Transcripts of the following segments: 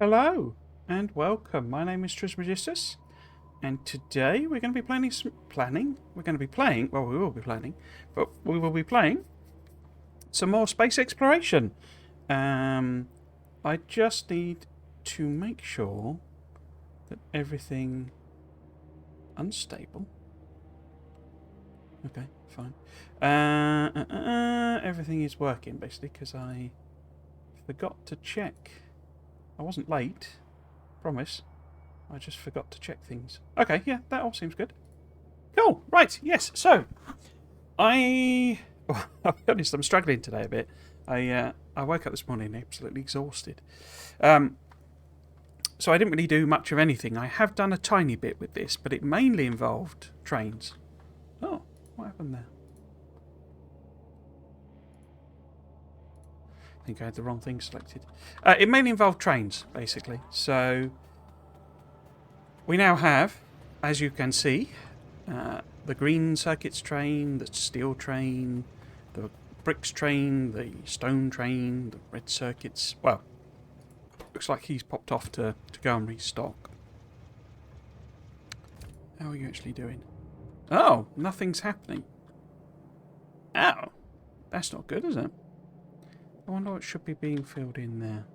Hello and welcome. My name is Trismegistus, and today we're going to be planning. We're going to be playing. Well, we will be planning, but we will be playing some more space exploration. I just need to make sure that everything unstable. Okay, fine. Everything is working basically because I forgot to check. I wasn't late, promise. I just forgot to check things. Okay, yeah, that all seems good. Cool, right, yes, so, well, I'll be honest, I'm struggling today a bit. I woke up this morning absolutely exhausted. So I didn't really do much of anything. I have done a tiny bit with this, but it mainly involved trains. Oh, what happened there? I think I had the wrong thing selected. It mainly involved trains, basically. So we now have, as you can see, the green circuits train, the steel train, the bricks train, the stone train, the red circuits. Well, looks like he's popped off to go and restock. How are you actually doing? Oh, nothing's happening. Oh, that's not good, is it? I wonder what should be being filled in there.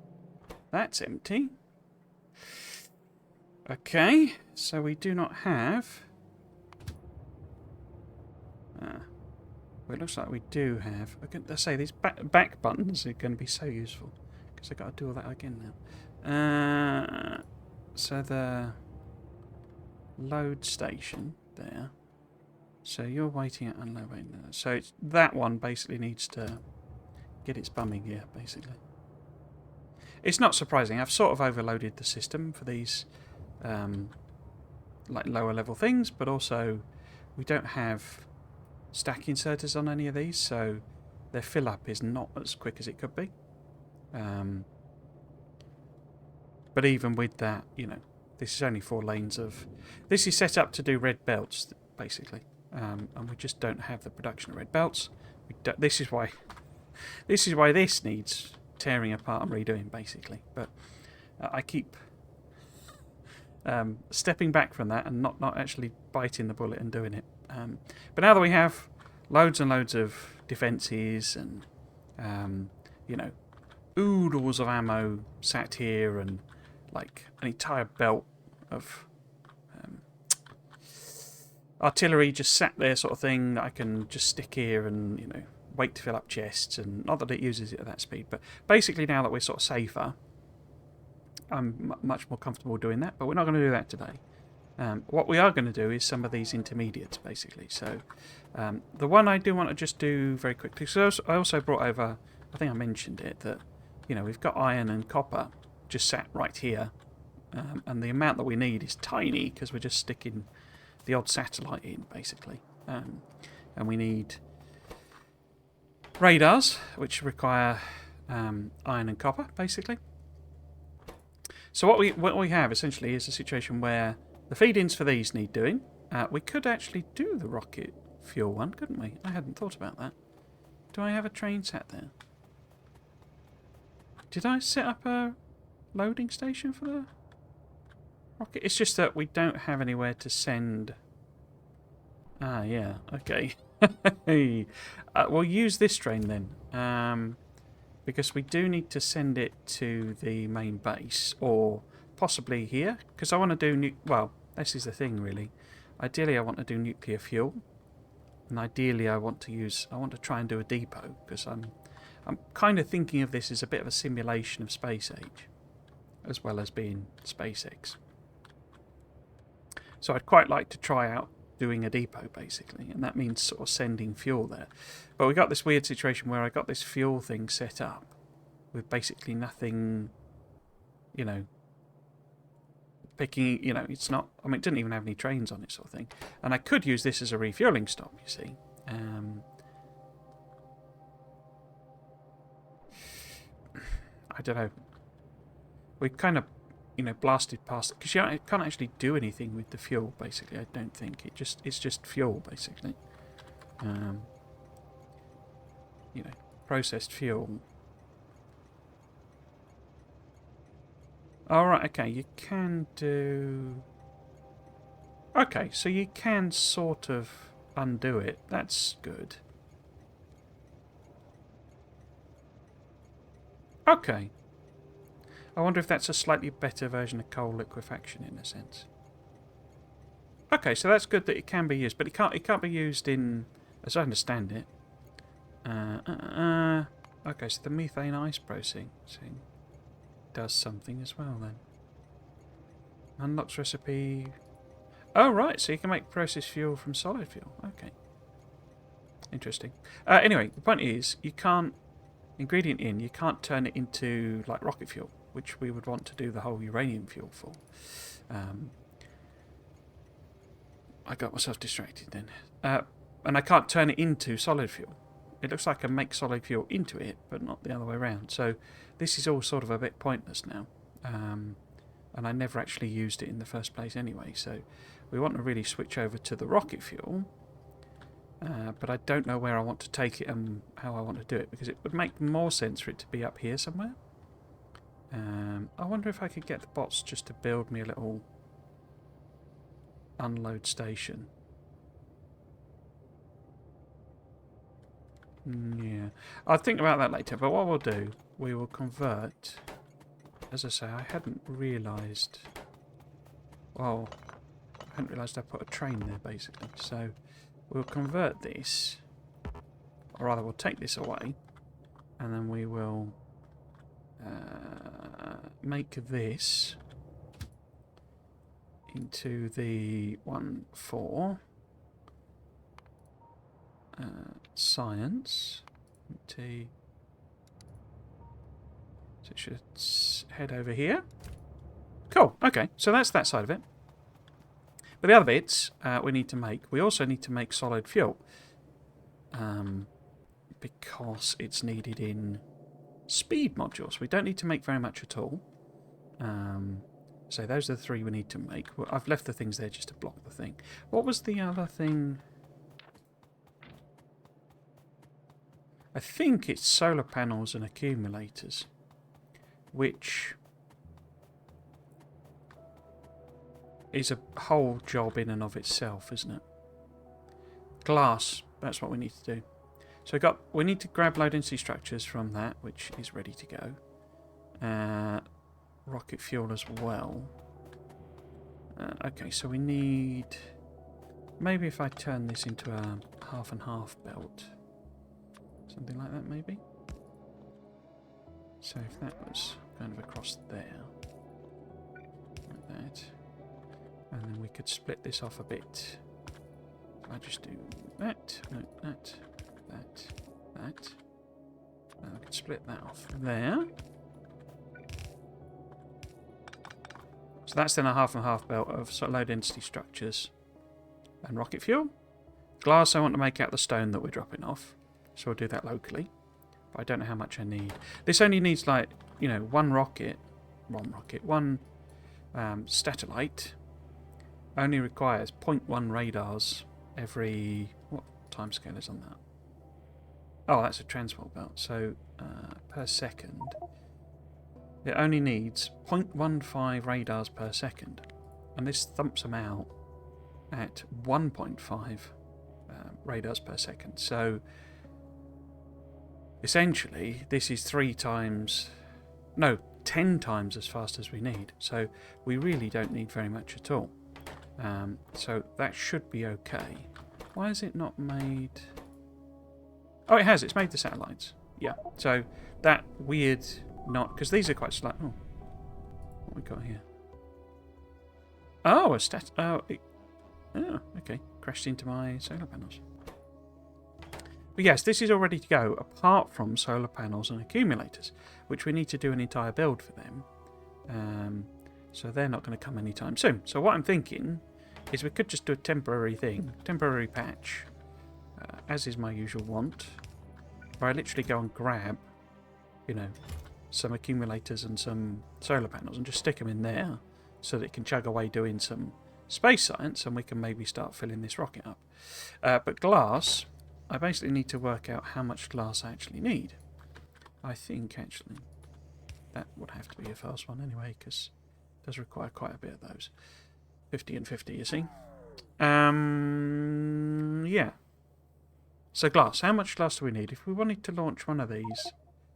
That's empty. Okay, so we do not have... well, it looks like we do have... Let's say these back buttons are going to be so useful. Because I've got to do all that again now. So the load station there. So you're waiting at unloading there. So it's, that one basically needs to get its bumming gear, basically. It's not surprising. I've sort of overloaded the system for these like lower level things, but also we don't have stack inserters on any of these, so their fill up is not as quick as it could be. But even with that, you know, this is only 4 lanes of... This is set up to do red belts, basically. And we just don't have the production of red belts. This is why this needs tearing apart and redoing, basically. But I keep stepping back from that and not actually biting the bullet and doing it. But now that we have loads and loads of defences and, you know, oodles of ammo sat here and like an entire belt of artillery just sat there, sort of thing, that I can just stick here and, you know, wait to fill up chests. And not that it uses it at that speed, but basically now that we're sort of safer, I'm much more comfortable doing that. But we're not going to do that today. What we are going to do is some of these intermediates, basically. So the one I do want to just do very quickly. So I also brought over, I think I mentioned it, that, you know, we've got iron and copper just sat right here. And the amount that we need is tiny because we're just sticking the odd satellite in, basically. And we need radars, which require iron and copper, basically. So what we have, essentially, is a situation where the feed-ins for these need doing. We could actually do the rocket fuel one, couldn't we? I hadn't thought about that. Do I have a train sat there? Did I set up a loading station for the rocket? It's just that we don't have anywhere to send... Ah, yeah, okay. We'll use this train then. Because we do need to send it to the main base, or possibly here, because I want to do... well, this is the thing, really. Ideally, I want to do nuclear fuel. And ideally, I want to try and do a depot, because I'm kind of thinking of this as a bit of a simulation of space age, as well as being SpaceX. So I'd quite like to try out doing a depot, basically, and that means sort of sending fuel there. But we got this weird situation where I got this fuel thing set up with basically nothing, you know, picking, you know, it's not, I mean, it didn't even have any trains on it, sort of thing. And I could use this as a refueling stop, you see. I don't know. We kind of, you know, blasted past it because you can't actually do anything with the fuel. Basically, I don't think it's just fuel, basically. You know, processed fuel. Alright, okay, you can do... Okay, so you can sort of undo it. That's good. Okay. I wonder if that's a slightly better version of coal liquefaction in a sense. Okay, so that's good that it can be used, but it can't be used in, as I understand it. Okay, so the methane ice processing does something as well then. Unlocks recipe. Oh right, so you can make processed fuel from solid fuel. Okay, interesting. Anyway, the point is you can't ingredient in. You can't turn it into like rocket fuel, which we would want to do the whole uranium fuel for. I got myself distracted then. And I can't turn it into solid fuel. It looks like I make solid fuel into it, but not the other way around. So this is all sort of a bit pointless now. And I never actually used it in the first place anyway. So we want to really switch over to the rocket fuel. But I don't know where I want to take it and how I want to do it, because it would make more sense for it to be up here somewhere. I wonder if I could get the bots just to build me a little unload station. Yeah, I'll think about that later, but what we'll do, we will convert, as I say, I hadn't realised, well, I hadn't realised I put a train there basically, so we'll convert this, or rather we'll take this away, and then we will make this into the one for science. T. So it should head over here. Cool. Okay, so that's that side of it. But the other bits we need to make. We also need to make solid fuel, because it's needed in speed modules. We don't need to make very much at all. So those are the three we need to make. Well, I've left the things there just to block the thing. What was the other thing? I think it's solar panels and accumulators, which is a whole job in and of itself, isn't it? Glass, that's what we need to do. So we need to grab low density structures from that, which is ready to go. Rocket fuel as well. Okay, so we need... Maybe if I turn this into a half and half belt. Something like that, maybe? So if that was kind of across there. Like that. And then we could split this off a bit. I just do that, no, that. And I could split that off there. So that's then a half and half belt of sort of low density structures and rocket fuel. Glass I want to make out the stone that we're dropping off. So we'll do that locally. But I don't know how much I need. This only needs like, you know, one satellite. Only requires 0.1 radars every... What timescale is on that? Oh, that's a transport belt. So per second, it only needs 0.15 radars per second. And this thumps them out at 1.5 radars per second. So essentially, this is 10 times as fast as we need. So we really don't need very much at all. So that should be okay. Why is it not made... Oh, it has. It's made the satellites. Yeah. So that weird not... Because these are quite slight... Oh. What we got here? Oh, a stat... Oh, okay. Crashed into my solar panels. But yes, this is all ready to go, apart from solar panels and accumulators, which we need to do an entire build for them. So they're not going to come anytime soon. So what I'm thinking is we could just do a temporary patch, as is my usual want, where I literally go and grab, you know, some accumulators and some solar panels and just stick them in there so that it can chug away doing some space science and we can maybe start filling this rocket up. But glass, I basically need to work out how much glass I actually need. I think, actually, that would have to be a fast one anyway, because it does require quite a bit of those. 50 and 50, you see. Yeah. So glass. How much glass do we need? If we wanted to launch one of these,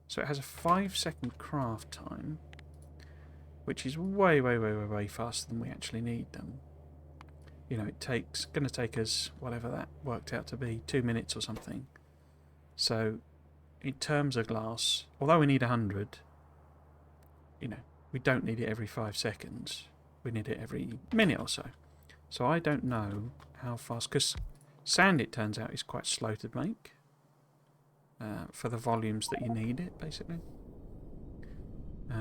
so it has a 5-second craft time, which is way, way, way, way, way faster than we actually need them. You know, it's going to take us, whatever that worked out to be, 2 minutes or something. So, in terms of glass, although we need 100, you know, we don't need it every 5 seconds. We need it every minute or so. So I don't know how fast, because sand, it turns out, is quite slow to make for the volumes that you need it, basically.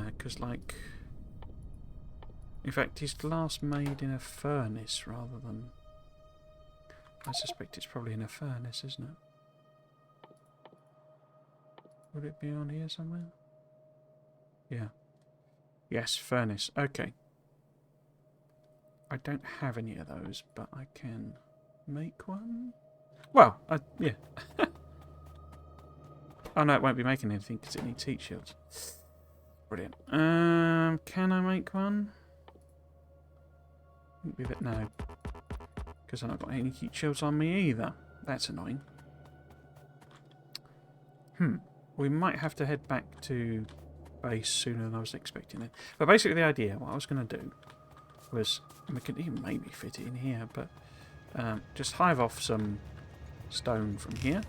Because, like, in fact, is glass made in a furnace rather than... I suspect it's probably in a furnace, isn't it? Would it be on here somewhere? Yeah. Yes, furnace. Okay. I don't have any of those, but I can make one. Well, yeah. Oh no, it won't be making anything because it needs heat shields. Brilliant. Can I make one? No. Because I've not got any heat shields on me either. That's annoying. We might have to head back to base sooner than I was expecting it. But basically the idea, what I was going to do was, and we could even maybe fit it in here, but just hive off some stone from here.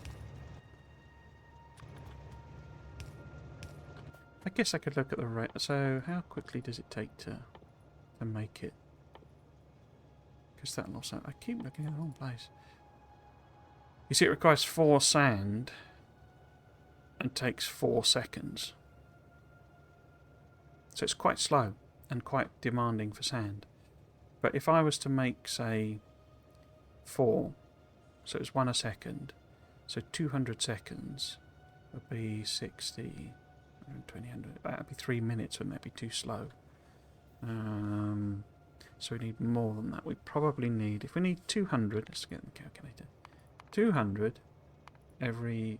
I guess I could look at the rate. So how quickly does it take to make it? Because that'll also... I keep looking in the wrong place. You see, it requires 4 sand and takes 4 seconds. So it's quite slow and quite demanding for sand. But if I was to make, say, 4, so it's 1 a second, so 200 seconds would be 60, 120, 100. That would be 3 minutes, wouldn't that be too slow? So we need more than that. We probably need, if we need 200, let's get the calculator. 200 every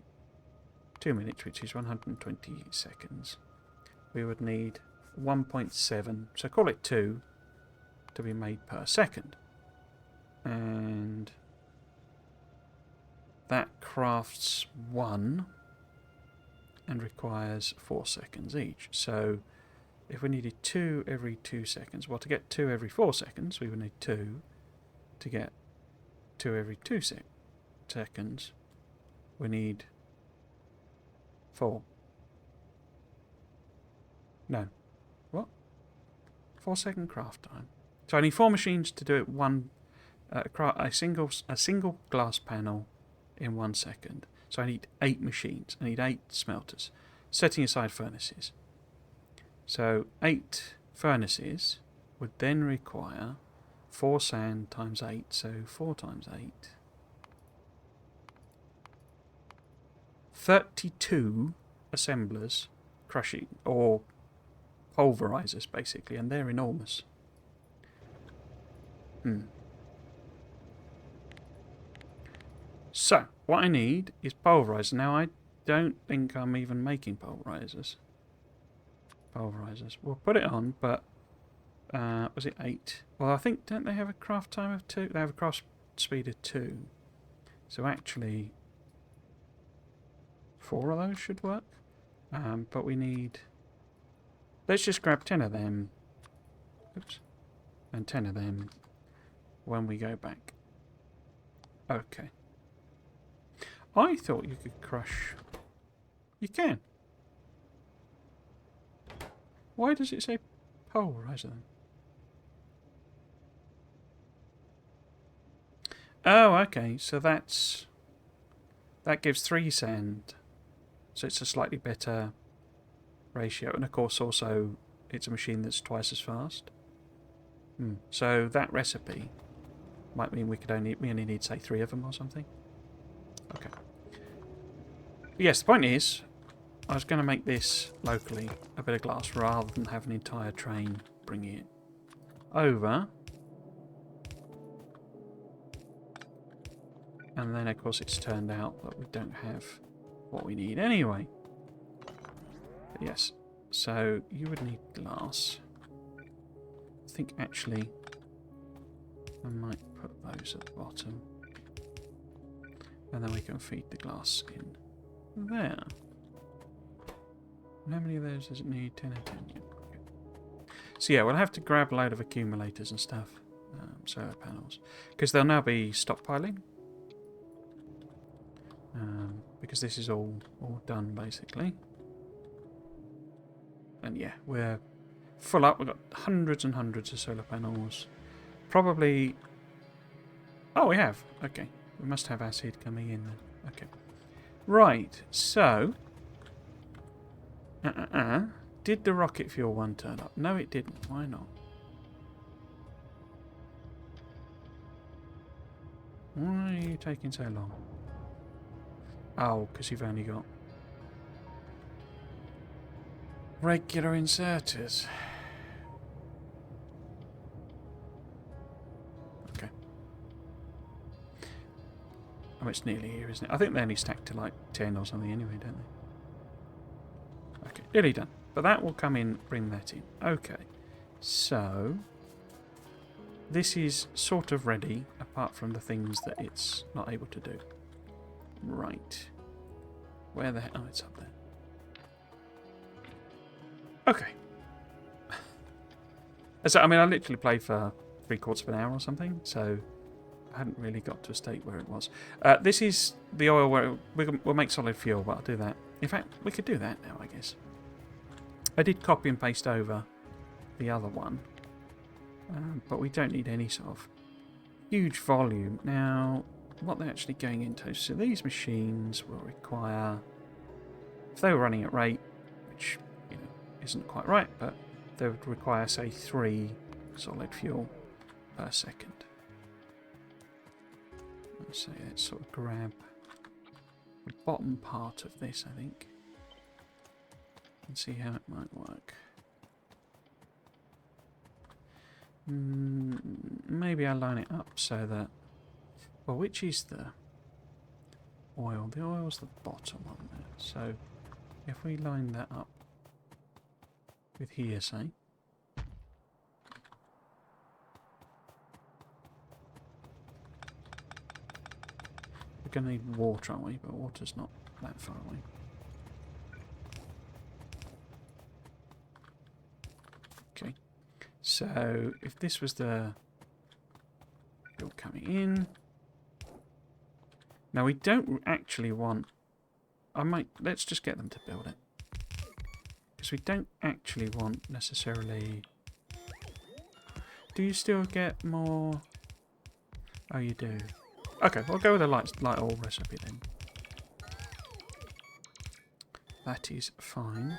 2 minutes, which is 120 seconds. We would need 1.7, so call it 2, to be made per second. And that crafts 1 and requires 4 seconds each. So if we needed 2 every 2 seconds, well, to get 2 every 4 seconds, we would need 2. To get 2 every 2 seconds, we need 4. No. What? 4 second craft time. So I need 4 machines to do it a single glass panel in 1 second. So I need 8 machines. I need 8 smelters, setting aside furnaces. So 8 furnaces would then require 4 sand times 8. So 4 times 8. 32 assemblers, crushing, or pulverizers basically, and they're enormous. So, what I need is pulverizers. Now, I don't think I'm even making pulverizers. We'll put it on, but was it 8? Well, I think, don't they have a craft time of 2? They have a craft speed of 2. So actually, 4 of those should work. But we need... Let's just grab 10 of them. Oops. And 10 of them when we go back. Okay. I thought you could crush... You can. Why does it say pulverizer then? Oh, okay. So that gives 3 sand. So it's a slightly better ratio. And of course also it's a machine that's twice as fast. So that recipe might mean we only need, say, 3 of them or something. Okay. But yes, the point is, I was going to make this locally, a bit of glass, rather than have an entire train bringing it over. And then, of course, it's turned out that we don't have what we need anyway. But yes, So you would need glass. I think actually I might put those at the bottom. And then we can feed the glass in there. And how many of those does it need? 10 and 10. Yeah. Okay. So yeah, we'll have to grab a load of accumulators and stuff. Solar panels. Because they'll now be stockpiling. Because this is all done basically. And yeah, we're full up. We've got hundreds and hundreds of solar panels. Probably... Oh, we have. Okay. We must have acid coming in then. Okay. Right, so... Did the rocket fuel one turn up? No, it didn't. Why not? Why are you taking so long? Oh, because you've only got... regular inserters. Okay. Oh, it's nearly here, isn't it? I think they only stack to like 10 or something anyway, don't they? Okay, nearly done. But that will come in, bring that in. Okay. So... this is sort of ready, apart from the things that it's not able to do. Right. Where the heck? Oh, it's up there. Okay. So, I mean, I literally played for 3/4 of an hour or something, so I hadn't really got to a state where it was. This is the oil where we'll make solid fuel, but I'll do that. In fact, we could do that now, I guess. I did copy and paste over the other one, but we don't need any sort of huge volume. Now, what they're actually going into, so these machines will require, if they were running at rate, which isn't quite right, but they would require, say, 3 solid fuel per second. So let's sort of grab the bottom part of this, I think, and see how it might work. Maybe I'll line it up so that... well, which is the oil? The oil's the bottom one there. So if we line that up with here, say. We're going to need water, aren't we? But water's not that far away. Okay. So if this was the fuel coming in... now we don't actually want... let's just get them to build it. Because we don't actually want necessarily... do you still get more... oh, you do. Okay, we'll go with a light oil recipe then. That is fine.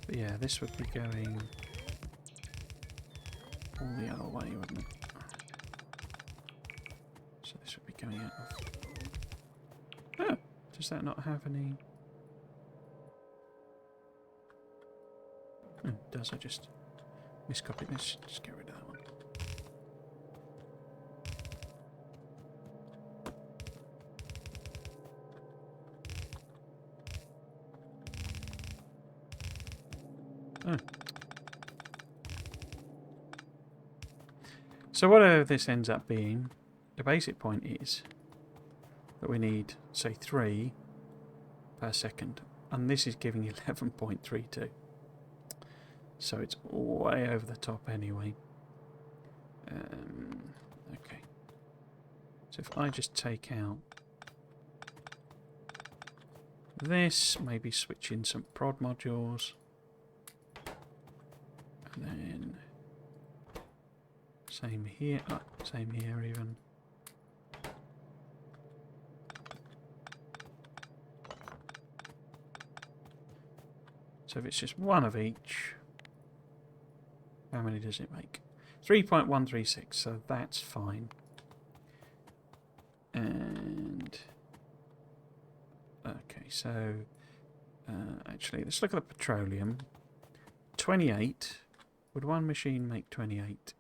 But yeah, this would be going all the other way, wouldn't it? So this would be going out of... oh, does that not have any... oh, it does. I just miscopied this. Just get rid of that one. Oh. So whatever this ends up being, the basic point is that we need, say, 3 per second. And this is giving 11.32. So it's way over the top anyway. Okay. So if I just take out this, maybe switch in some prod modules. And then same here, same here even. So if it's just one of each, how many does it make? 3.136, so that's fine. And okay, so actually, let's look at the petroleum. 28. Would one machine make 28?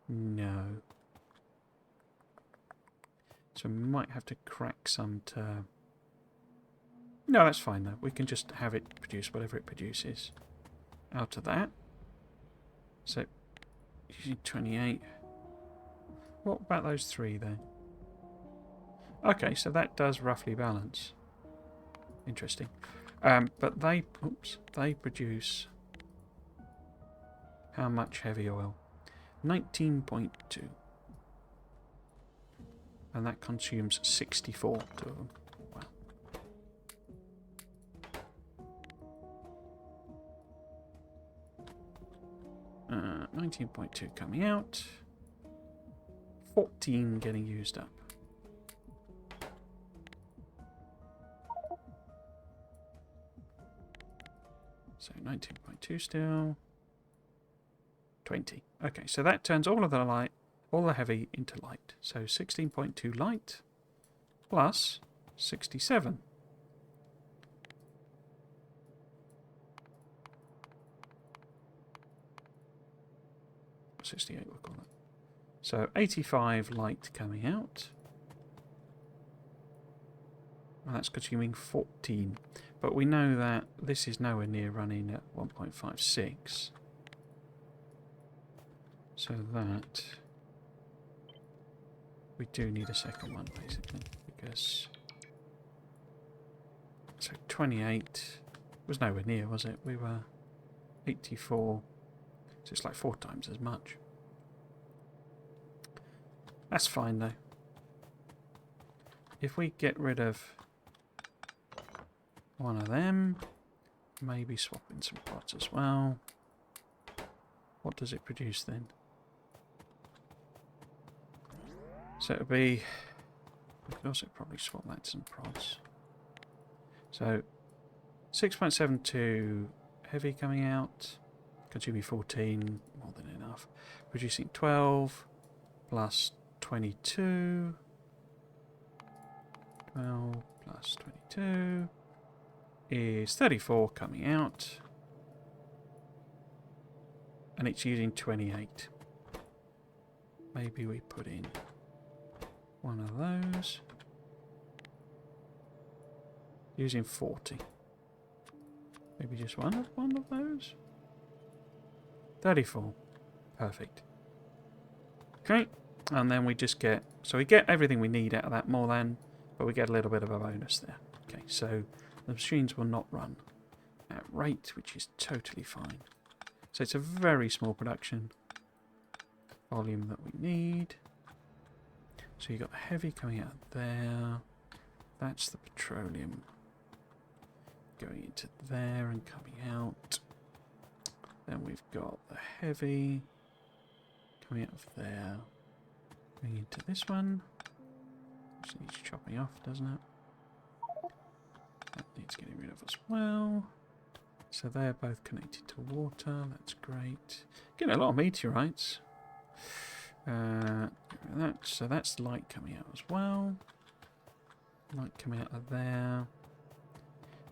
No. So we might have to crack some to... No, that's fine though. We can just have it produce whatever it produces out of that. So, using 28. What about those 3 there? Okay, so that does roughly balance. Interesting. But they produce how much heavy oil? 19.2. And that consumes 64 to them. Wow. 19.2 coming out. 14 getting used up. So 19.2 still. 20. Okay, so that turns all of the light, all the heavy into light. So 16.2 light plus 67. $68 we'll call it. So 85 light coming out. And that's consuming 14. But we know that this is nowhere near running at 1.56. So that we do need a second one basically, because so 28 was nowhere near, was it? We were 84, so it's like 4 times as much. That's fine though. If we get rid of one of them, maybe swap in some pots as well. What does it produce then? So it'll be, we could also probably swap that to some prods. So 6.72 heavy coming out, consuming 14, more than enough. Producing 12 plus 22. 12 plus 22 is 34 coming out. And it's using 28. Maybe we put in one of those. Using 40. Maybe just one of those. 34. Perfect. Okay. And then we just get... So we get everything we need out of that more than... But we get a little bit of a bonus there. Okay, so the machines will not run at rate, which is totally fine. So it's a very small production volume that we need. So you've got the heavy coming out there. That's the petroleum going into there and coming out. Then we've got the heavy coming out of there, going into this one. Which needs chopping off, doesn't it? That needs getting rid of as well. So they're both connected to water. That's great. Getting a lot of meteorites. So that's light coming out as well. Light coming out of there.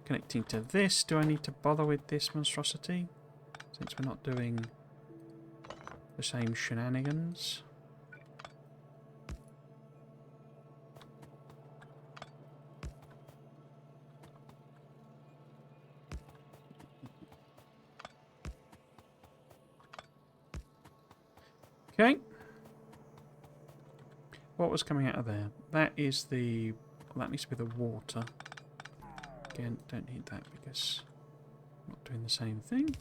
Connecting to this. Do I need to bother with this monstrosity? Since we're not doing the same shenanigans. Okay. What was coming out of there? That is the... Well, that needs to be the water. Again, don't need that because I'm not doing the same thing.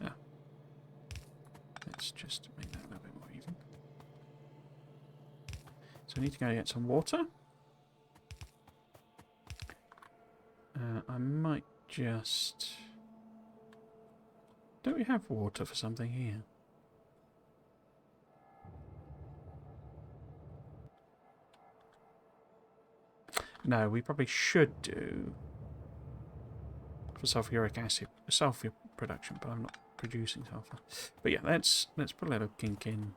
Ah. Let's just make that a little bit more even. So I need to go get some water. I might just... Don't we have water for something here? No, we probably should do for sulfuric acid, sulfur production, but I'm not producing sulfur. But yeah, let's put a little kink in.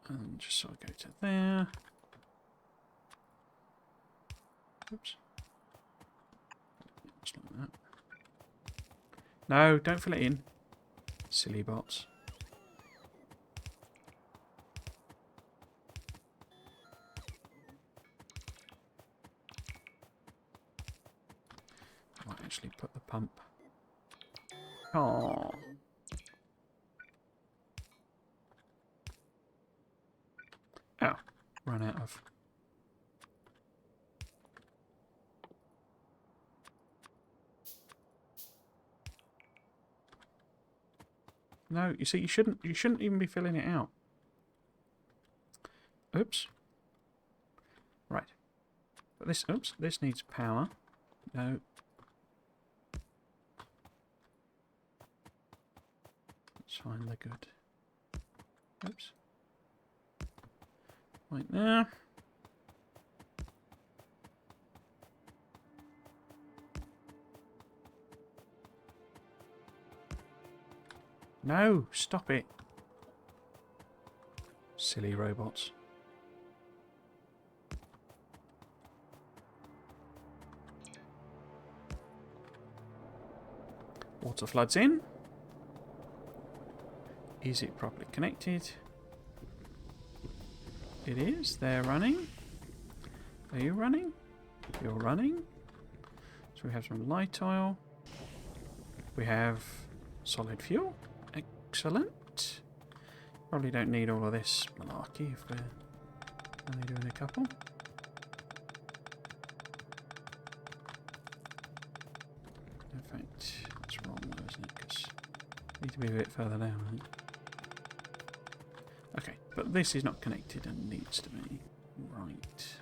And just sort of go to there. Oops. Just like that. No, don't fill it in. Silly bots. actually put the pump. Oh. Oh, run out of. No, you see, you shouldn't even be filling it out. Oops. Right. But this, oops, this needs power. No. That's fine, they're good. Oops. Right there. No, stop it. Silly robots. Water floods in. Is it properly connected? It is. They're running. Are you running? You're running. So we have some light oil. We have solid fuel. Excellent. Probably don't need all of this malarkey if we're only doing a couple. In fact, that's wrong though, isn't it? Because we need to be a bit further down, I think. Okay, but this is not connected and needs to be. Right.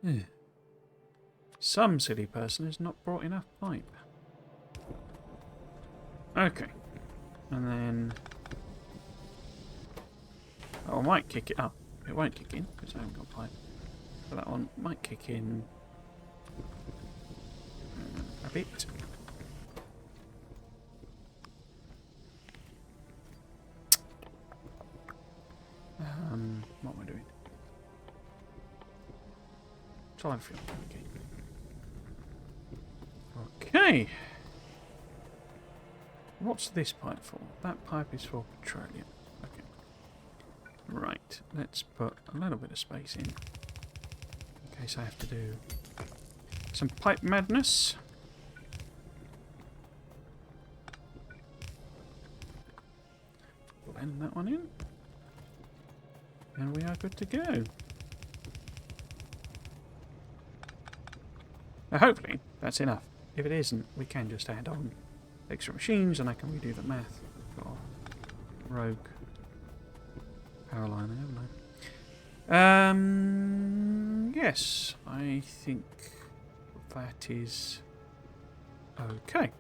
Yeah. Some silly person has not brought enough pipe. Okay. And then... oh, I might kick it up. It won't kick in because I haven't got pipe. But that one might kick in a bit. What am I doing? Solid fuel. Okay. Okay. What's this pipe for? That pipe is for petroleum. Okay. Right. Let's put a little bit of space in case I have to do some pipe madness. Blend that one in. And we are good to go. Now hopefully that's enough. If it isn't, we can just add on extra machines and I can redo the math for rogue power line, haven't I? Yes, I think that is okay.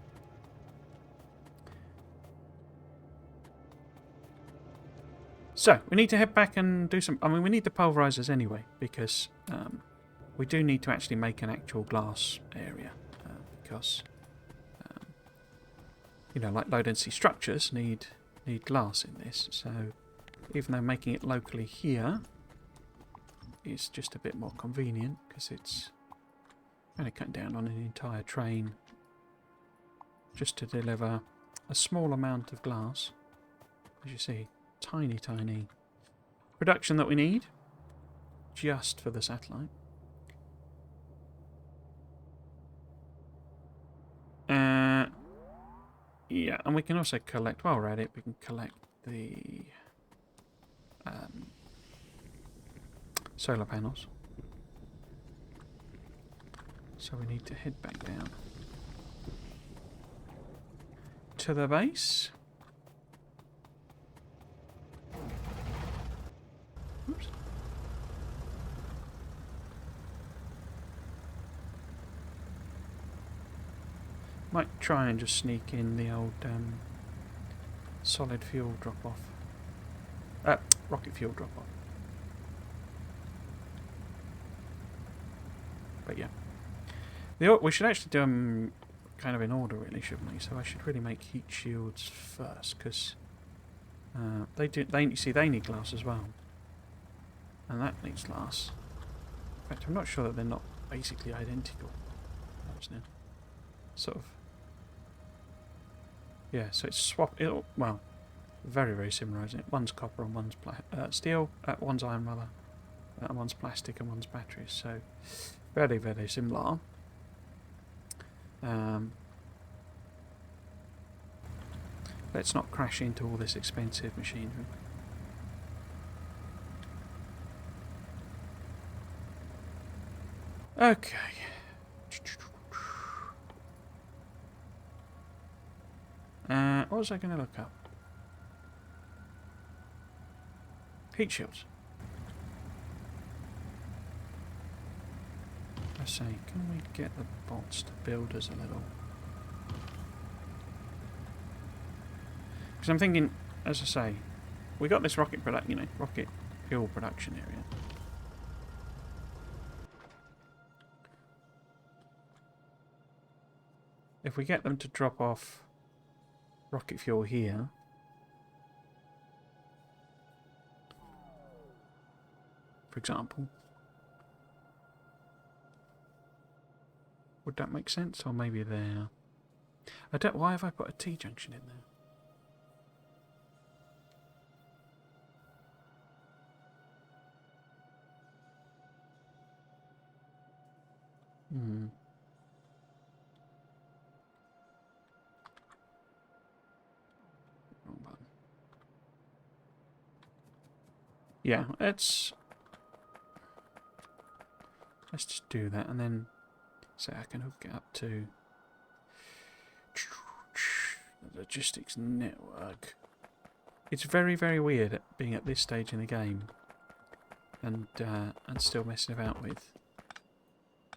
So, we need to head back and do some... I mean, we need the pulverizers anyway, because we do need to actually make an actual glass area. Because, you know, like low-density structures need glass in this. So, even though making it locally here is just a bit more convenient, because it's only cutting down on an entire train just to deliver a small amount of glass. As you see, tiny production that we need just for the satellite. Yeah, and we can also collect, while we're at it, we can collect the solar panels. So we need to head back down to the base. Oops. Might try and just sneak in the old solid fuel drop-off. Rocket fuel drop-off. But yeah. We should actually do them kind of in order, really, shouldn't we? So I should really make heat shields first, because you see, they need glass as well. And that needs glass. In fact, I'm not sure that they're not basically identical. Sort of. Yeah, so it's well, very similar, isn't it? One's copper and one's steel. One's iron, rather. And one's plastic and one's batteries. So very similar. Let's not crash into all this expensive machinery. Okay. What was I going to look up? Heat shields. I say, can we get the bots to build us a little? Because I'm thinking, as I say, we got this rocket rocket fuel production area. If we get them to drop off rocket fuel here, for example, would that make sense? Or maybe there. I don't. Why have I put a T junction in there? Wrong button. Yeah, let's just do that, and then say I can hook it up to the logistics network. It's very, very weird being at this stage in the game and still messing about with,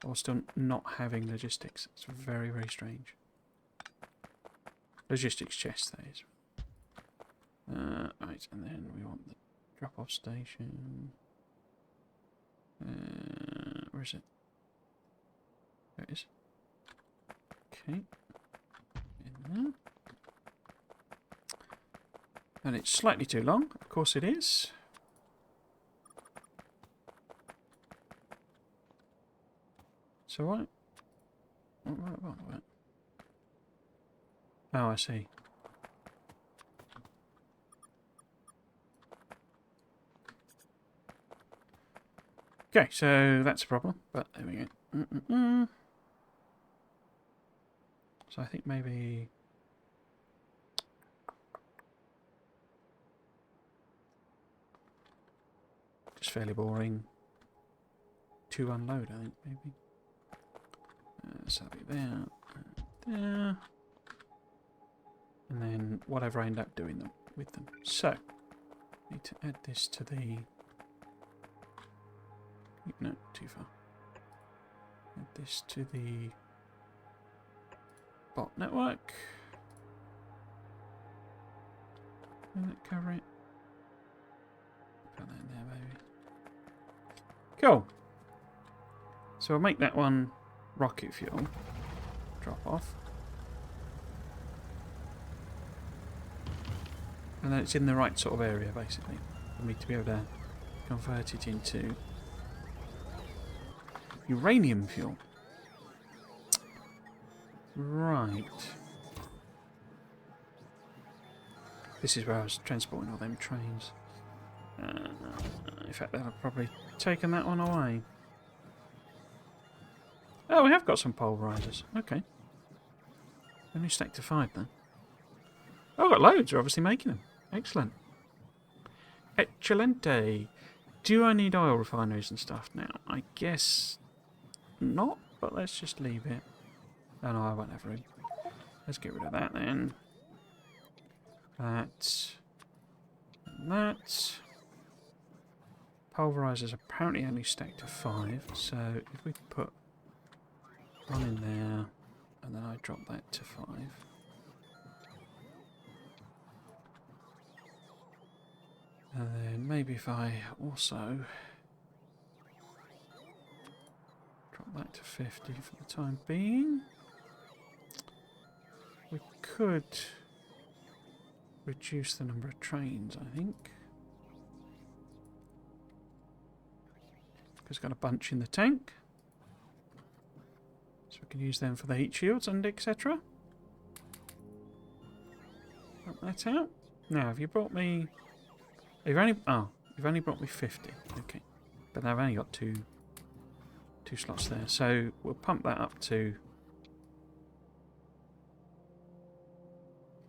or still not having logistics. It's very, very strange. Logistics chest, that is. Right, and then we want the drop-off station. Where is it? There it is. Okay. In there. And it's slightly too long. Of course it is. So what? What? Oh, I see. Okay, so that's a problem, but there we go. So I think maybe... just fairly boring to unload, I think, maybe. So that'll be there, there. And then whatever I end up doing with them. So, need to add this to the... no, too far. Add this to the bot network. Will that cover it? Put that in there, baby. Cool. So we'll make that one rocket fuel. Drop off. And then it's in the right sort of area, basically, for me to be able to convert it into uranium fuel. Right. This is where I was transporting all them trains. In fact, they'll have probably taken that one away. Oh, we have got some pulverizers. Okay. Only stacked to 5 then. Oh, I've got loads. We're obviously making them. Excellent. Excelente. Do I need oil refineries and stuff now? I guess not, but let's just leave it. Oh no, I won't have room. Let's get rid of that then. That. And that. Pulverizers apparently only stacked to 5, so if we put one in there, and then I drop that to 5. And then maybe if I also drop that to 50 for the time being, we could reduce the number of trains, I think. Because we've got a bunch in the tank. So we can use them for the heat shields and etc. Put that out. Now, have you brought me... You've only brought me 50. Okay. But I've only got two slots there. So we'll pump that up to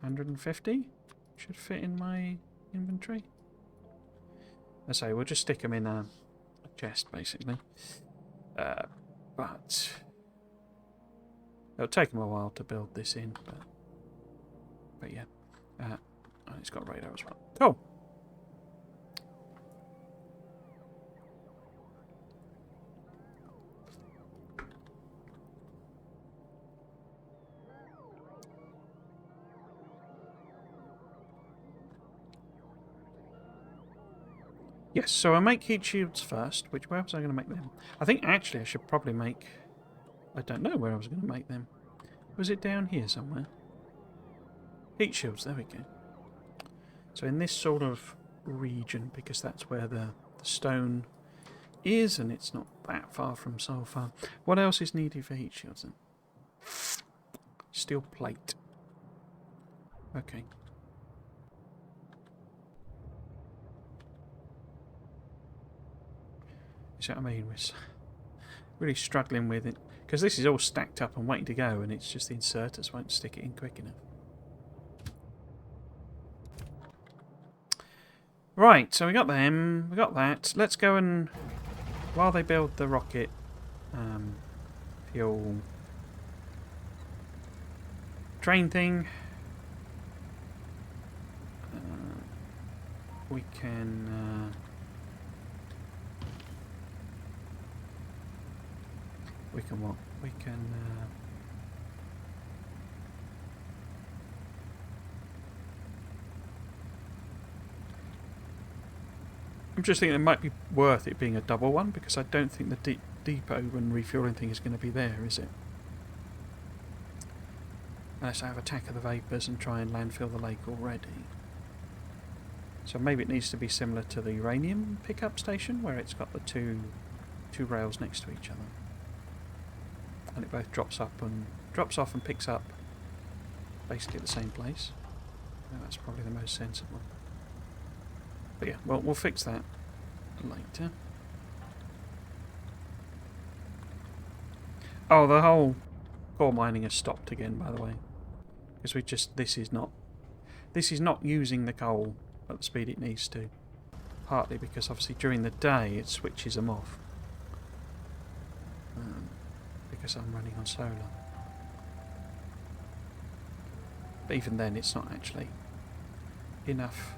150 should fit in my inventory. I say we'll just stick them in a chest, basically. But it'll take them a while to build this in. But yeah, oh, it's got radar as well. Cool. Yes, so I make heat shields first. Where was I going to make them? I think actually I should probably make... I don't know where I was going to make them. Was it down here somewhere? Heat shields, there we go. So in this sort of region, because that's where the stone is, and it's not that far from sulfur. What else is needed for heat shields then? Steel plate. Okay. See what I mean? We're really struggling with it. Because this is all stacked up and waiting to go, and it's just the inserters won't stick it in quick enough. Right, so we got them, we got that. Let's go and, while they build the rocket fuel train thing, we can what? We can I'm just thinking it might be worth it being a double one, because I don't think the depot and refueling thing is going to be there, is it? Unless I have Attack of the Vapors and try and landfill the lake already. So maybe it needs to be similar to the uranium pickup station, where it's got the two rails next to each other. And it both drops off and picks up basically at the same place. That's probably the most sensible. But yeah, well, we'll fix that later. Oh, the whole core mining has stopped again, by the way, because this is not using the coal at the speed it needs to. Partly because obviously during the day it switches them off. Because I'm running on solar. But even then it's not actually enough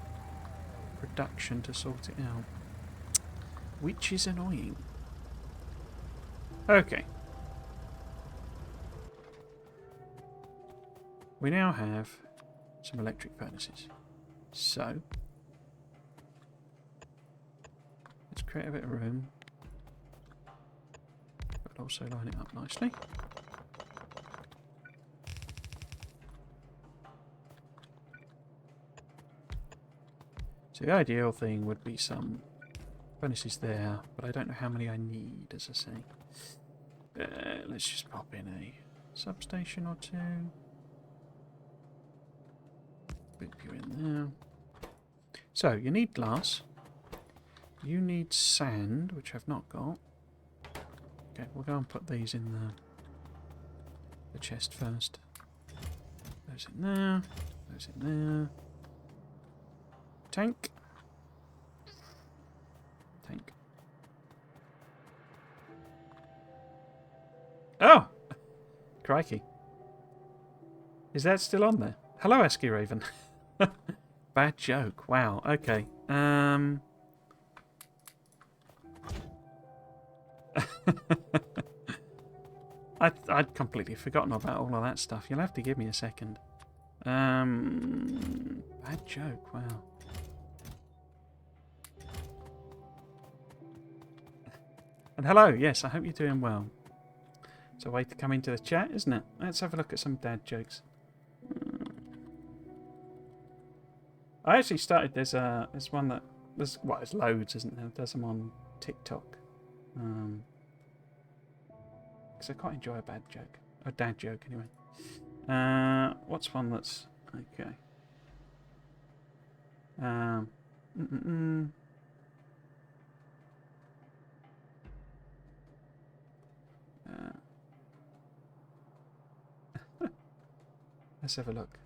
production to sort it out. Which is annoying. Okay. We now have some electric furnaces. So let's create a bit of room. But also line it up nicely. So the ideal thing would be some furnaces there, but I don't know how many I need, as I say. Let's just pop in a substation or two. Whip you in there. So, you need glass. You need sand, which I've not got. Okay, we'll go and put these in the chest first. Those in there. Those in there. Tank. Tank. Oh! Crikey. Is that still on there? Hello, Esky Raven. Bad joke. Wow. Okay. I'd completely forgotten about all of that stuff. You'll have to give me a second. Bad joke. Wow. And hello. Yes, I hope you're doing well. It's a way to come into the chat, isn't it? Let's have a look at some dad jokes. I actually started. There's one that there's loads, isn't there? There's them on TikTok. Because I quite enjoy a bad joke, a dad joke anyway. What's one that's okay? Let's have a look.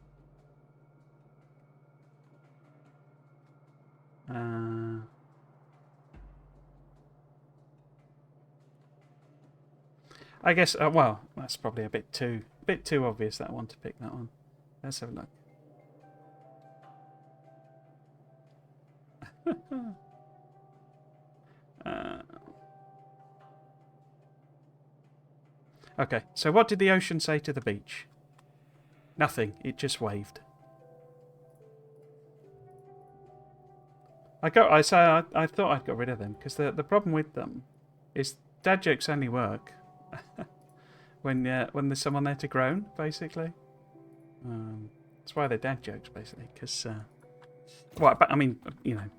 I guess. Well, that's probably a bit too obvious that one to pick that one. Let's have a look. Okay, so what did the ocean say to the beach? Nothing. It just waved. I thought I'd got rid of them because the problem with them is dad jokes only work when there's someone there to groan, basically. That's why they're dad jokes, basically. Because well, but I mean, you know,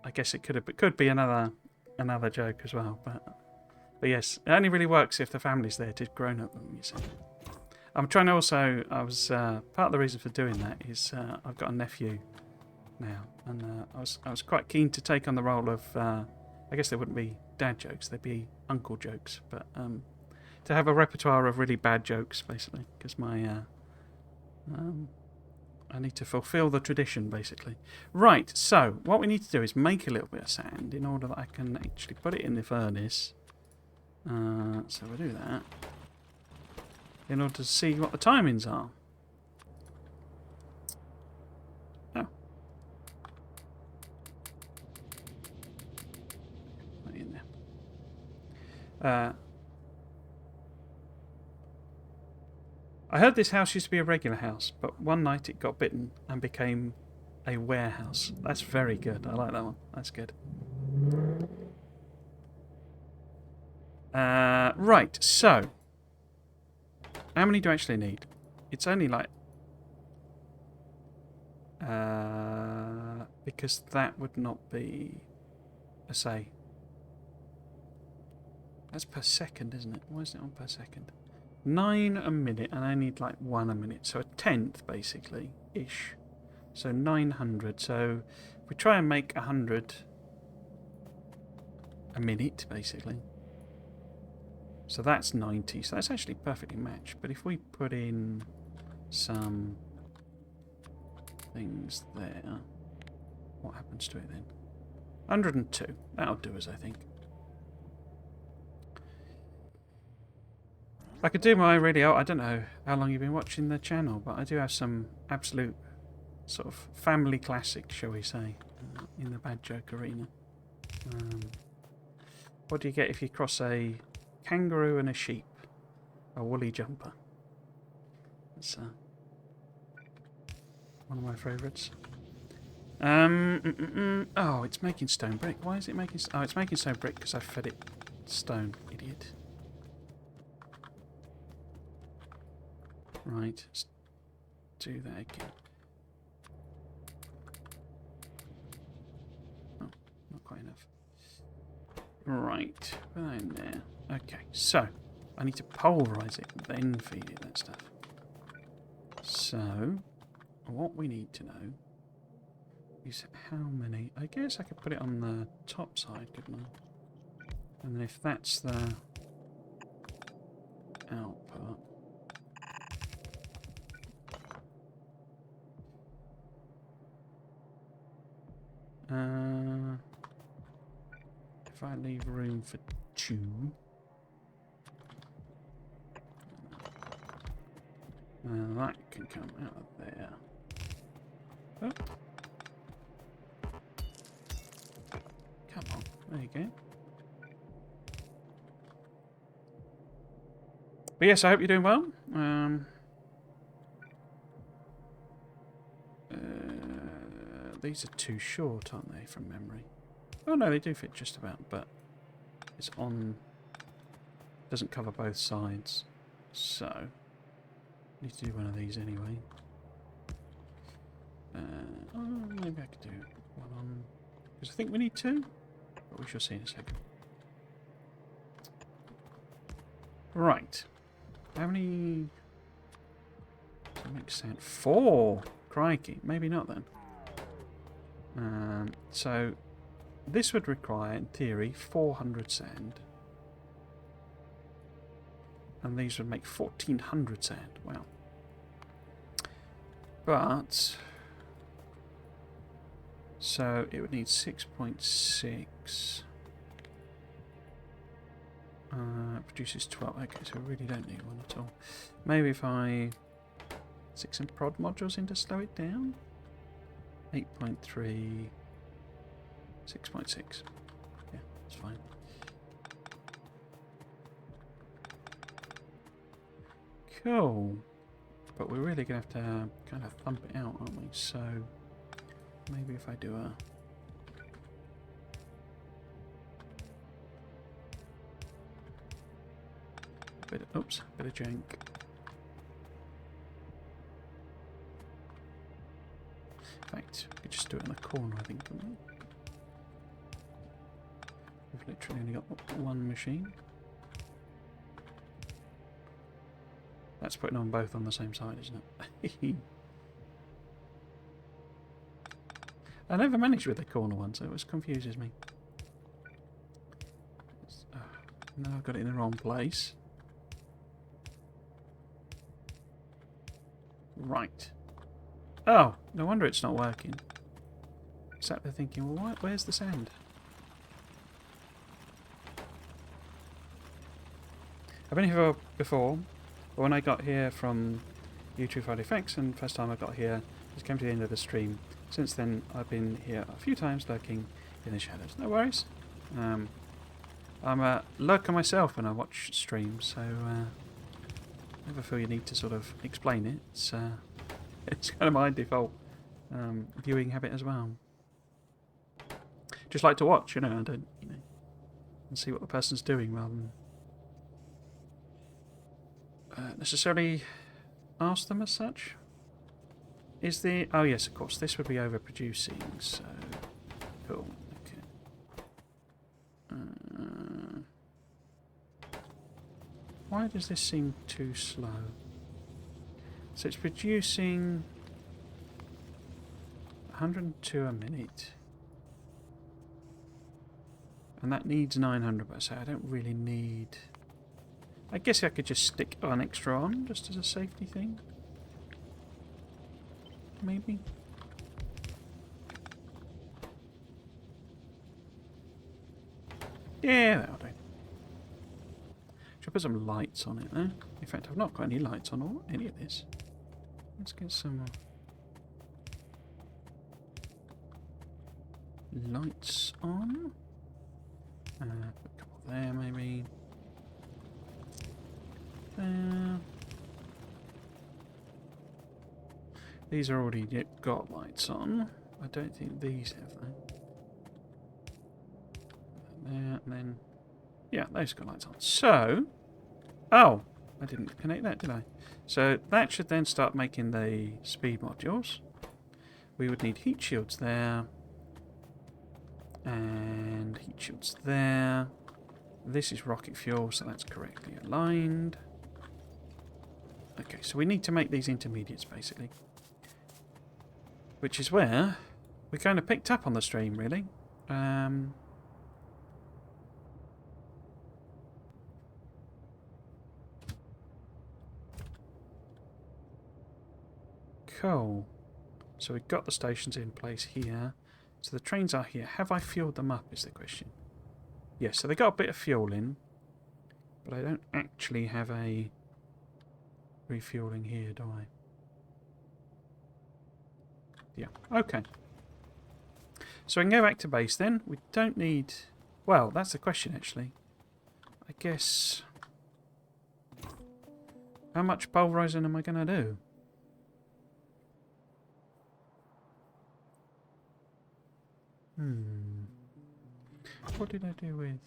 I guess it could be another joke as well, but yes, it only really works if the family's there to groan at them. You see. I'm trying to also. I was part of the reason for doing that is I've got a nephew now, and I was quite keen to take on the role of. I guess they wouldn't be dad jokes; they'd be uncle jokes, but to have a repertoire of really bad jokes, basically, because my I need to fulfil the tradition, basically. Right. So what we need to do is make a little bit of sand in order that I can actually put it in the furnace. So we'll do that in order to see what the timings are. Oh. Put it in there. I heard this house used to be a regular house, but one night it got bitten and became a warehouse. That's very good. I like that one. That's good. Right, so how many do I actually need? It's only like because that would not be a say. That's per second, isn't it? Why is it on per second? 9 a minute, and I need like 1 a minute, so a tenth basically ish. So 900. So if we try and make 100 a minute, basically. So that's 90. So that's actually perfectly matched. But if we put in some things there, what happens to it then? 102. That'll do us, I think. I could do my radio. I don't know how long you've been watching the channel, but I do have some absolute sort of family classics, shall we say, in the bad joke arena. What do you get if you cross a kangaroo and a sheep? A woolly jumper. That's one of my favourites. Oh, it's making stone brick. Why is it making... Oh, it's making stone brick because I fed it stone, idiot. Right, let's do that again. Oh, not quite enough. Right, put that in there. Okay, so I need to pulverise it, then feed it that stuff. So, what we need to know is how many... I guess I could put it on the top side, couldn't I? And then if that's the output... if I leave room for 2... that can come out of there. Oh. Come on, there you go. But yes, I hope you're doing well. These are too short, aren't they, from memory? Oh no, they do fit just about, but it's on... doesn't cover both sides. So, need to do one of these anyway. Maybe I could do one on... because I think we need 2, but we shall see in a second. Right. How many... that makes sense. 4! Crikey. Maybe not then. So, this would require, in theory, 400 sand. And these would make 1400 sand. Wow. But... so, it would need 6.6. That produces 12. Okay, so we really don't need one at all. Maybe if I stick some prod modules in to slow it down. 8.3, 6.6. Yeah, that's fine. Cool. But we're really going to have to kind of thump it out, aren't we? So maybe if I do a... bit of jank. In fact, we could just do it in a corner, I think, couldn't we? We've literally only got one machine. That's putting on both on the same side, isn't it? I never managed with the corner one, so it confuses me. Now I've got it in the wrong place. Right. Oh, no wonder it's not working. Sat there thinking, well, where's the sand? I've been here before, but when I got here from YouTube Friday Facts, and first time I got here, just came to the end of the stream. Since then, I've been here a few times lurking in the shadows. No worries. I'm a lurker myself when I watch streams, so never feel you need to sort of explain it. It's kind of my default viewing habit as well. Just like to watch, I don't, and see what the person's doing rather than necessarily ask them as such. Is the... oh yes, of course, this would be overproducing, so... cool, okay. Why does this seem too slow? So it's producing 102 a minute. And that needs 900, but so I don't really need... I guess I could just stick an extra on, just as a safety thing. Maybe. Yeah, that'll do. Should I put some lights on it there? In fact, I've not got any lights on or any of this. Let's get some lights on. Put a couple there, maybe. There. These are already got lights on. I don't think these have them. There, and then... yeah, those got lights on. So... oh! I didn't connect that, did I? So that should then start making the speed modules. We would need heat shields there. And heat shields there. This is rocket fuel, so that's correctly aligned. Okay, so we need to make these intermediates, basically. Which is where we kind of picked up on the stream, really. Cool. So we've got the stations in place here. So the trains are here. Have I fueled them up, is the question. Yes, so they got a bit of fuel in. But I don't actually have a refueling here, do I? Yeah, okay. So we can go back to base then. We don't need... well, that's the question actually. I guess... how much pulverizing am I going to do? What did I do with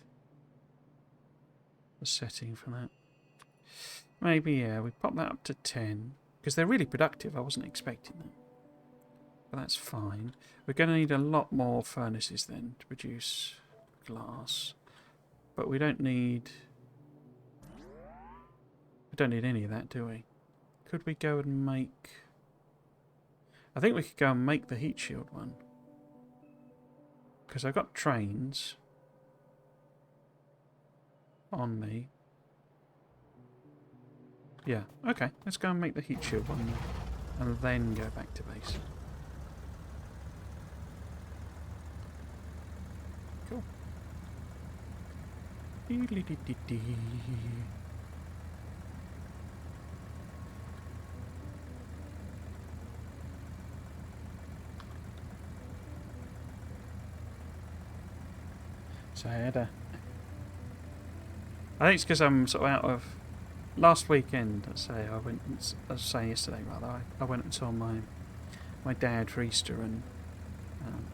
the setting for that? Maybe, yeah, we pop that up to 10. Because they're really productive. I wasn't expecting them. But that's fine. We're going to need a lot more furnaces then to produce glass. But we don't need... we don't need any of that, do we? Could we go and make... I think we could go and make the heat shield one. Because I've got trains on me. Yeah, okay. Let's go and make the heat shield one and then go back to base. Cool. Dee-dee-dee-dee-dee. So I had a... I think it's because I'm sort of out of... Last weekend, I was saying yesterday rather, I went and saw my dad for Easter, and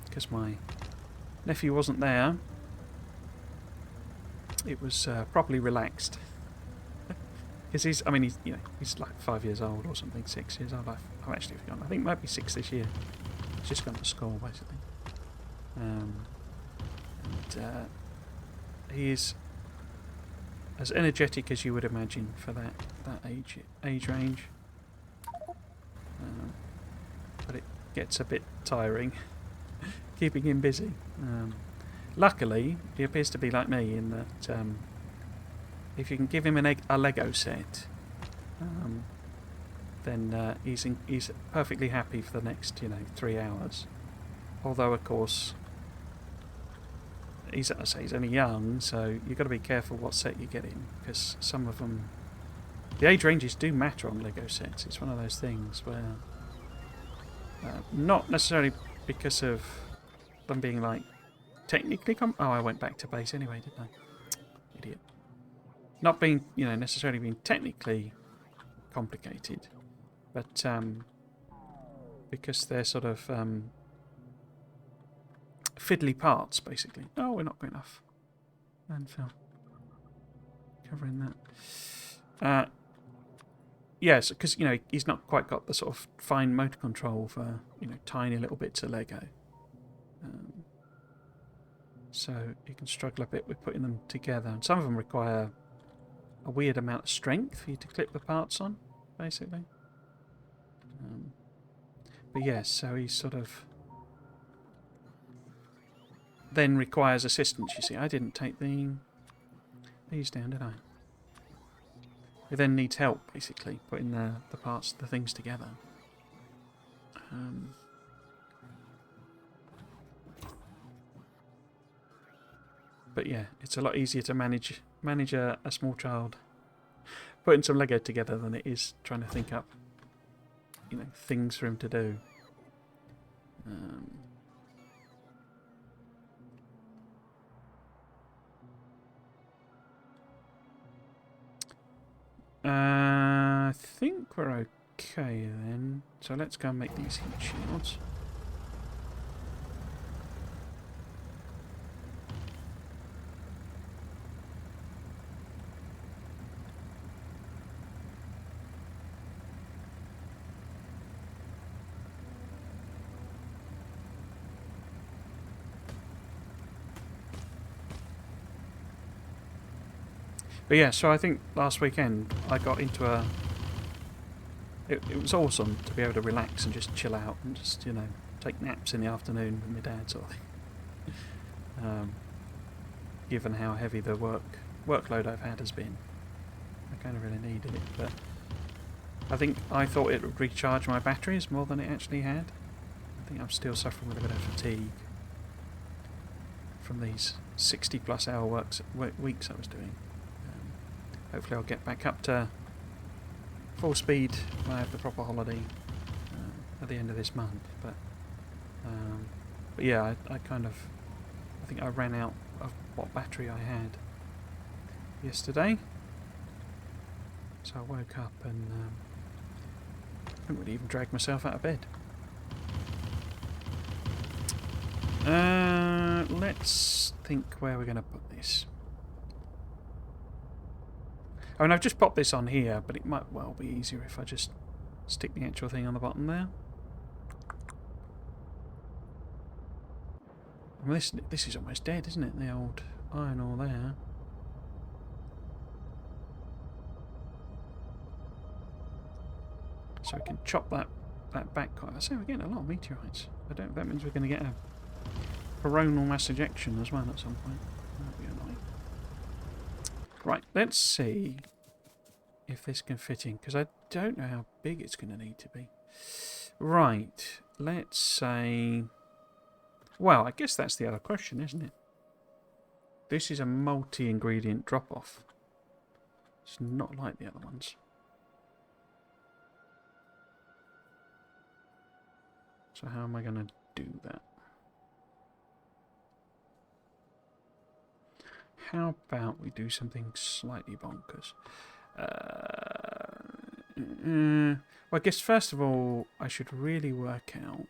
because my nephew wasn't there, it was properly relaxed. Because he's like 5 years old or something, 6 years old. I've actually forgotten. I think it might be 6 this year. He's just gone to school basically, and he is as energetic as you would imagine for that age range. But it gets a bit tiring keeping him busy. Luckily, he appears to be like me in that if you can give him a Lego set, then he's perfectly happy for the next 3 hours. Although, of course, he's only young, so you've got to be careful what set you get him, because some of them, the age ranges do matter on Lego sets. It's one of those things where, not necessarily because of them being like technically I went back to base anyway, didn't I? Idiot. Not being, necessarily being technically complicated, but because they're sort of fiddly parts, basically. Oh, we're not good enough. Landfill. Covering that. Yes, because, he's not quite got the sort of fine motor control for, tiny little bits of Lego. So you can struggle a bit with putting them together. And some of them require a weird amount of strength for you to clip the parts on, basically. But yes, so he's sort of... then requires assistance, you see. I didn't take these down, did I? He then needs help, basically, putting the parts, the things together. But yeah, it's a lot easier to manage a small child putting some Lego together than it is trying to think up, things for him to do. I think we're okay then. So let's go and make these heat shields. But yeah, so I think last weekend I got into a... It was awesome to be able to relax and just chill out and just, take naps in the afternoon with my dad sort of thing. Given how heavy the workload I've had has been. I kind of really needed it, but I thought it would recharge my batteries more than it actually had. I think I'm still suffering with a bit of fatigue from these 60+ hour weeks I was doing. Hopefully I'll get back up to full speed when I have the proper holiday at the end of this month. But yeah, I think I ran out of what battery I had yesterday. So I woke up and couldn't really even drag myself out of bed. Let's think where we're going to put this. I mean, I've just popped this on here, but it might well be easier if I just stick the actual thing on the bottom there. I mean, this is almost dead, isn't it? The old iron ore there. So we can chop that back quite. I say we're getting a lot of meteorites. I don't know if that means we're going to get a coronal mass ejection as well at some point. That'd be annoying. Right, let's see if this can fit in, because I don't know how big it's going to need to be. Right, let's say... Well, I guess that's the other question, isn't it? This is a multi-ingredient drop-off. It's not like the other ones. So how am I going to do that? How about we do something slightly bonkers? Well, I guess first of all, I should really work out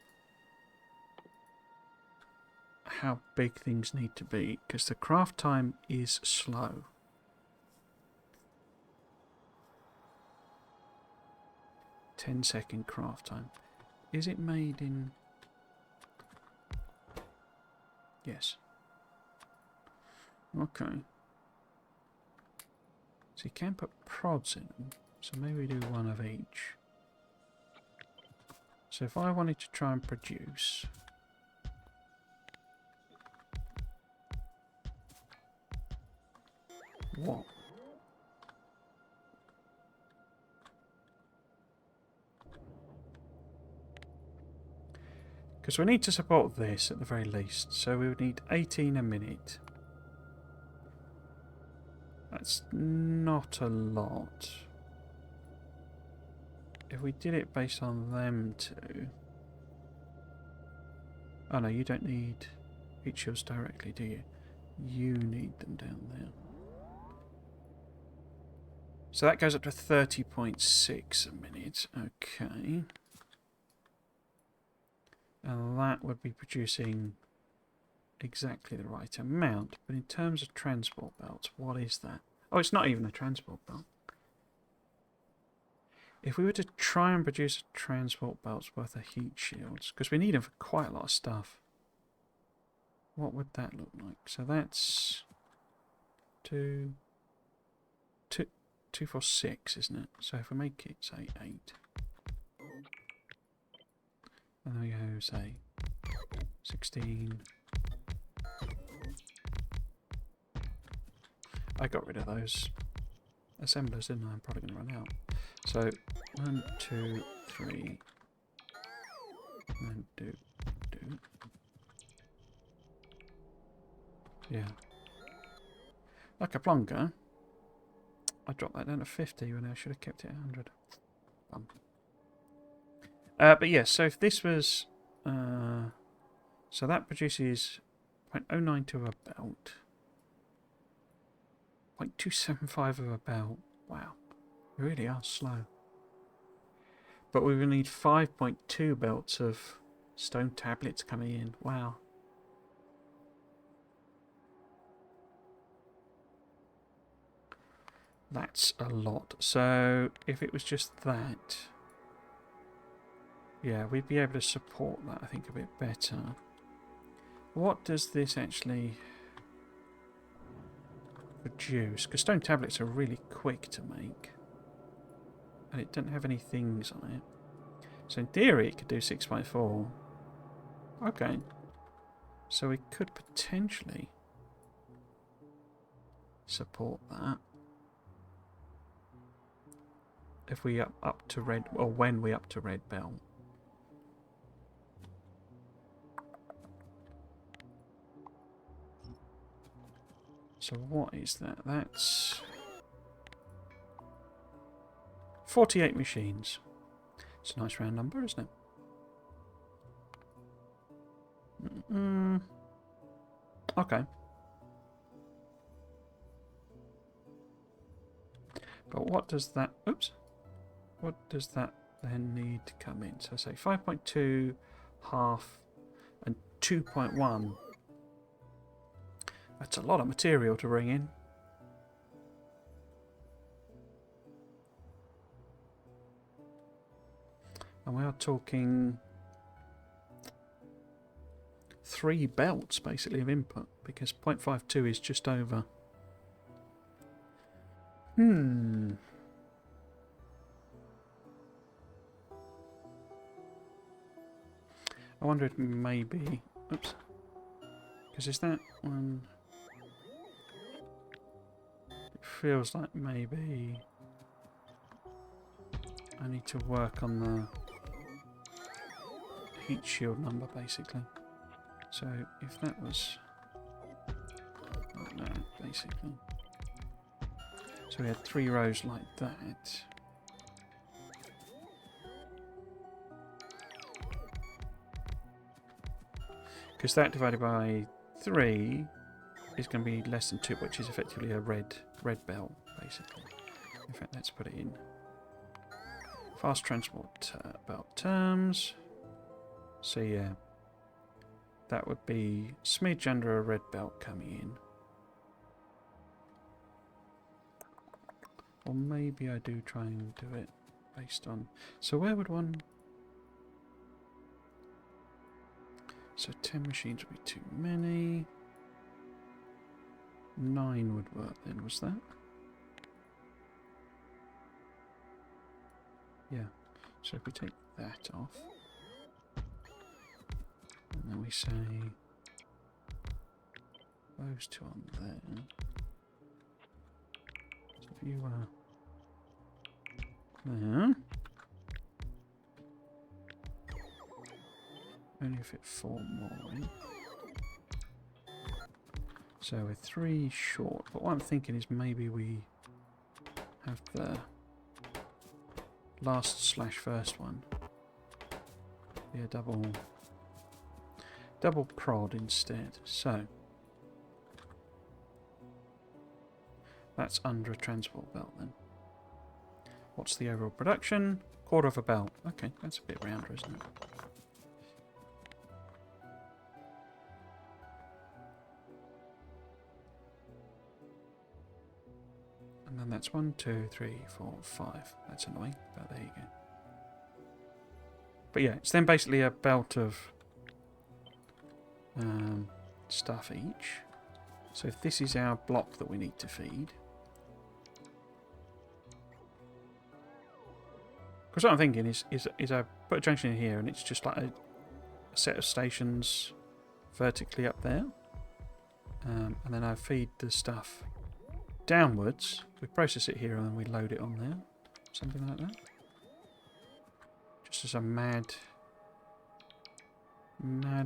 how big things need to be, because the craft time is slow. "10-second craft time." Is it made in... Yes. Okay. So you can put prods in them. So maybe we do one of each. So if I wanted to try and produce... What? Because we need to support this at the very least. So we would need 18 a minute. That's not a lot. If we did it based on them two... Oh no, you don't need heat shields directly, do you? You need them down there. So that goes up to 30.6 a minute. Okay. And that would be producing exactly the right amount. But in terms of transport belts, what is that? Oh, it's not even a transport belt. If we were to try and produce a transport belt's worth of heat shields, because we need them for quite a lot of stuff, what would that look like? So that's 2, 4, 6, isn't it? So if we make it, say, 8. And then we go, say, 16. I got rid of those assemblers, didn't I? I'm probably going to run out. So, 1, 2, 3. And then do. Yeah. Like a plonker. I dropped that down to 50 when I should have kept it at 100. But yes, so if this was... so that produces 0.092 of a belt. 0.275 of a belt. Wow. We really are slow. But we will need 5.2 belts of stone tablets coming in. Wow. That's a lot. So if it was just that... Yeah, we'd be able to support that, I think, a bit better. What does this actually produce? Because stone tablets are really quick to make. And it doesn't have any things on it. So in theory, it could do 6.4. Okay. So we could potentially support that. If we up to red, or when we up to red belt. So what is that? That's 48 machines. It's a nice round number, isn't it? Okay. But what does that... Oops. What does that then need to come in? So say 5.2, half, and 2.1. That's a lot of material to bring in. And we are talking 3 belts, basically, of input, because 0.52 is just over. I wonder if maybe... Oops. Because is that one... It feels like maybe... I need to work on the heat shield number, basically. So if that was like that, basically. So we had 3 rows like that. Because that divided by 3 is going to be less than 2, which is effectively a red belt, basically. In fact, let's put it in. Fast transport belt terms. So yeah, that would be smidge under a red belt coming in. Or maybe I do try and do it based on... So where would one... So 10 machines would be too many. 9 would work then, was that? Yeah. So if we take that off, and then we say those 2 on there. So if you are there, only fit 4 more in. So we're 3 short, but what I'm thinking is maybe we have the last / first one be a double prod instead. So that's under a transport belt then. What's the overall production? 1/4 of a belt. Okay, that's a bit rounder, isn't it? And then that's 1, 2, 3, 4, 5. That's annoying, but there you go. But yeah, it's then basically a belt of stuff each. So if this is our block that we need to feed, because what I'm thinking is I put a junction in here and it's just like a set of stations vertically up there, and then I feed the stuff downwards. We process it here and then we load it on there, something like that. Just as a mad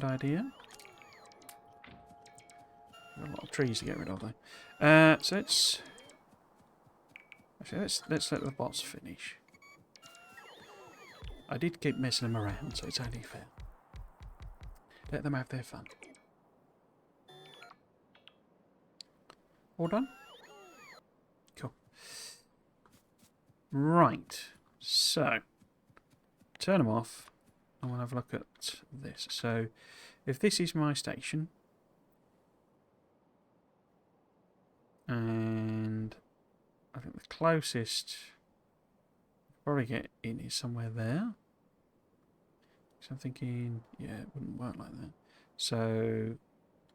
idea. Got a lot of trees to get rid of though. So let's let the bots finish. I did keep messing them around, so it's only fair. Let them have their fun. All done? Cool. Right. So, turn them off, and we'll have a look at this. So, if this is my station, and I think the closest probably get in is somewhere there. So I'm thinking, yeah, it wouldn't work like that. So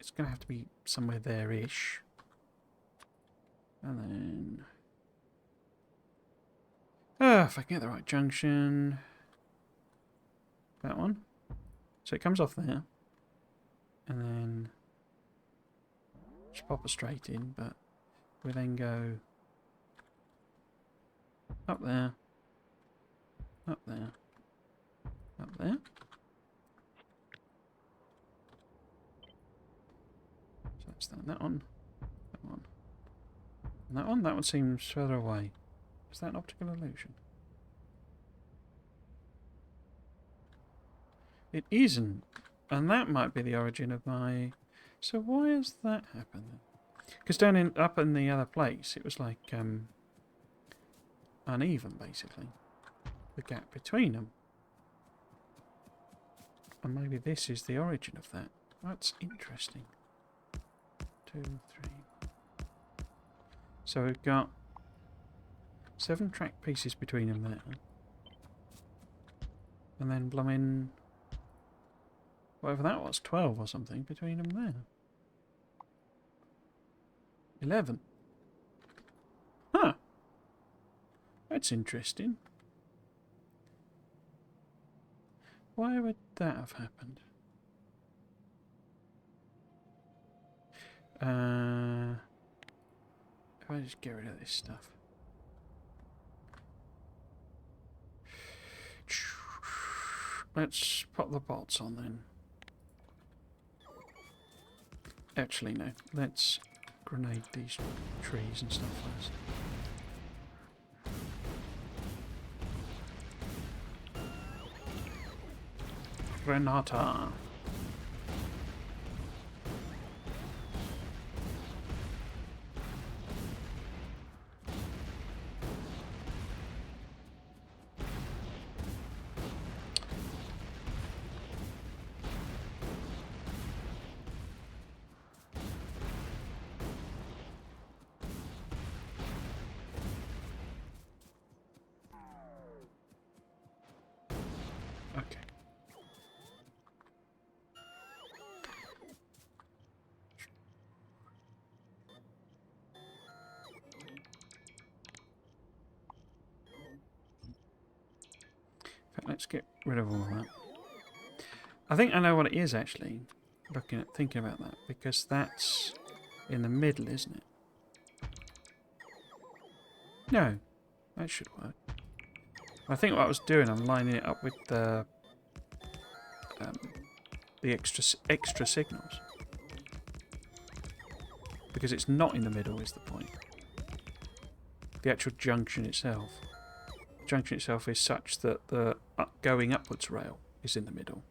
it's going to have to be somewhere there-ish. And then... if I can get the right junction... That one. So it comes off there. And then... Just pop it straight in, but we then go... Up there. Up there. Up there. So that's that one. That one. And that one? That one seems further away. Is that an optical illusion? It isn't. And that might be the origin of my... So why has that happened? Because up in the other place, it was like uneven, basically. The gap between them. And maybe this is the origin of that. That's interesting. 2, 3. So we've got 7 track pieces between them there. And then blooming... Whatever that was, 12 or something between them there. 11. Huh. That's interesting. Why would that have happened? If I just get rid of this stuff. Let's pop the bots on then. Actually, no. Let's grenade these trees and stuff first. Granata. Okay. Let's get rid of all of that. I think I know what it is actually. Thinking about that, because that's in the middle, isn't it? No, that should work. I think what I was doing, I'm lining it up with the extra signals, because it's not in the middle is the point. The actual junction itself. The junction itself is such that the going upwards rail is in the middle,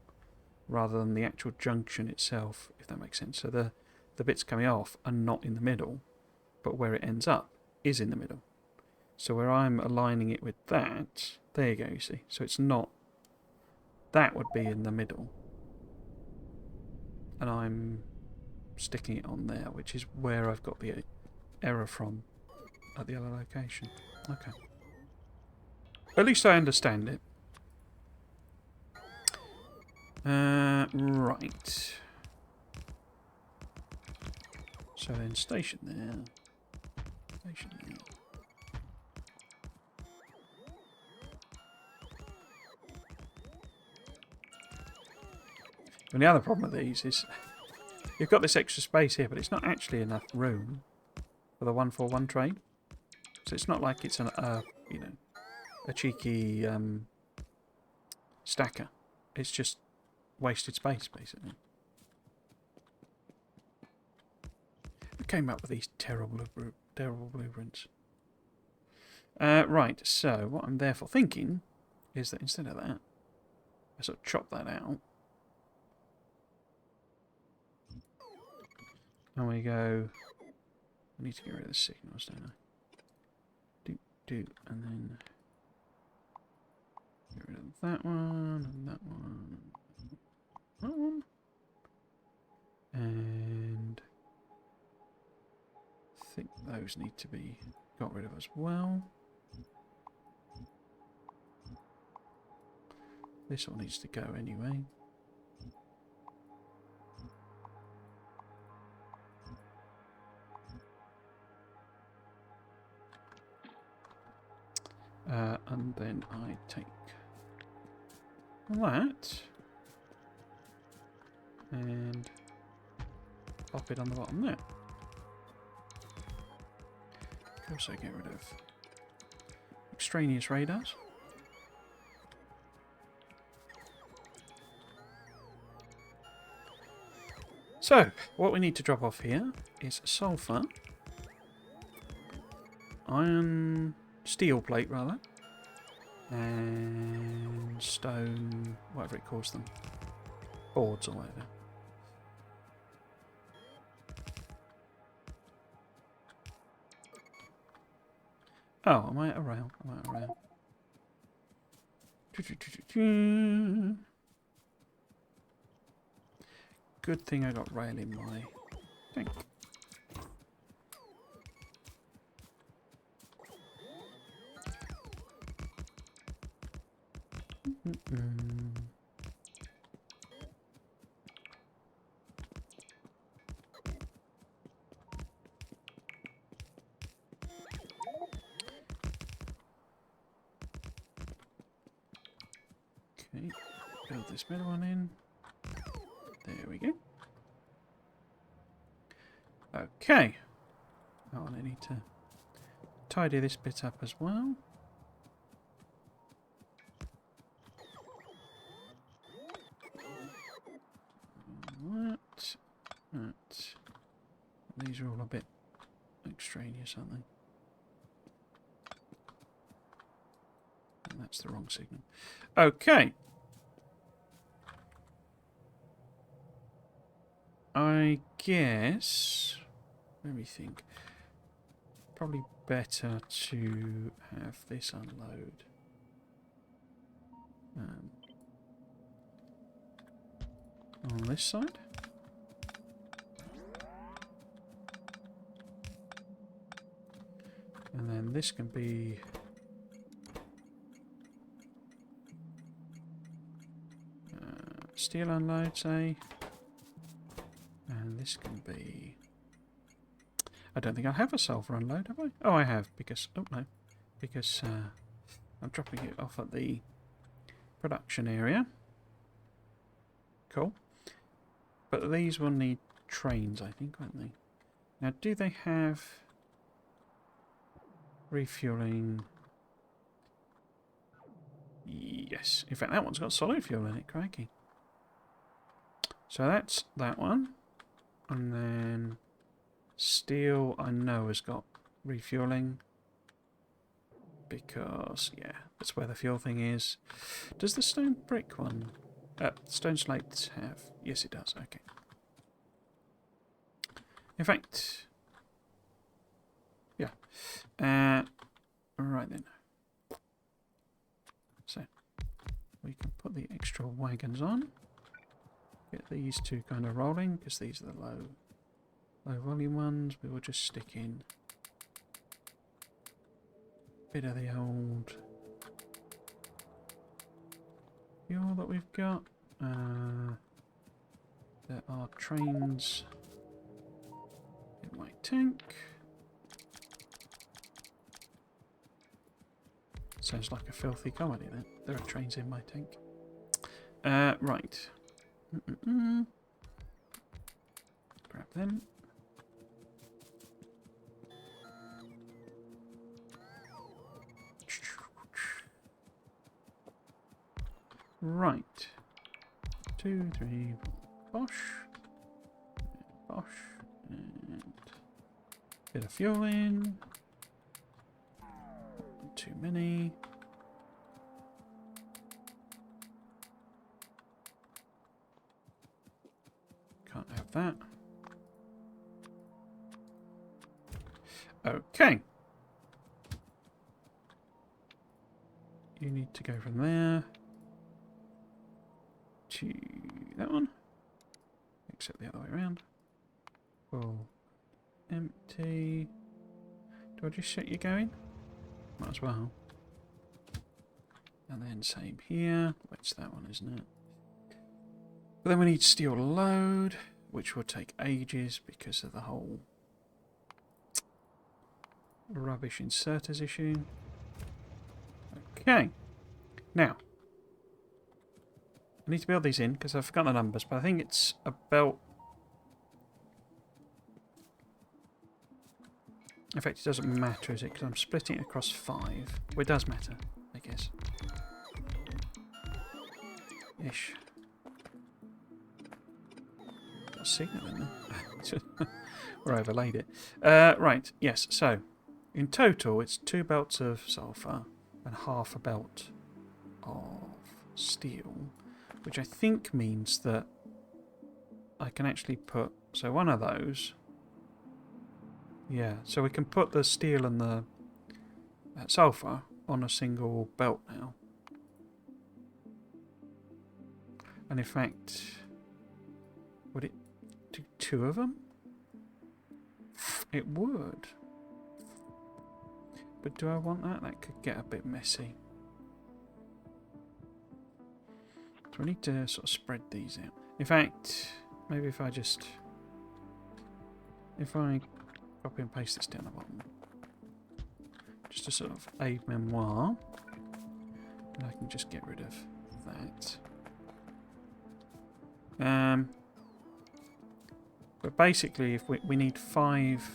rather than the actual junction itself, if that makes sense. So the bits coming off are not in the middle, but where it ends up is in the middle. So where I'm aligning it with that, there you go, you see. So it's not, that would be in the middle. And I'm sticking it on there, which is where I've got the error from at the other location. Okay. At least I understand it. Right. So then station there. Station there. And the other problem with these is you've got this extra space here, but it's not actually enough room for the 141 train. So it's not like it's a cheeky stacker. It's just wasted space, basically. I came up with these terrible blueprints. Right, so what I'm therefore thinking is that instead of that, I sort of chop that out. And we go... I need to get rid of the signals, don't I? And then... Get rid of that one, and that one, that one. And... I think those need to be got rid of as well. This all needs to go anyway. And then I take that and pop it on the bottom there. Also get rid of extraneous radars. So, what we need to drop off here is sulfur, iron, steel plate rather, and stone, whatever it calls them, boards or whatever. Oh, am I at a rail? Am I at a rail? Good thing I got rail in my thing. Okay, build this middle one in. There we go. Okay. Oh, I need to tidy this bit up as well. That. These are all a bit extraneous, aren't they? And that's the wrong signal. Okay. I guess... Let me think. Probably better to have this unload. On this side. And then this can be... steel unload, say. And this can be... I don't think I have a sulfur unload, have I? Oh, I have, because... Oh, no. Because I'm dropping it off at the production area. Cool. But these will need trains, I think, won't they? Now, do they have refueling? Yes. In fact, that one's got solid fuel in it, crikey. So that's that one. And then steel, I know, has got refueling. Because, yeah, that's where the fuel thing is. Does the stone brick one... stone slates have... Yes, it does. Okay. In fact... Yeah. Right then. So, we can put the extra wagons on. Get these two kind of rolling, because these are the low volume ones. We will just stick in a bit of the old fuel that we've got. There are trains in my tank. Sounds like a filthy comedy then. There are trains in my tank. Right. Grab them. Right. 2, 3, bosh. Bosh. And bit of fuel in. Too many. Can't have that. Okay. You need to go from there to that one. Except the other way around. Full. Empty. Do I just shut you going? Might as well. And then same here. It's that one, isn't it? But then we need steel load, which will take ages because of the whole rubbish inserters issue. Okay. Now, I need to build these in because I've forgotten the numbers, but I think it's about... In fact, it doesn't matter, is it? Because I'm splitting it across 5. Well, it does matter, I guess. Ish. Got a signal in there. Or overlaid it. Right, yes, so in total it's 2 belts of sulfur and half a belt of steel, which I think means that I can actually put... So one of those... Yeah, so we can put the steel and the sulfur on a single belt now. And in fact, would it do 2 of them? It would. But do I want that? That could get a bit messy. So we need to sort of spread these out. In fact, maybe if I just... If I copy and paste this down the bottom. Just a sort of aide memoir. And I can just get rid of that. But basically, if we need 5...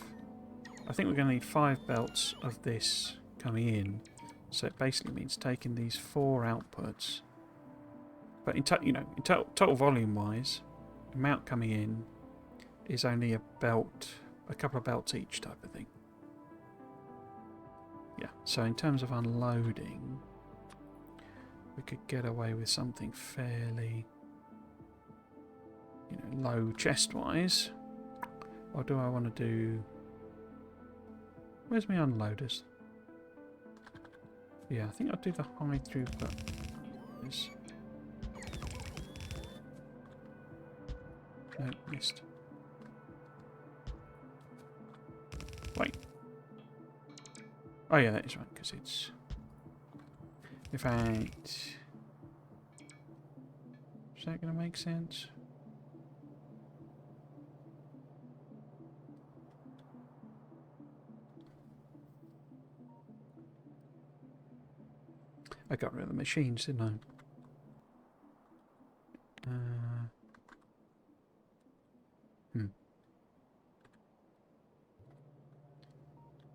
I think we're going to need 5 belts of this coming in. So it basically means taking these 4 outputs. But in total volume-wise, amount coming in is only a belt... A couple of belts each type of thing. So in terms of unloading, we could get away with something fairly, you know, low chest-wise. Or do I want to do... Where's my unloaders? Yeah, I think I'll do the high throughput. No, missed. Wait. Oh yeah, that is right, because it's... In fact... Is that going to make sense? I got rid of the machines, didn't I?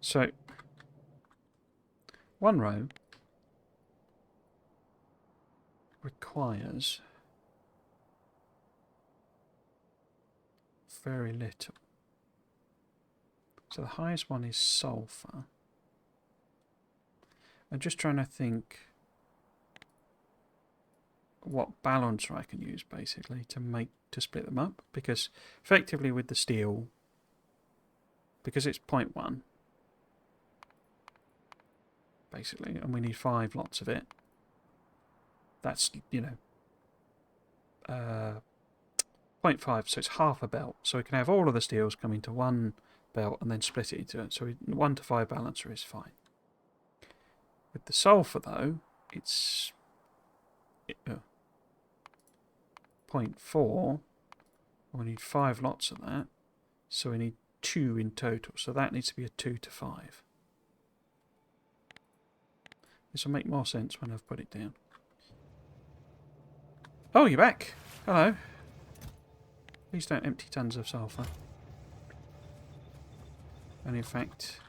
So, one row requires very little. So the highest one is sulfur. I'm just trying to think what balancer I can use basically to split them up, because effectively with the steel, because it's 0.1 basically, and we need 5 lots of it, that's, you know, 0.5, so it's half a belt, so we can have all of the steels come into one belt and then split it into it. So 1 to 5 balancer is fine. With the sulfur though, it's 0.4. We need 5 lots of that, so we need 2 in total, so that needs to be a 2 to 5. This will make more sense when I've put it down. Oh, you're back. Hello. Please don't empty tons of sulfur. And in fact,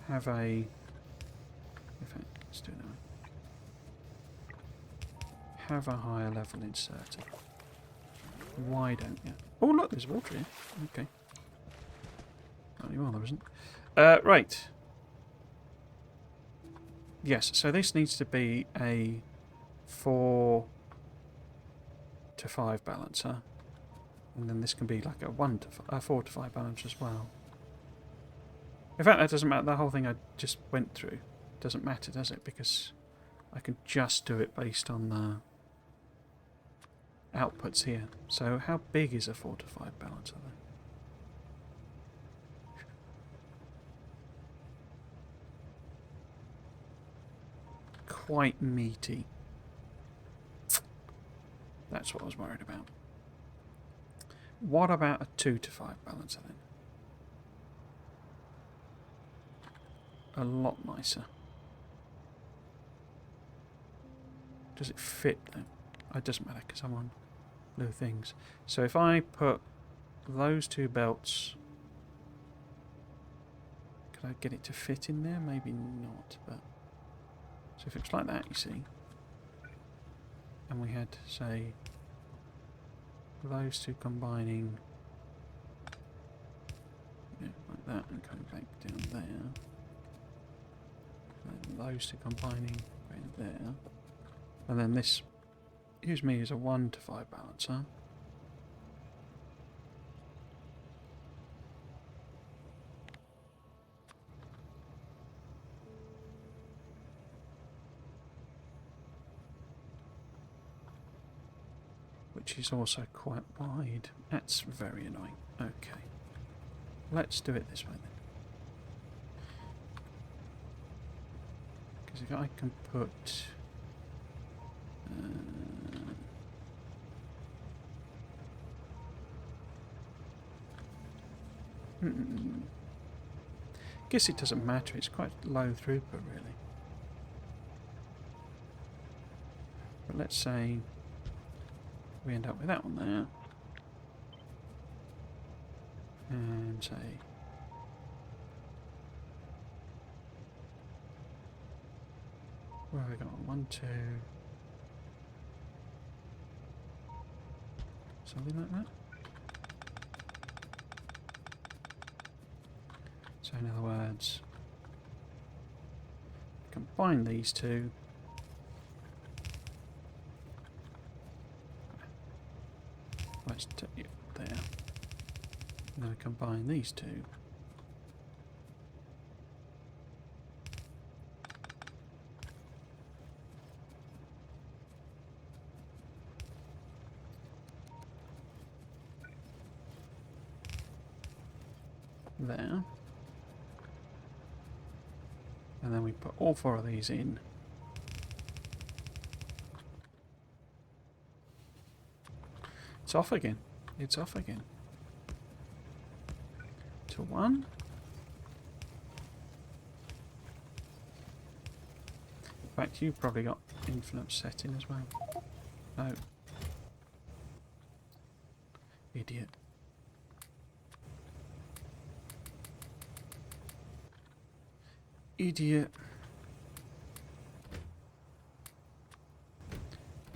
have a... In fact, let's do it now. Have a higher level inserter. Why don't you? Oh, look, there's water here. Okay. Oh, well, there isn't. Right. Yes, so this needs to be a 4 to 5 balancer. And then this can be like a 4 to 5 balancer as well. In fact, that doesn't matter. The whole thing I just went through doesn't matter, does it? Because I can just do it based on the outputs here. So how big is a 4 to 5 balancer then? Quite meaty. That's what I was worried about. What about a 2 to 5 balancer then? A lot nicer. Does it fit though? It doesn't matter because I'm on low things. So if I put those 2 belts, could I get it to fit in there? Maybe not, but so if it's like that, you see, and we had, say, those 2 combining, yeah, like that, and coming back down there, and those 2 combining going there, and then this, use me as a 1 to 5 balancer. Which is also quite wide. That's very annoying. Okay. Let's do it this way then. Because if I can put... guess it doesn't matter. It's quite low throughput really. But let's say we end up with that one there, and say where have we got 1, 2, something like that. So in other words, combine these two. Let's take it there. And then we combine these two. There. And then we put all four of these in. It's off again. It's off again. To 1. In fact, you've probably got influence setting as well. No. Idiot. Idiot.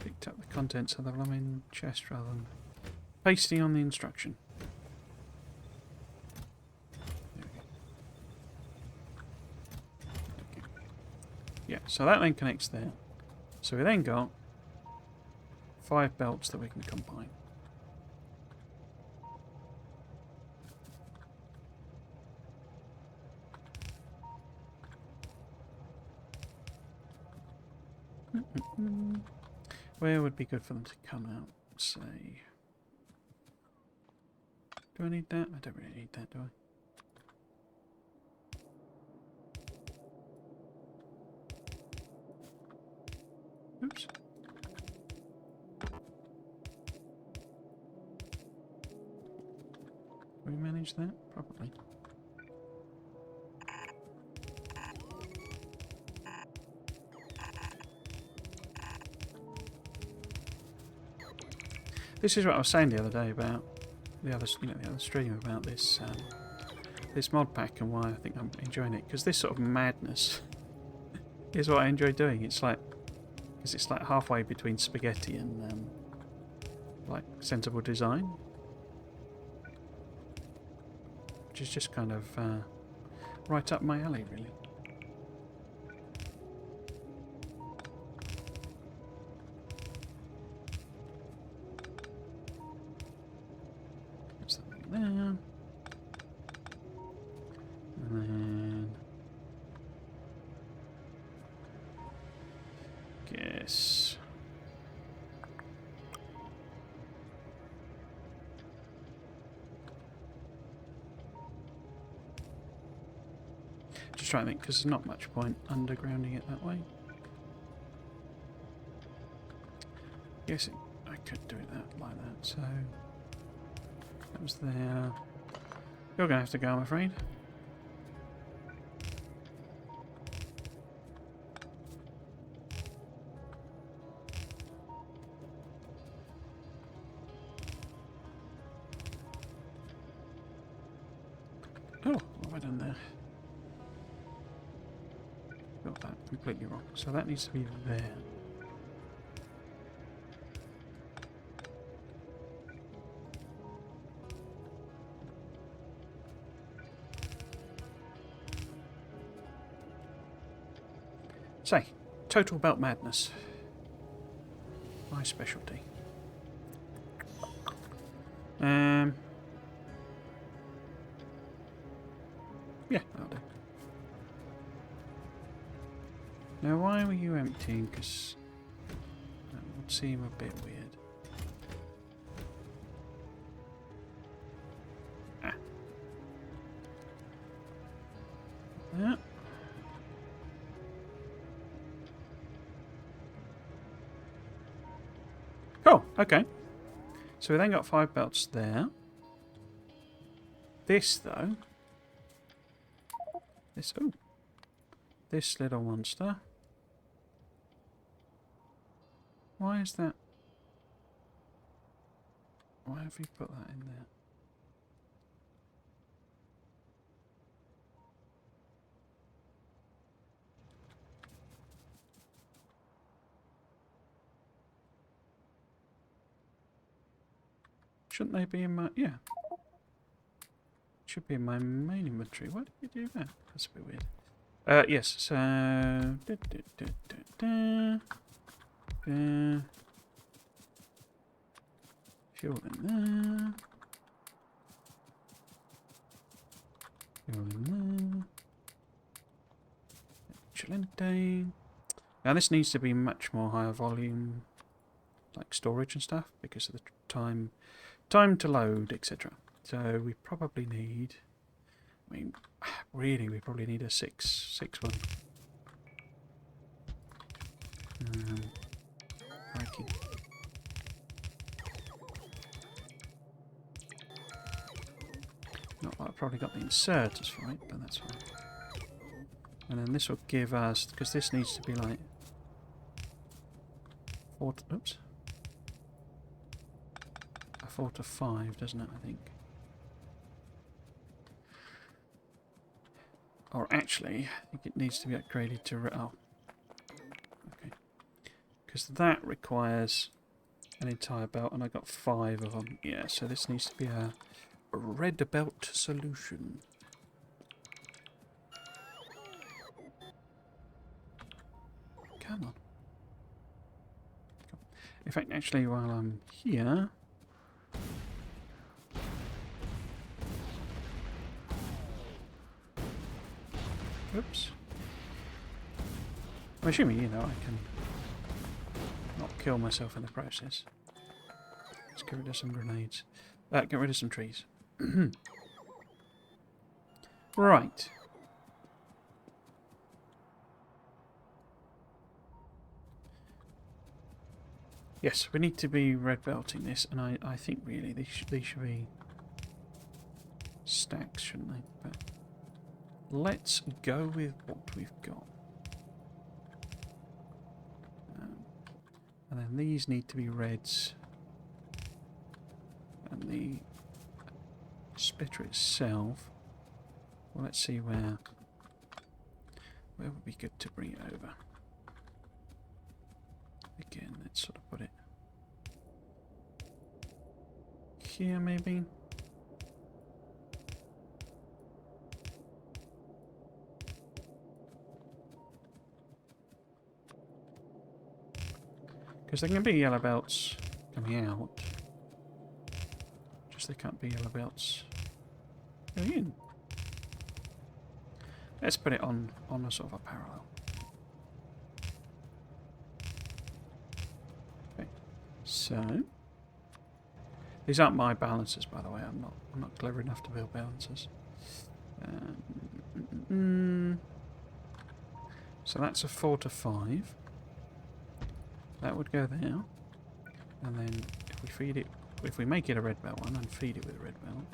Picked up the contents of the blooming chest rather than pasting on the instruction. Okay. Yeah, so that then connects there. So we then got 5 belts that we can combine. Where would be good for them to come out? Say, do I need that? I don't really need that, do I? Oops. Can we manage that? Probably. This is what I was saying the other day about the other stream about this this mod pack and why I think I'm enjoying it, because this sort of madness is what I enjoy doing. It's like, because it's like halfway between spaghetti and like sensible design, which is just kind of right up my alley, really. There. And then guess just trying to think, because there's not much point undergrounding it that way. Yes, I could do it like that, so that was there. You're going to have to go, I'm afraid. Oh, what have I done there? Got that completely wrong. So that needs to be there. Say, total belt madness. My specialty. Yeah, that'll do. Now, why were you emptying? Because that would seem a bit weird. Ah. Yeah. Cool, okay. So we then got 5 belts there. This, though. This little monster. Why is that? Why have you put that in there? Shouldn't they be in my... Yeah. Should be in my main inventory. Why did you do that? That's a bit weird. Yes, so... Fuel in there. Fuel in there. Excelente. Now this needs to be much more higher volume, like storage and stuff, because of the time to load, etc. So we probably need... I mean, really, we probably need a 6 one. Crikey. Not that I've probably got the inserters for it, but that's fine. And then this will give us, because this needs to be like 4 to, oops, a 4 to 5, doesn't it? I think. Or actually, I think it needs to be upgraded to... Oh. Okay. Because that requires an entire belt, and I got 5 of them. Yeah, so this needs to be a red belt solution. Come on. In fact, actually, while I'm here... Oops. I'm assuming, you know, I can not kill myself in the process. Let's get rid of some grenades. Get rid of some trees. Right. Yes, we need to be red belting this, and I think really these should be stacks, shouldn't they? But let's go with what we've got. And then these need to be reds. And the splitter itself, well, let's see where would be good to bring it over. Again, let's sort of put it here maybe. Because there can be yellow belts coming out. Just there can't be yellow belts going in. Let's put it on a sort of a parallel. Okay. So these aren't my balancers, by the way. I'm not clever enough to build balancers. So that's a 4 to 5. That would go there, and then if we feed it, if we make it a red belt one and feed it with a red belt,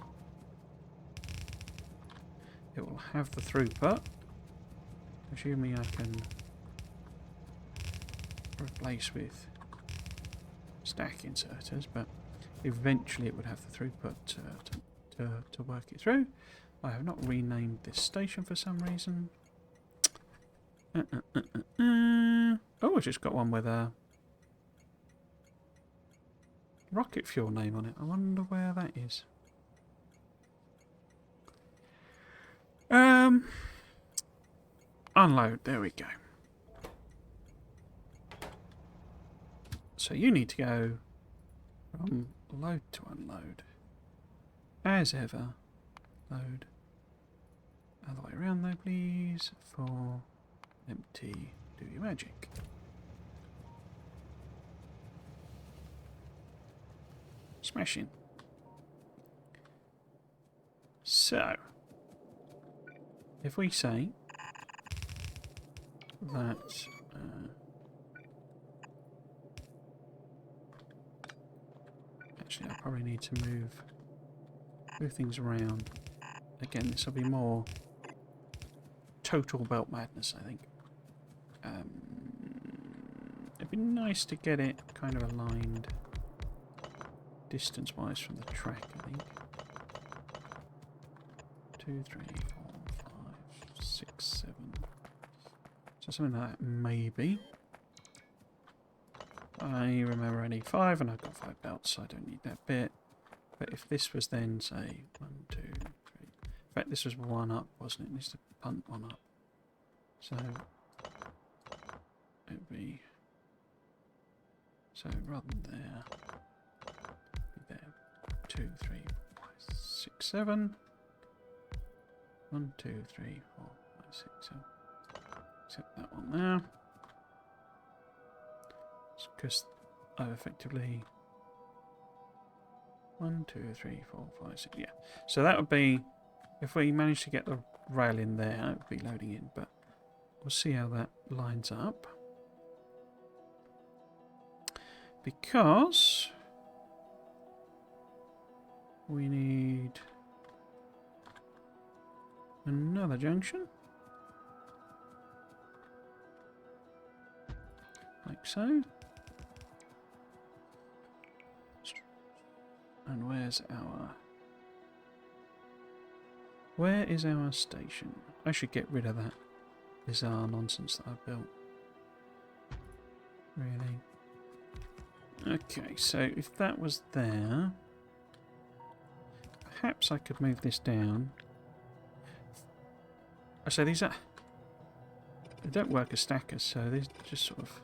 it will have the throughput. Assuming I can replace with stack inserters, but eventually it would have the throughput to work it through. I have not renamed this station for some reason. Oh, I just got one with a rocket fuel name on it. I wonder where that is. Unload. There we go. So you need to go from load to unload. As ever, load. Other way around though, please. For empty, do your magic. Smashing. So, if we say that actually I probably need to move things around. Again, this will be more total belt madness, I think. It'd be nice to get it kind of aligned distance-wise from the track, I think. 2, 3, 4, 5, 6, 7. So something like that, maybe. I remember I need 5, and I've got 5 belts, so I don't need that bit. But if this was then, say, 1, 2, 3... In fact, this was 1 up, wasn't it? It needs to punt 1 up. So it would be, so rather than there, be there. 2, 3, 4, 5, 6, 7. 1, 2, 3, 4, 5, 6, 7. Except that one there. Because I've effectively 1, 2, 3, 4, 5, 6. Yeah. So that would be, if we manage to get the rail in there, it would be loading in, but we'll see how that lines up. Because we need another junction. Like so. And where is our station? I should get rid of that bizarre nonsense that I've built. Really? Okay, so if that was there, perhaps I could move this down. So these are, they don't work as stackers, so they're just sort of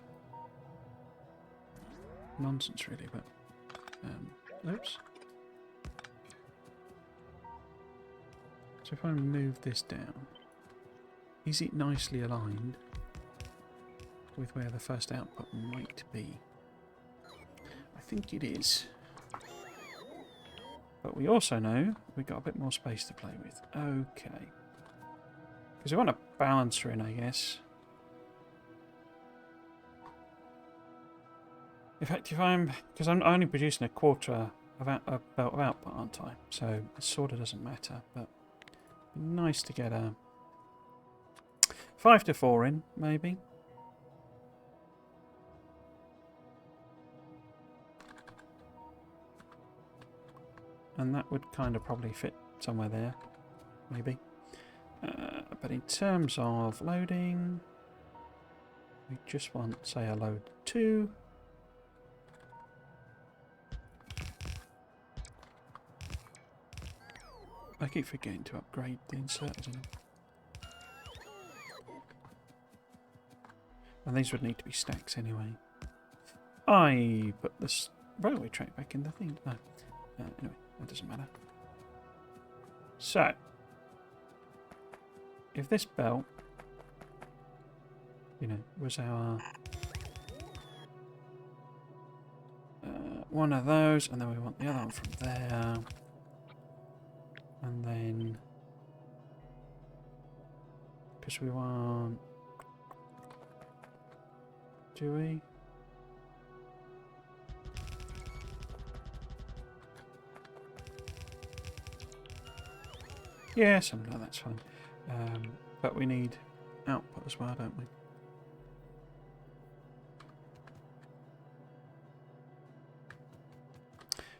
nonsense really, but oops. So if I move this down, is it nicely aligned with where the first output might be? I think it is. But we also know we've got a bit more space to play with. Okay. Because we want a balancer in, I guess. In fact, because I'm only producing a quarter of belt of output, aren't I? So it sort of doesn't matter, but it'd be nice to get a 5 to 4 in, maybe. And that would kind of probably fit somewhere there, maybe. But in terms of loading, we just want, say, a load 2. I keep forgetting to upgrade the inserters in them. And these would need to be stacks anyway. I put this railway track back in the thing. No. Anyway, that doesn't matter. So, if this belt, was our one of those, and then we want the other one from there, and then because we want, do we? Yeah, something like that's fine. But we need output as well, don't we?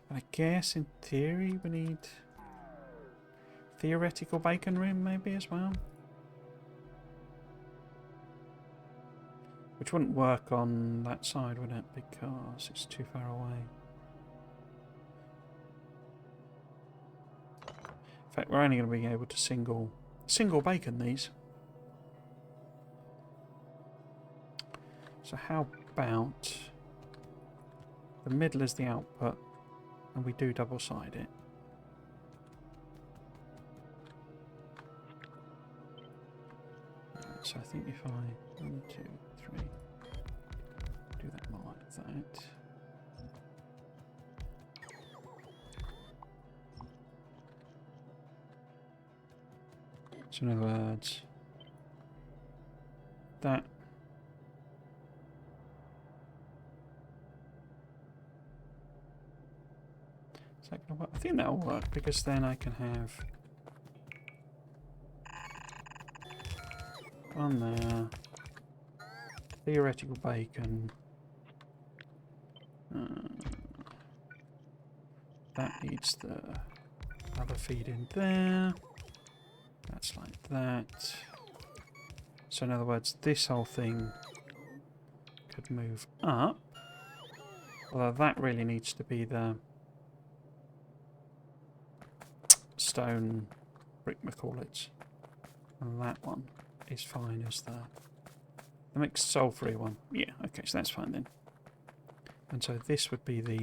And I guess in theory we need theoretical bacon room maybe as well. Which wouldn't work on that side, would it? Because it's too far away. In fact, we're only going to be able to single bacon these. So how about the middle is the output, and we do double side it. So I think if I 1, 2, 3, do that more like that. So in other words, that is that gonna work? I think that'll work because then I can have one there, theoretical bacon. That needs the other feed in there. That's like that. So in other words, this whole thing could move up. Although that really needs to be the stone brick McCallets. And that one. that is fine as the mixed sulfury one. Yeah, okay, so that's fine then. And so this would be the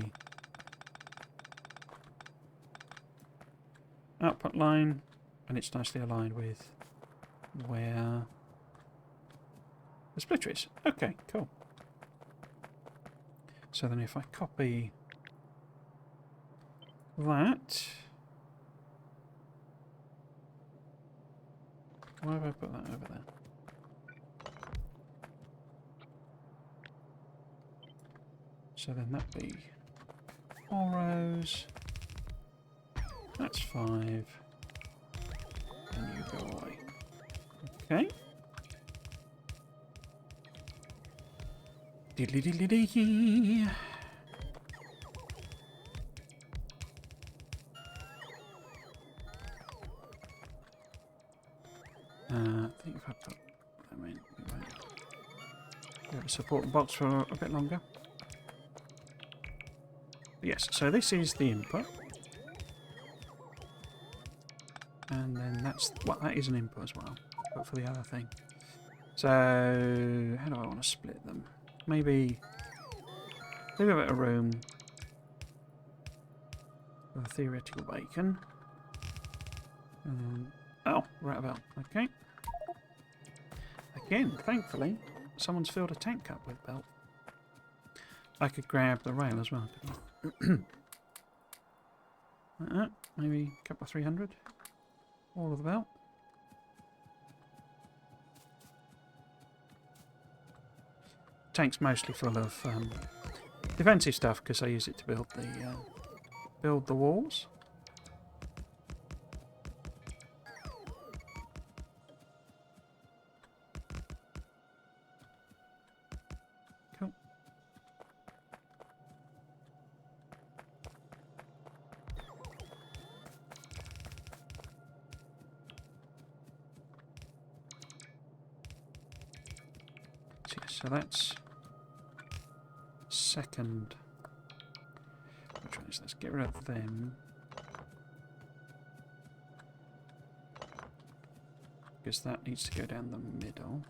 output line, and it's nicely aligned with where the splitter is. Okay, cool. So then if I copy that, why have I put that over there? So then that'd be 4 rows. That's 5. And you go away. Okay. Diddly diddly dee. I think if I put them in, we won't be able to support the box for a bit longer. Yes, so this is the input. And then that's, well, that is an input as well, but for the other thing. So, how do I want to split them? Maybe leave a bit of room for the theoretical bacon. Oh, right about, okay. Again, thankfully, someone's filled a tank up with belt. I could grab the rail as well, couldn't I? Maybe a couple of 300. All of the belt. Tank's mostly full of defensive stuff because I use it to build the walls. Cool. So that's second. Which one is this? Get rid of them. Because that needs to go down the middle.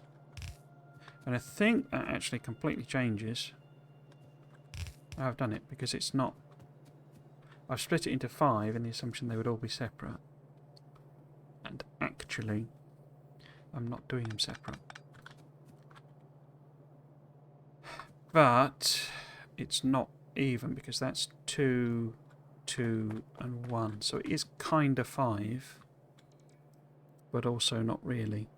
And I think that actually completely changes. I've done it because it's not. I've split it into 5 in the assumption they would all be separate. And actually, I'm not doing them separate. But it's not even because that's 2, 2, and 1. So it is kind of 5, but also not really.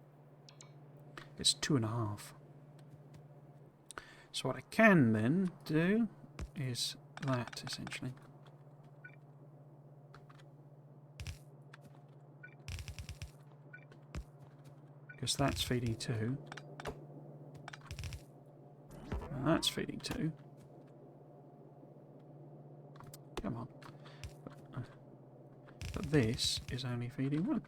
It's 2.5. So what I can then do is that, essentially. Because that's feeding 2. And that's feeding 2. Come on. But this is only feeding 1.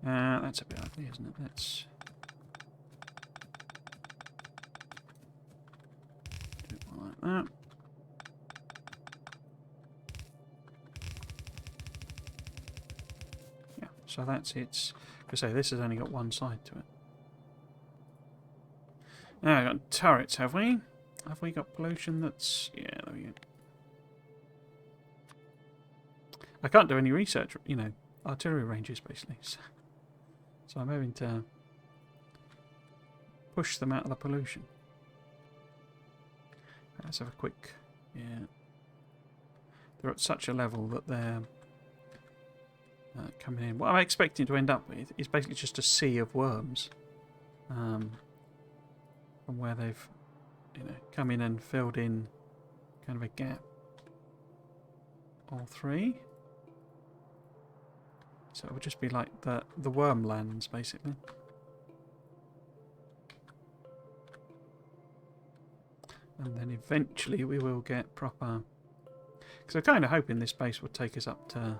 That's a bit ugly, isn't it? Let's do it like that. Yeah, so that's its. Because say this has only got one side to it. Now we've got turrets, have we? Have we got pollution that's... Yeah, there we go. I can't do any research, you know, artillery ranges, basically. So I'm having to push them out of the pollution. Let's have a quick... Yeah. They're at such a level that they're coming in. What I'm expecting to end up with is basically just a sea of worms. From where they've, you know, come in and filled in kind of a gap. All 3. So it would just be like the worm lands, basically. And then eventually we will get proper... Because I'm kind of hoping this base will take us up to...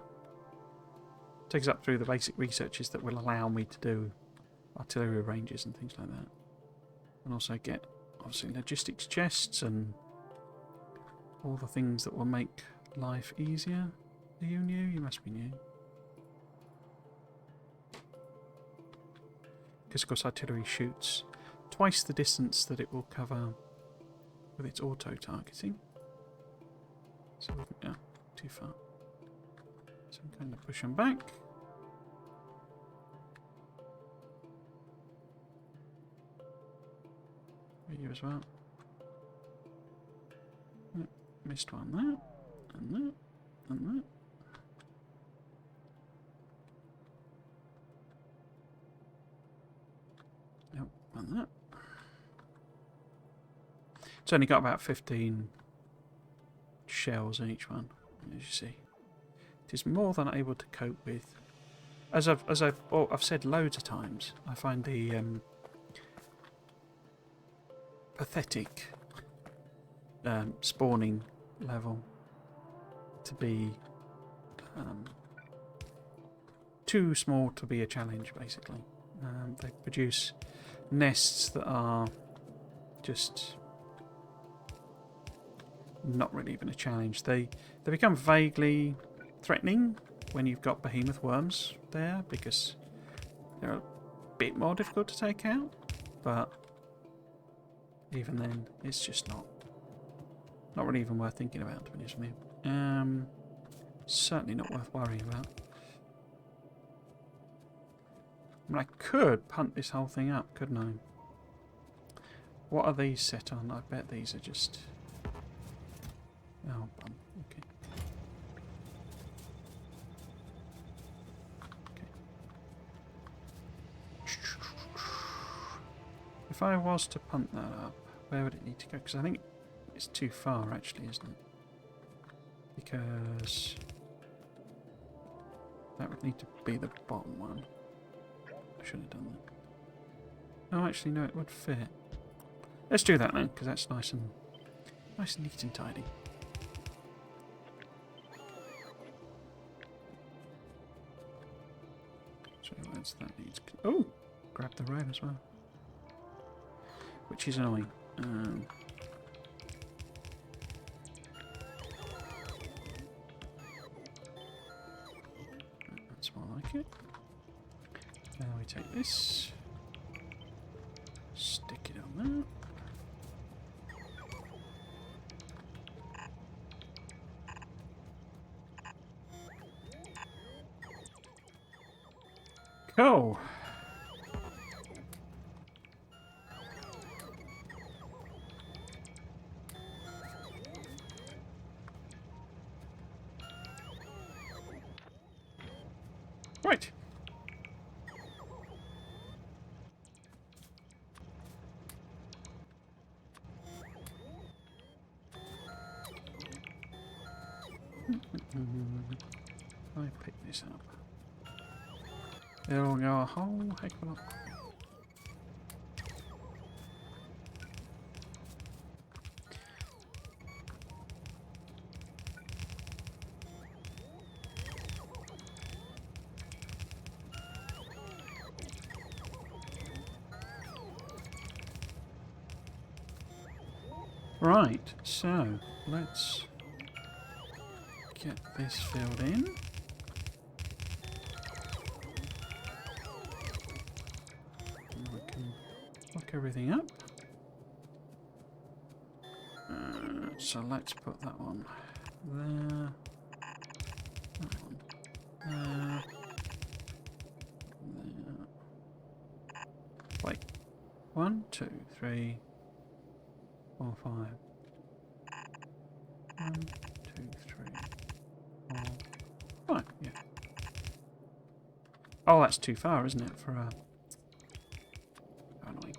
Take us up through the basic researches that will allow me to do artillery ranges and things like that. And also get, obviously, logistics chests and all the things that will make life easier. Are you new? You must be new. because of course artillery shoots twice the distance that it will cover with its auto-targeting. So, yeah, too far. So I'm going to push them back. You as well. Yep, missed one there, and that, and that. Yep, and that. It's only got about 15 shells in each one, as you see. It is more than able to cope with. As I've said loads of times, I find the pathetic spawning level to be too small to be a challenge, basically. They produce nests that are just not really even a challenge. They become vaguely threatening when you've got behemoth worms there, because they're a bit more difficult to take out, but even then it's just not really even worth thinking about, to be honest with you. Certainly not worth worrying about. I mean, I could punt this whole thing up, couldn't I? What are these set on? I bet these are just... Oh, okay. Okay. If I was to punt that up, where would it need to go? Because I think it's too far, actually, isn't it? Because that would need to be the bottom one. I should have done that. Oh, actually, no, it would fit. Let's do that then, because that's nice and neat and tidy. So that needs. Oh, grab the rail as well, which is annoying. That's more like it. Now we take this, stick it on there. Cool. Right. I pick this up. It'll go a whole heck of a lot. Right, so let's get this filled in. And we can lock everything up. So let's put that one there. That one there. There. Wait. 1, 2, 3, 4, 5. 1, 2, 3, 4, 5. Yeah. Oh, that's too far, isn't it, for a... Annoying.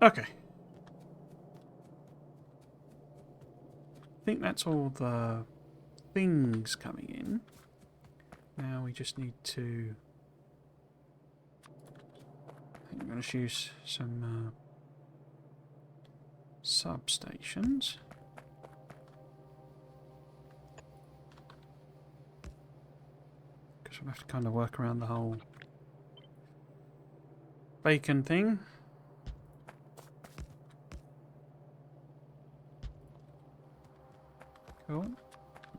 Okay. I think that's all the things coming in. Now we just need to... I think I'm going to use some substations. Because we'll have to kind of work around the whole bacon thing. Cool.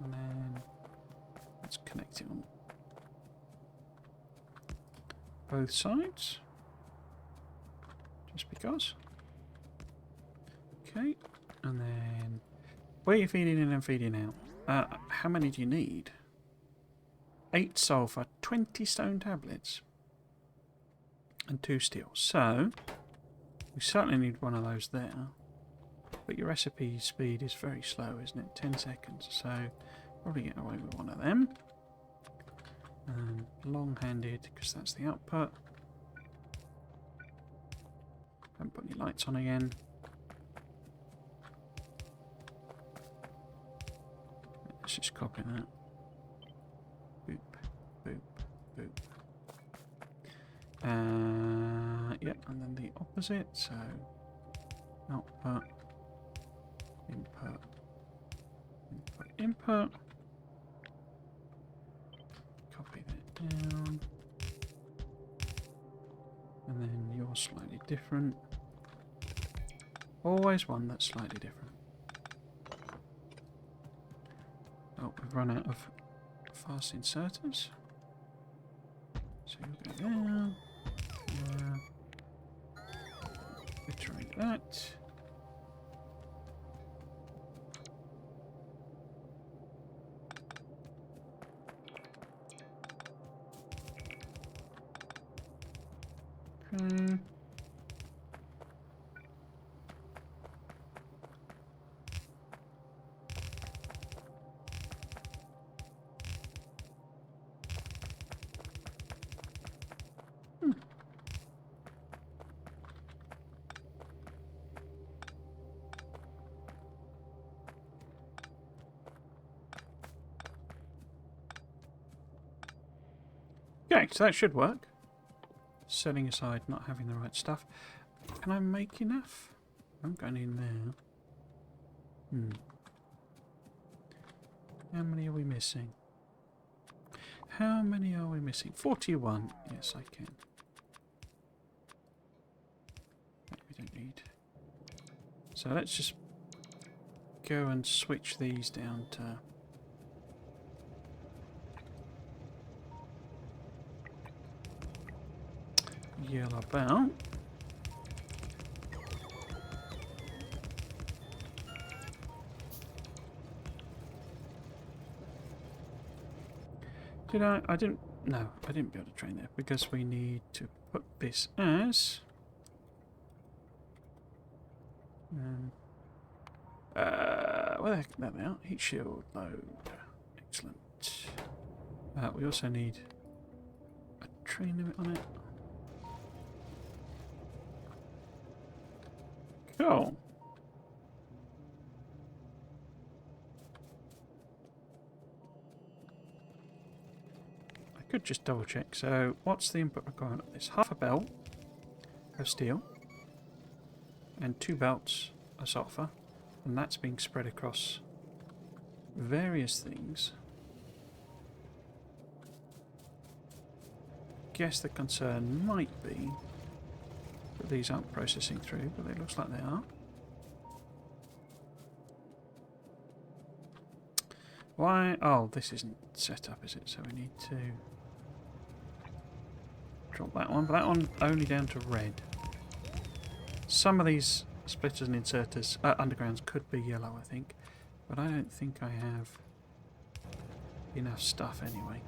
and then let's connect it on both sides. Just because. Okay, and then where are you feeding in and feeding out? How many do you need? 8 sulfur, 20 stone tablets, and 2 steel. So we certainly need one of those there. But your recipe speed is very slow, isn't it? 10 seconds. So probably get away with one of them. And long-handed, because that's the output. Haven't put any lights on again. Let's just copy that. Boop, boop, boop. Yep, and then the opposite, so output, input, input, input. Copy that down. And then you're slightly different. Always one that's slightly different. Oh, we've run out of fast inserters. So you'll go there. There. Iterate that. Okay. Okay, so that should work. Setting aside not having the right stuff. Can I make enough? I'm going in there. How many are we missing? How many are we missing? 41. Yes, I can. That we don't need. So let's just go and switch these down to yellow belt. Did I didn't, no, I didn't be able to train there because we need to put this as where the heck, there they are. Heat shield load. Excellent. We also need a train limit on it. Cool. I could just double check. So, what's the input requirement of this? Half a belt of steel and 2 belts of sulfur, and that's being spread across various things. Guess the concern might be that these aren't processing through, but it looks like they are. Why? Oh, this isn't set up, is it? So we need to drop that one, but that one only down to red. Some of these splitters and inserters, undergrounds, could be yellow, I think, but I don't think I have enough stuff anyway.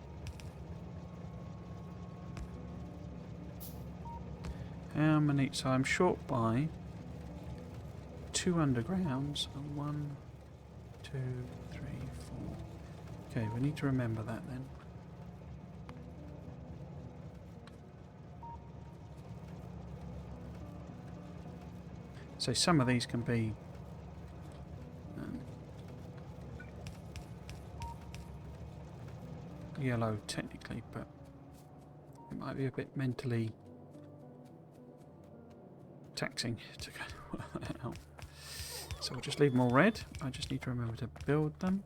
How many? So I'm short by 2 undergrounds. 1, 2, 3, 4. Okay, we need to remember that then. So some of these can be yellow technically, but it might be a bit mentally taxing to go work that out. So we'll just leave them all red. I just need to remember to build them.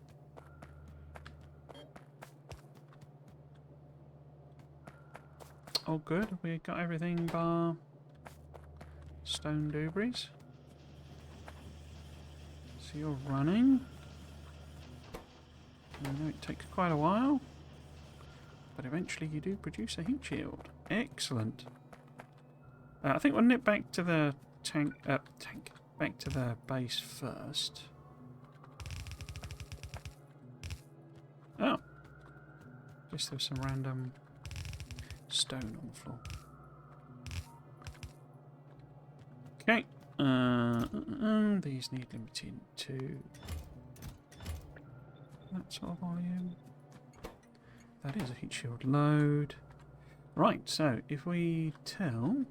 All good. We got everything bar stone doobies. So you're running. I know it takes quite a while, but eventually you do produce a heat shield. Excellent. I think we'll nip back to the back to the base first. Oh, guess there's some random stone on the floor. Okay. These need limiting to that sort of volume. That is a heat shield load. Right, so if we tell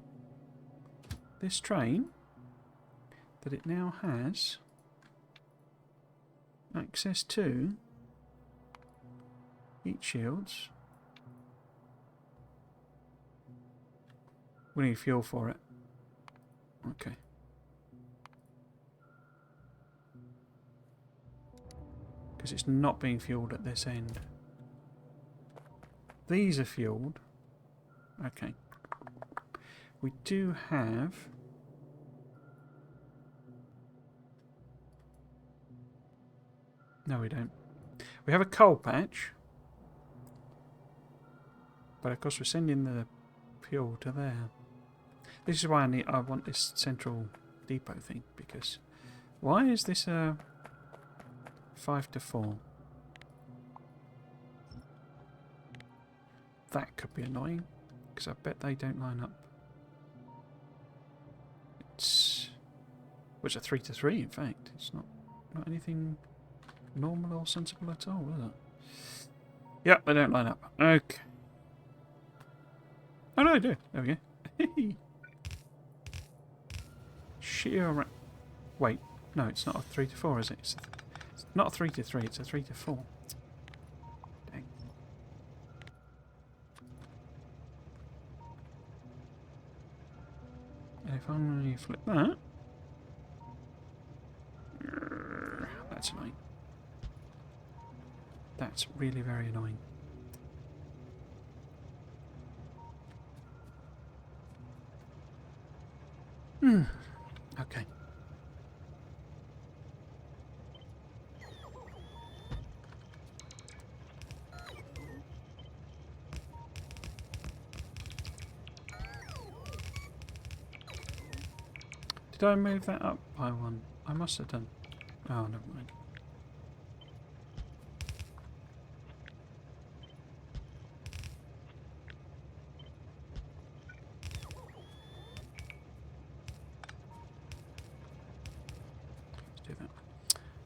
this train that it now has access to heat shields, we need fuel for it. Okay. Because it's not being fueled at this end. These are fueled. Okay. We do have... No, we don't. We have a coal patch. But of course we're sending the fuel to there. This is why I want this central depot thing, because why is this a 5 to 4? That could be annoying, because I bet they don't line up. It's a 3 to 3 in fact. It's not anything normal or sensible at all, is it? Yep, they don't line up. Okay. Oh no, they do. There we go. Sheer. Wait, no, it's not a 3 to 4, is it? It's not a 3 to 3. It's a 3 to 4. Dang. And if I flip that, that's annoying. That's really very annoying. Okay. Did I move that up by one? I must have done. Oh, never mind.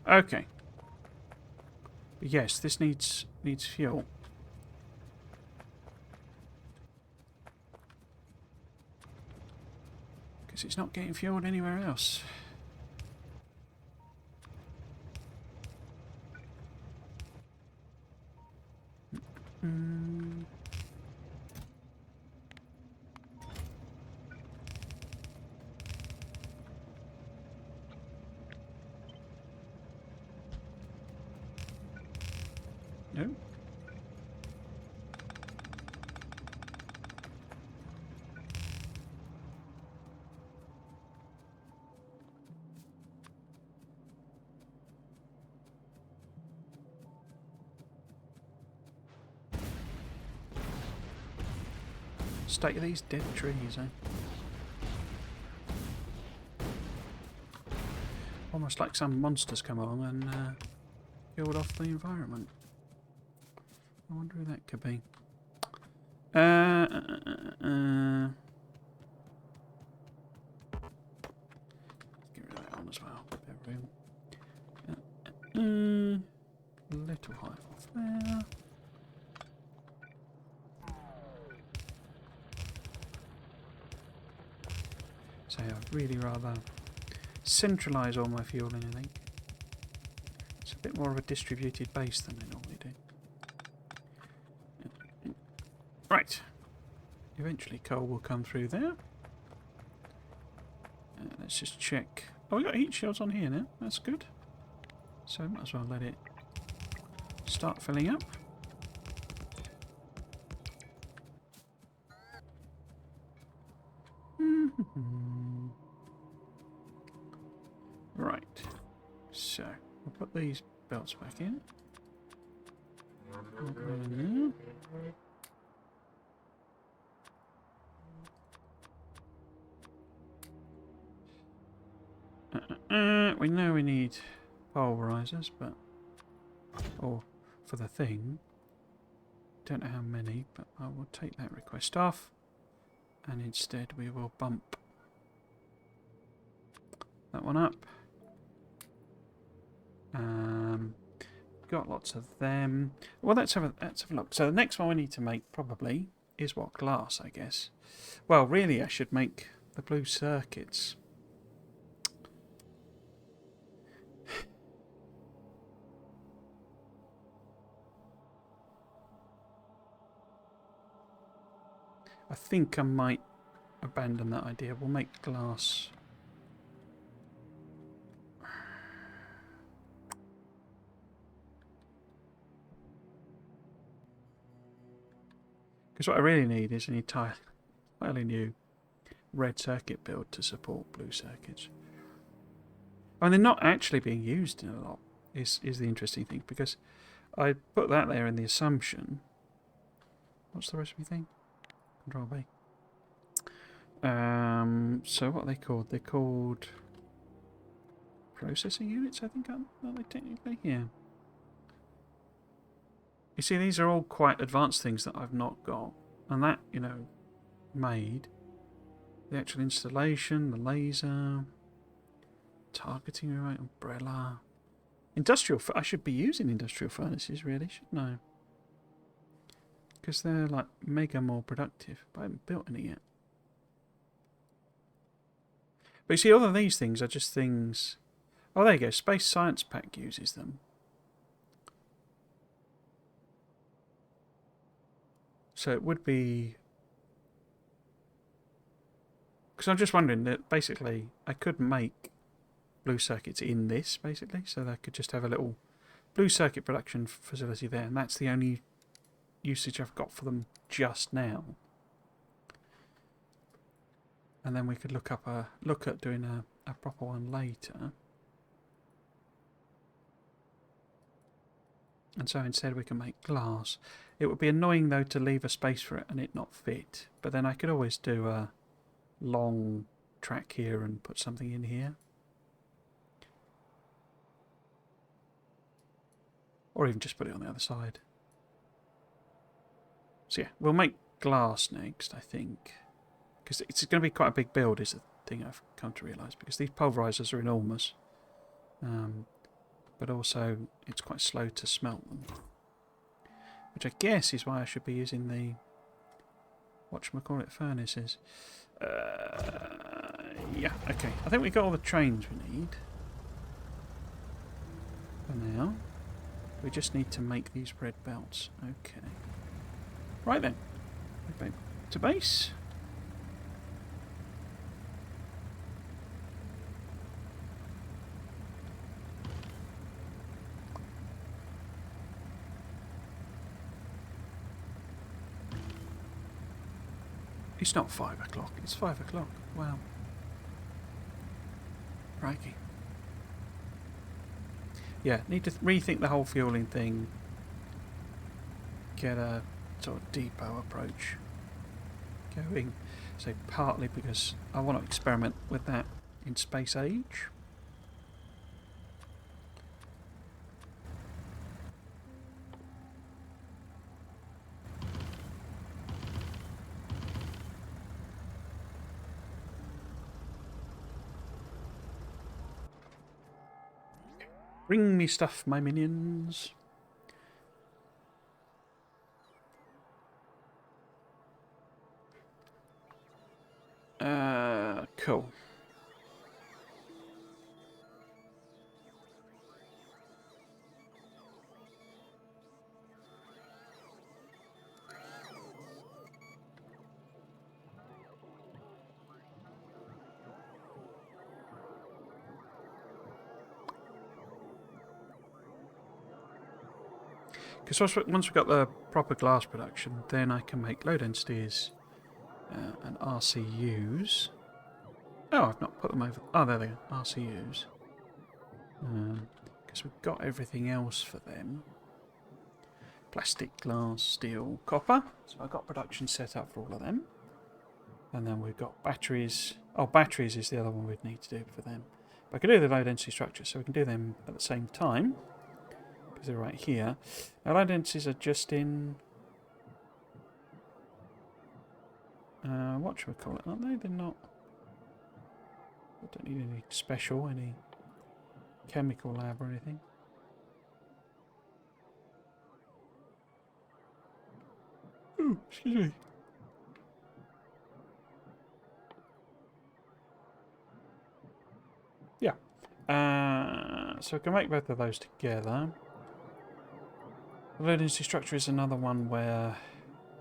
Okay. But yes, this needs fuel. Because it's not getting fueled anywhere else. No. State of these dead trees, eh? Almost like some monsters come along and killed off the environment. I wonder who that could be. Get rid of that one as well. Bit of room. Little hive off there. So I'd really rather centralise all my fueling, I think. It's a bit more of a distributed base than they normally do. Right. Eventually coal will come through there. Let's just check. Oh, we got heat shields on here now. That's good. So might as well let it start filling up. Right. So we'll put these belts back in. Not really. We know we need pulverizers, but for the thing. Don't know how many, but I will take that request off, and instead we will bump that one up. Got lots of them. Well, let's have a look. So the next one we need to make probably is what, glass, I guess. Well, really, I should make the blue circuits. I think I might abandon that idea. We'll make glass. Because what I really need is an entirely new red circuit build to support blue circuits. And they're not actually being used in a lot, is the interesting thing, because I put that there in the assumption. What's the recipe thing? Control B. So what are they called? They're called processing units, I think, aren't they technically? Yeah. You see, these are all quite advanced things that I've not got. And that, you know, made the actual installation, the laser, targeting remote, umbrella. I should be using industrial furnaces, really, shouldn't I? Because they're, like, mega more productive. But I haven't built any yet. But you see, all of these things are just things... Oh, there you go. Space Science Pack uses them. So it would be... Because I'm just wondering that basically I could make blue circuits in this, basically. So I could just have a little blue circuit production facility there. And that's the only usage I've got for them just now. And then we could look at doing a proper one later. And so instead we can make glass. It would be annoying though to leave a space for it and it not fit. But then I could always do a long track here and put something in here. Or even just put it on the other side. So yeah, we'll make glass next, I think. Because it's going to be quite a big build is the thing I've come to realise. Because these pulverisers are enormous. But also it's quite slow to smelt them. Which I guess is why I should be using the whatchamacallit furnaces. Yeah, okay. I think we've got all the trains we need. For now. We just need to make these red belts. Okay. Right then. Back to base. It's not 5 o'clock, it's 5 o'clock. Wow. Crikey. Yeah, need to rethink the whole fueling thing. Get a sort of depot approach going. So partly because I want to experiment with that in space age. Bring me stuff, my minions. Cool. Because once we've got the proper glass production, then I can make low densities and RCUs. Oh, I've not put them over. Oh, there they are, RCUs. Because we've got everything else for them. Plastic, glass, steel, copper. So I've got production set up for all of them. And then we've got batteries. Oh, batteries is the other one we'd need to do for them. But I can do the low density structures, so we can do them at the same time. Because they're right here. Now, low densities are just in... what should we call it? Aren't they? They're not... I don't need any special, any chemical lab or anything. Ooh, excuse me. Yeah. So I can make both of those together. The low density structure is another one where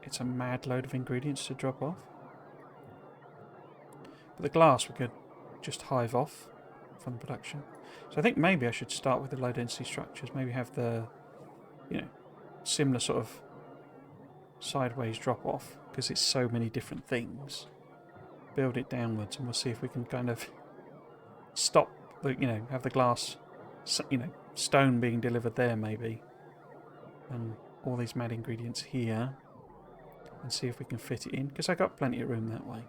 it's a mad load of ingredients to drop off. But the glass we could just hive off from the production. So I think maybe I should start with the low density structures. Maybe have the, similar sort of sideways drop off because it's so many different things. Build it downwards and we'll see if we can kind of stop the, have the glass, stone being delivered there maybe. And all these mad ingredients here. And see if we can fit it in because I got plenty of room that way.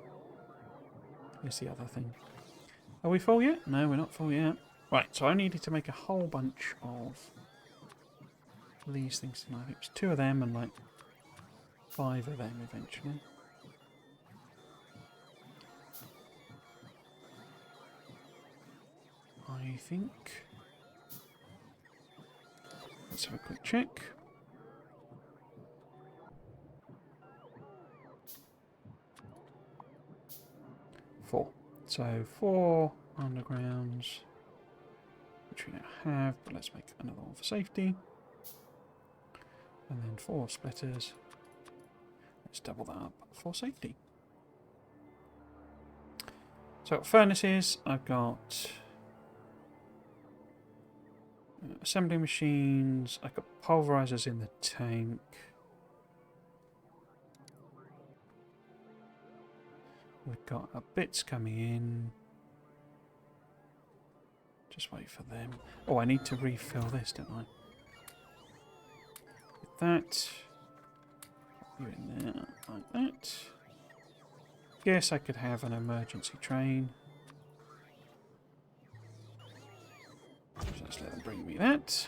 Here's the other thing. Are we full yet? No, we're not full yet. Right, so I needed to make a whole bunch of these things tonight. It was 2 of them and like 5 of them eventually. I think. Let's have a quick check. So 4 undergrounds, which we now have, but let's make another one for safety. And then 4 splitters. Let's double that up for safety. So furnaces, I've got assembly machines, I've got pulverizers in the tank. We've got our bits coming in. Just wait for them. Oh, I need to refill this, don't I? With that. You in there, like that. Guess I could have an emergency train. So let's let them bring me that.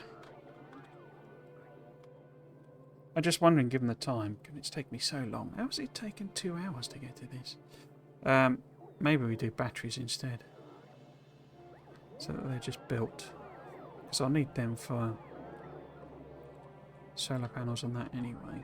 I'm just wondering, given the time, can it's taken me so long? How has it taken 2 hours to get to this? Maybe we do batteries instead. So that they're just built. Because I'll need them for solar panels and that anyway.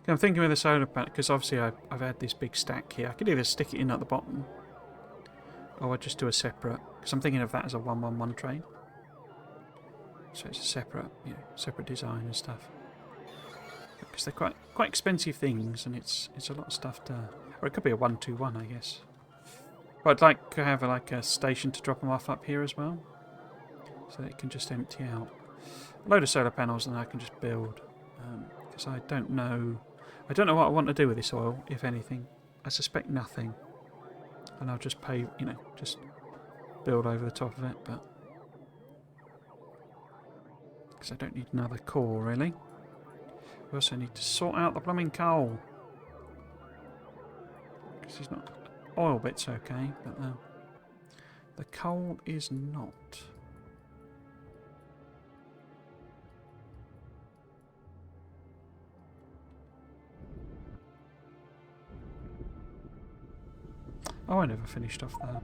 I'm thinking with the solar panel, because obviously I've had this big stack here. I could either stick it in at the bottom, or I'd just do a separate, because I'm thinking of that as a 111 train. So it's a separate, separate design and stuff. Because they're quite expensive things, and it's a lot of stuff to, or it could be a 121, I guess. But I'd like to have a station to drop them off up here as well, so that it can just empty out. A load of solar panels, and I can just build. Because I don't know what I want to do with this oil, if anything. I suspect nothing. And I'll just pay, just build over the top of it, but because I don't need another core, really. We also need to sort out the blooming coal. Because it's not... Oil bit's okay, but the coal is not. Oh, I never finished off that.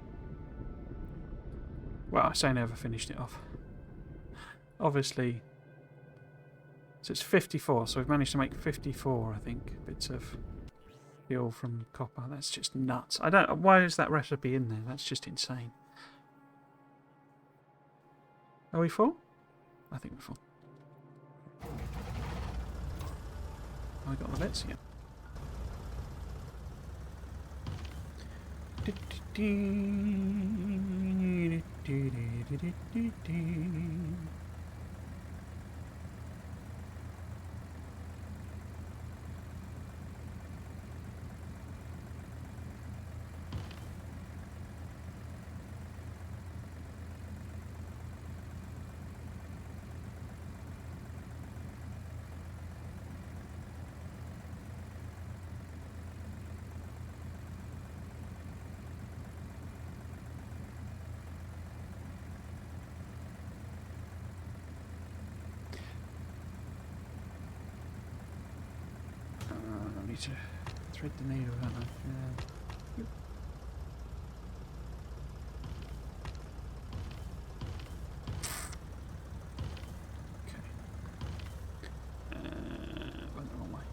Well, I say never finished it off. Obviously. So it's 54, so we've managed to make 54, I think, bits of fuel from copper. That's just nuts. Why is that recipe in there? That's just insane. Are we full? I think we're full. I got the bits, yeah. need to thread the needle, don't I? Yeah. Okay. Went the wrong way.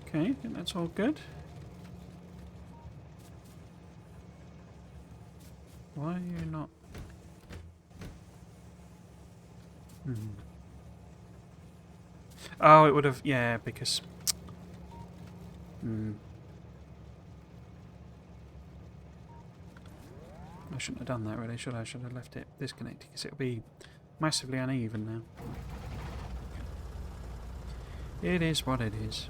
Okay, I think that's all good. Why are you not? Oh, it would have, yeah, because... I shouldn't have done that really, should I? I should have left it disconnected because it'll be massively uneven now. It is what it is.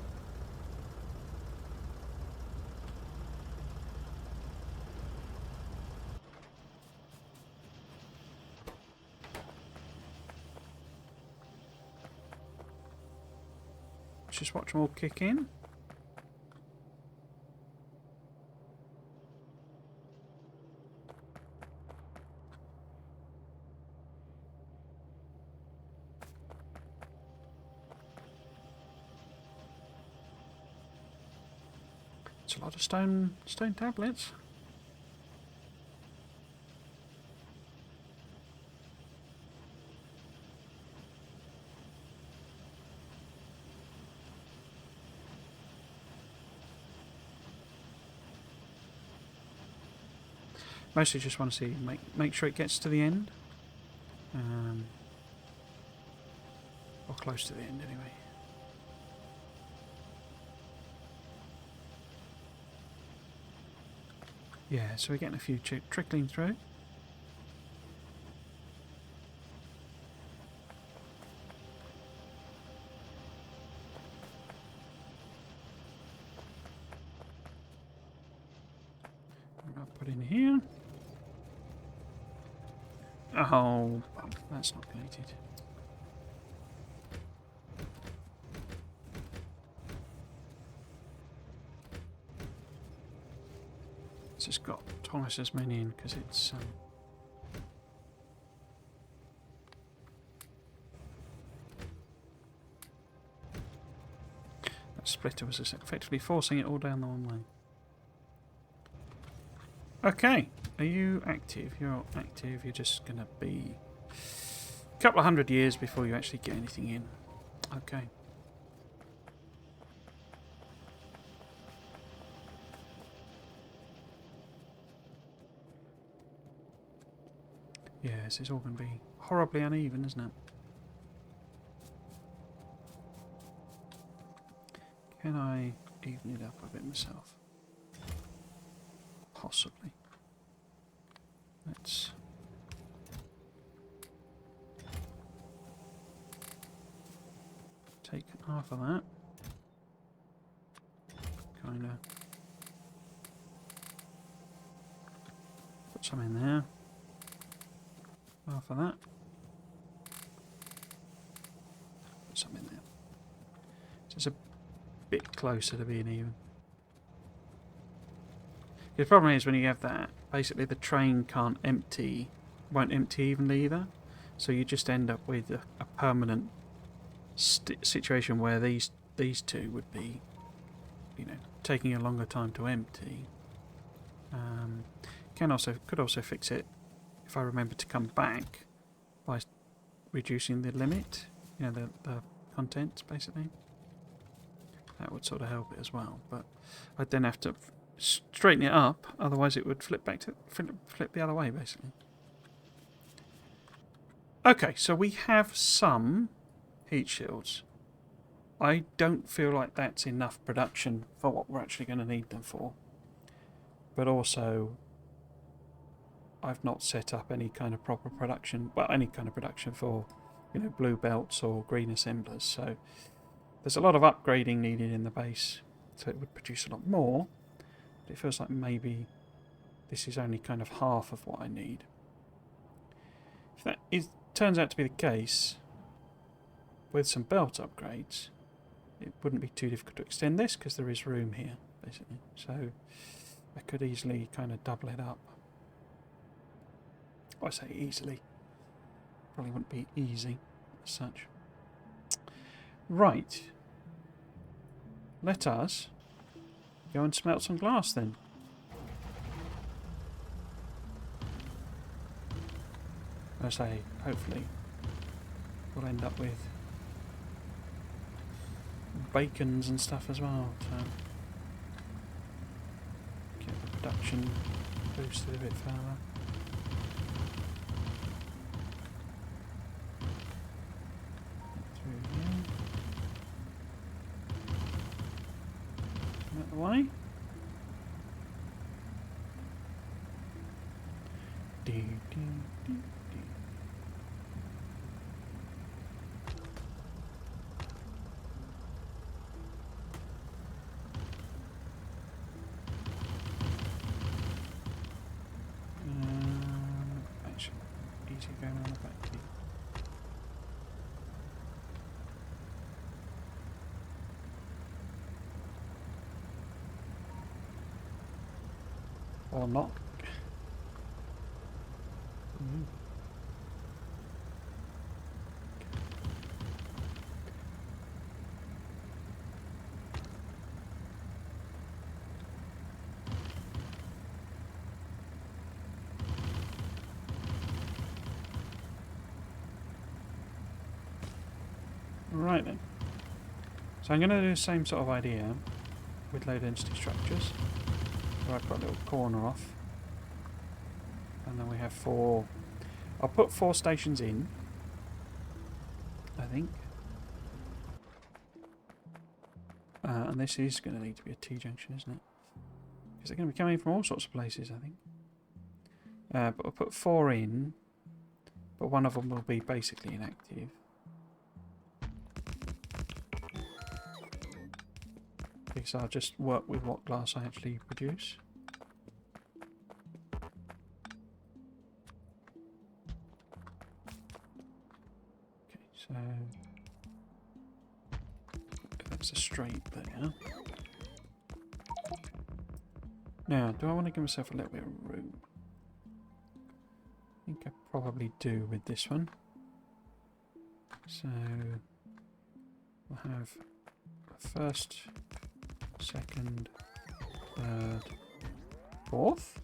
Just watch them all kick in. It's a lot of stone tablets. Mostly just want to see make sure it gets to the end, or close to the end anyway. Yeah, so we're getting a few trickling through. I'll put in here. Oh, that's not connected. It's just got twice as many in because it's that splitter was just effectively forcing it all down the one way. Okay, are you active? You're active. You're just going to be a couple of 100 years before you actually get anything in. Okay. Yes, it's all going to be horribly uneven, isn't it? Can I even it up a bit myself? Possibly. Let's take half of that. Kinda put some in there. Half of that. Put some in there. So it's a bit closer to being even. The problem is when you have that, basically the train won't empty evenly either. So you just end up with a permanent situation where these two would be, you know, taking a longer time to empty. Could also fix it if I remember to come back by reducing the limit, you know, the contents basically. That would sort of help it as well, but I'd then have to straighten it up, otherwise it would flip the other way basically. Okay, so we have some heat shields. I don't feel like that's enough production for what we're actually going to need them for. But also, I've not set up any kind of proper production, well, any kind of production for, you know, blue belts or green assemblers. So there's a lot of upgrading needed in the base, so it would produce a lot more. But it feels like maybe this is only kind of half of what I need. If that turns out to be the case, with some belt upgrades, it wouldn't be too difficult to extend this because there is room here, basically. So I could easily kind of double it up. I say easily. Probably wouldn't be easy as such. Right. Let us go and smelt some glass then. I say, hopefully, we'll end up with bacons and stuff as well to get the production boosted a bit further. Through here. Out the way. Do, do, do, do. Actually, easy going on the back here. Or not. Right then. So I'm going to do the same sort of idea with low density structures. Where I put a little corner off. And then we have 4. I'll put 4 stations in, I think. And this is going to need to be a T-junction, isn't it? Because they're going to be coming from all sorts of places, I think. But I'll put 4 in, but one of them will be basically inactive. Because I'll just work with what glass I actually produce. Okay, so that's a straight there. Now, do I want to give myself a little bit of room? I think I probably do with this one. So we'll have first, second, third, fourth.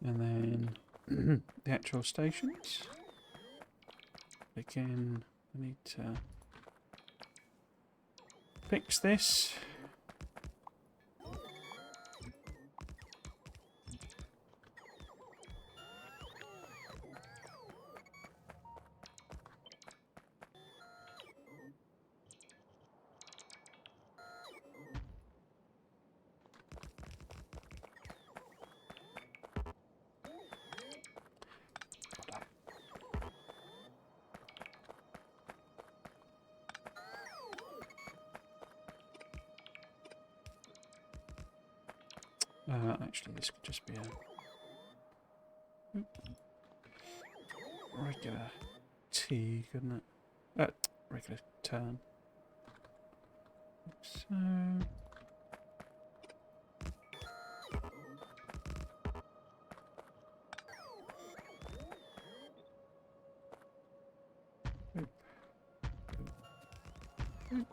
And then the actual stations. Again, I need to fix this. Actually, this could just be a regular T, couldn't it? Regular turn. So. Oop. Oop. Oop.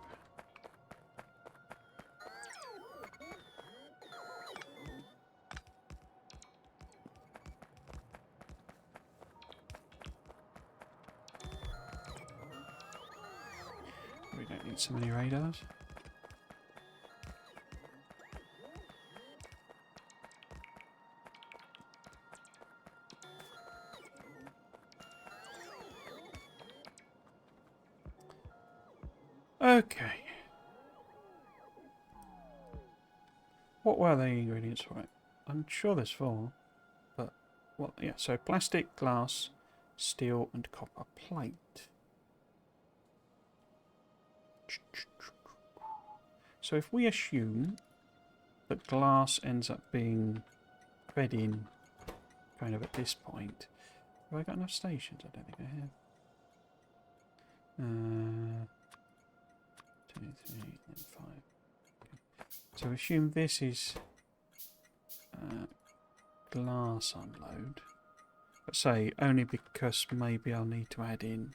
We don't need so many radars. Okay. What were the ingredients for it? I'm sure there's 4, but well, yeah. So plastic, glass, steel, and copper plate. So if we assume that glass ends up being fed in kind of at this point, have I got enough stations? I don't think I have. 2, 3, and 5. Okay. So assume this is glass unload. But say only because maybe I'll need to add in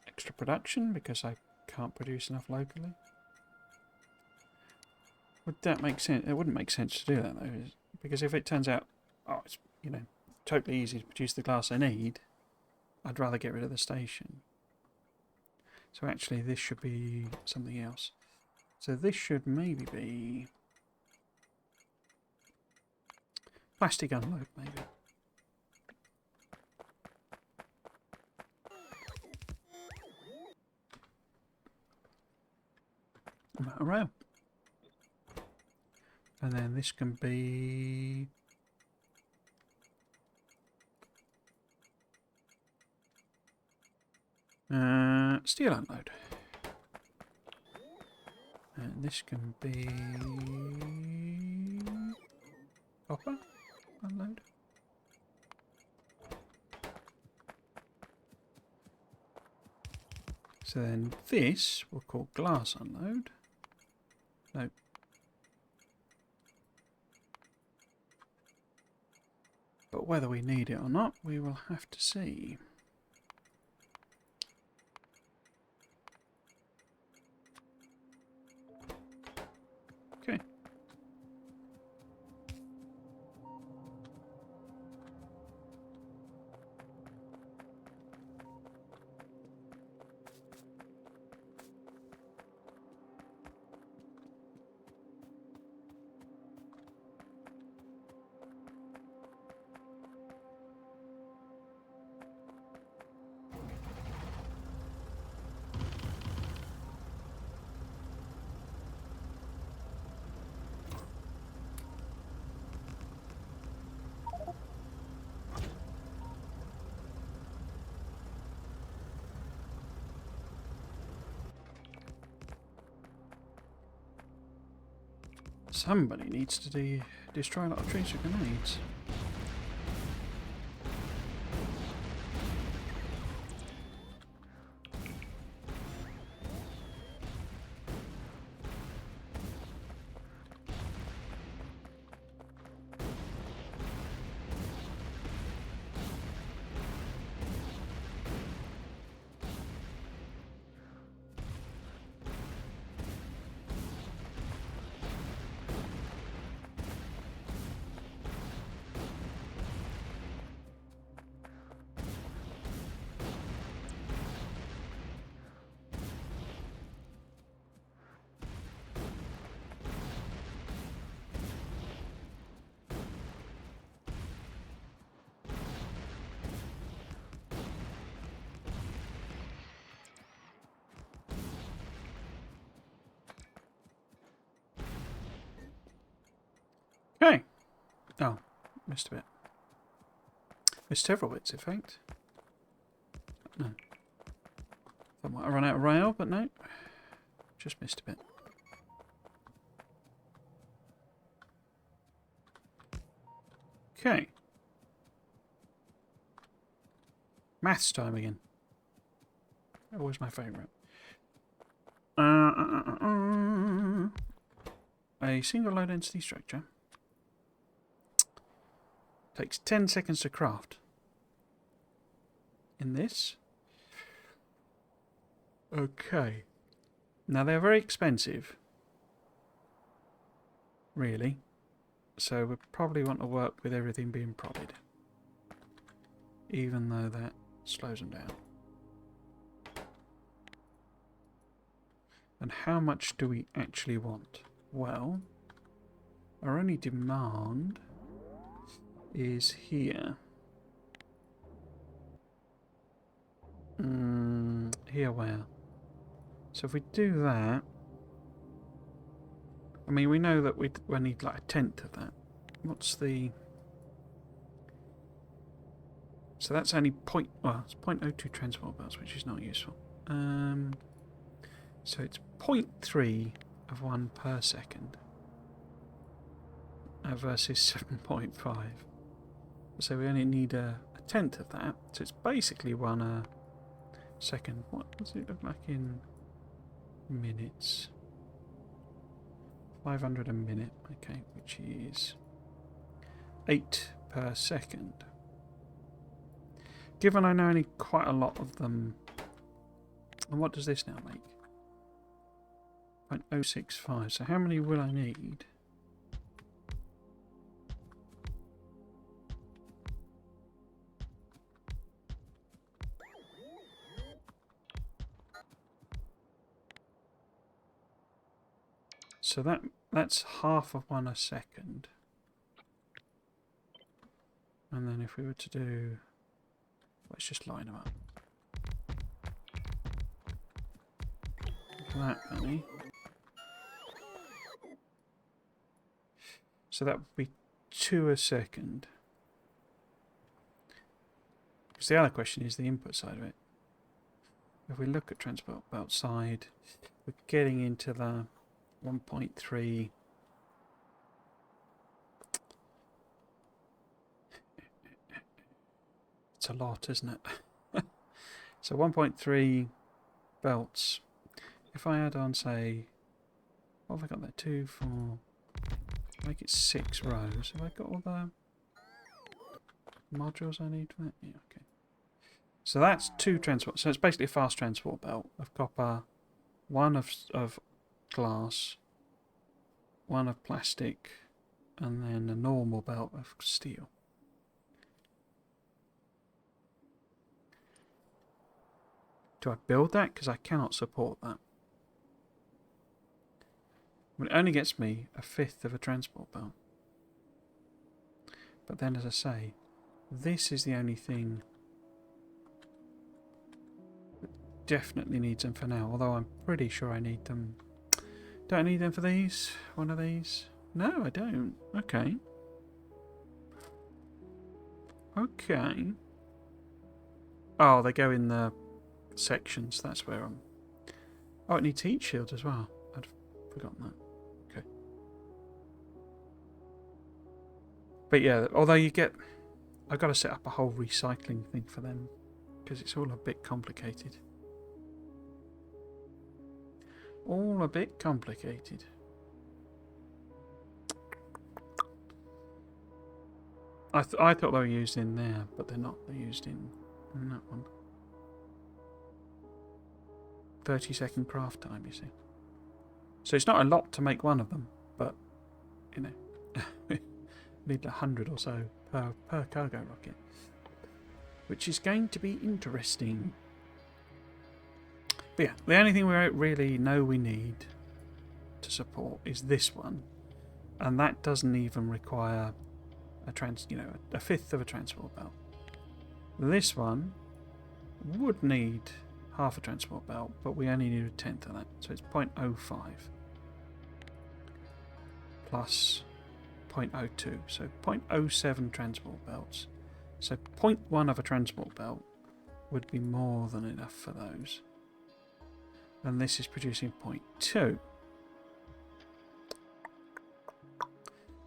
extra production because I can't produce enough locally. Would that make sense? It wouldn't make sense to do that though, because if it turns out, oh, it's totally easy to produce the glass I need, I'd rather get rid of the station. So actually, this should be something else. So this should maybe be plastic unload, maybe. Around. And then this can be steel unload. And this can be copper unload. So then this we'll call glass unload. No. But whether we need it or not, we will have to see. Okay. Somebody needs to destroy a lot of trees with grenades. Okay. Oh, missed a bit. Missed several bits, in fact. No. I might have run out of rail, but no. Just missed a bit. Okay. Maths time again. Always my favourite. A single low density structure takes 10 seconds to craft. In this. Okay. Now they're very expensive. Really. So we probably want to work with everything being prodded. Even though that slows them down. And how much do we actually want? Well, our only demand is here. Here where? So if we do that, I mean, we know that we need like 1/10 of that. What's the So that's only it's 0.02 transport belts, which is not useful. So it's 0.3 of 1 per second versus 7.5. So we only need a tenth of that. So it's basically 1 a second. What does it look like in minutes? 500 a minute, okay, which is 8 per second. Given I know only quite a lot of them, and what does this now make? 0.065, so how many will I need? So that's half of 1 a second. And then if we were to do, let's just line them up. Look at that many. So that would be 2 a second. Because the other question is the input side of it. If we look at transport belt side, we're getting into the 1.3. It's a lot, isn't it? So 1.3 belts. If I add on, say, what have I got there? 2, 4, make it 6 rows. Have I got all the modules I need for that? Yeah, okay. So that's 2 transport. So it's basically a fast transport belt of copper, 1 of glass, 1 of plastic, and then a normal belt of steel. Do I build that? Because I cannot support that. It only gets me a fifth of a transport belt. But then, as I say, this is the only thing that definitely needs them for now. Although I'm pretty sure I need them. Don't I need them for these? One of these? No, I don't. Okay. Okay. Oh, they go in the sections. That's where I'm... Oh, it needs heat shield as well. I'd forgotten that. Okay. But yeah, although you get... I've got to set up a whole recycling thing for them. Because it's all a bit complicated. All a bit complicated. I thought they were used in there, but they're not. They're used in that one. 30-second craft time, you see. So it's not a lot to make one of them, but, you know, need 100 or so per cargo rocket. Which is going to be interesting. But yeah, the only thing we really know we need to support is this one. And that doesn't even require a fifth of a transport belt. This one would need half a transport belt, but we only need a tenth of that. So it's 0.05 plus 0.02. So 0.07 transport belts. So 0.1 of a transport belt would be more than enough for those. And this is producing 0.2.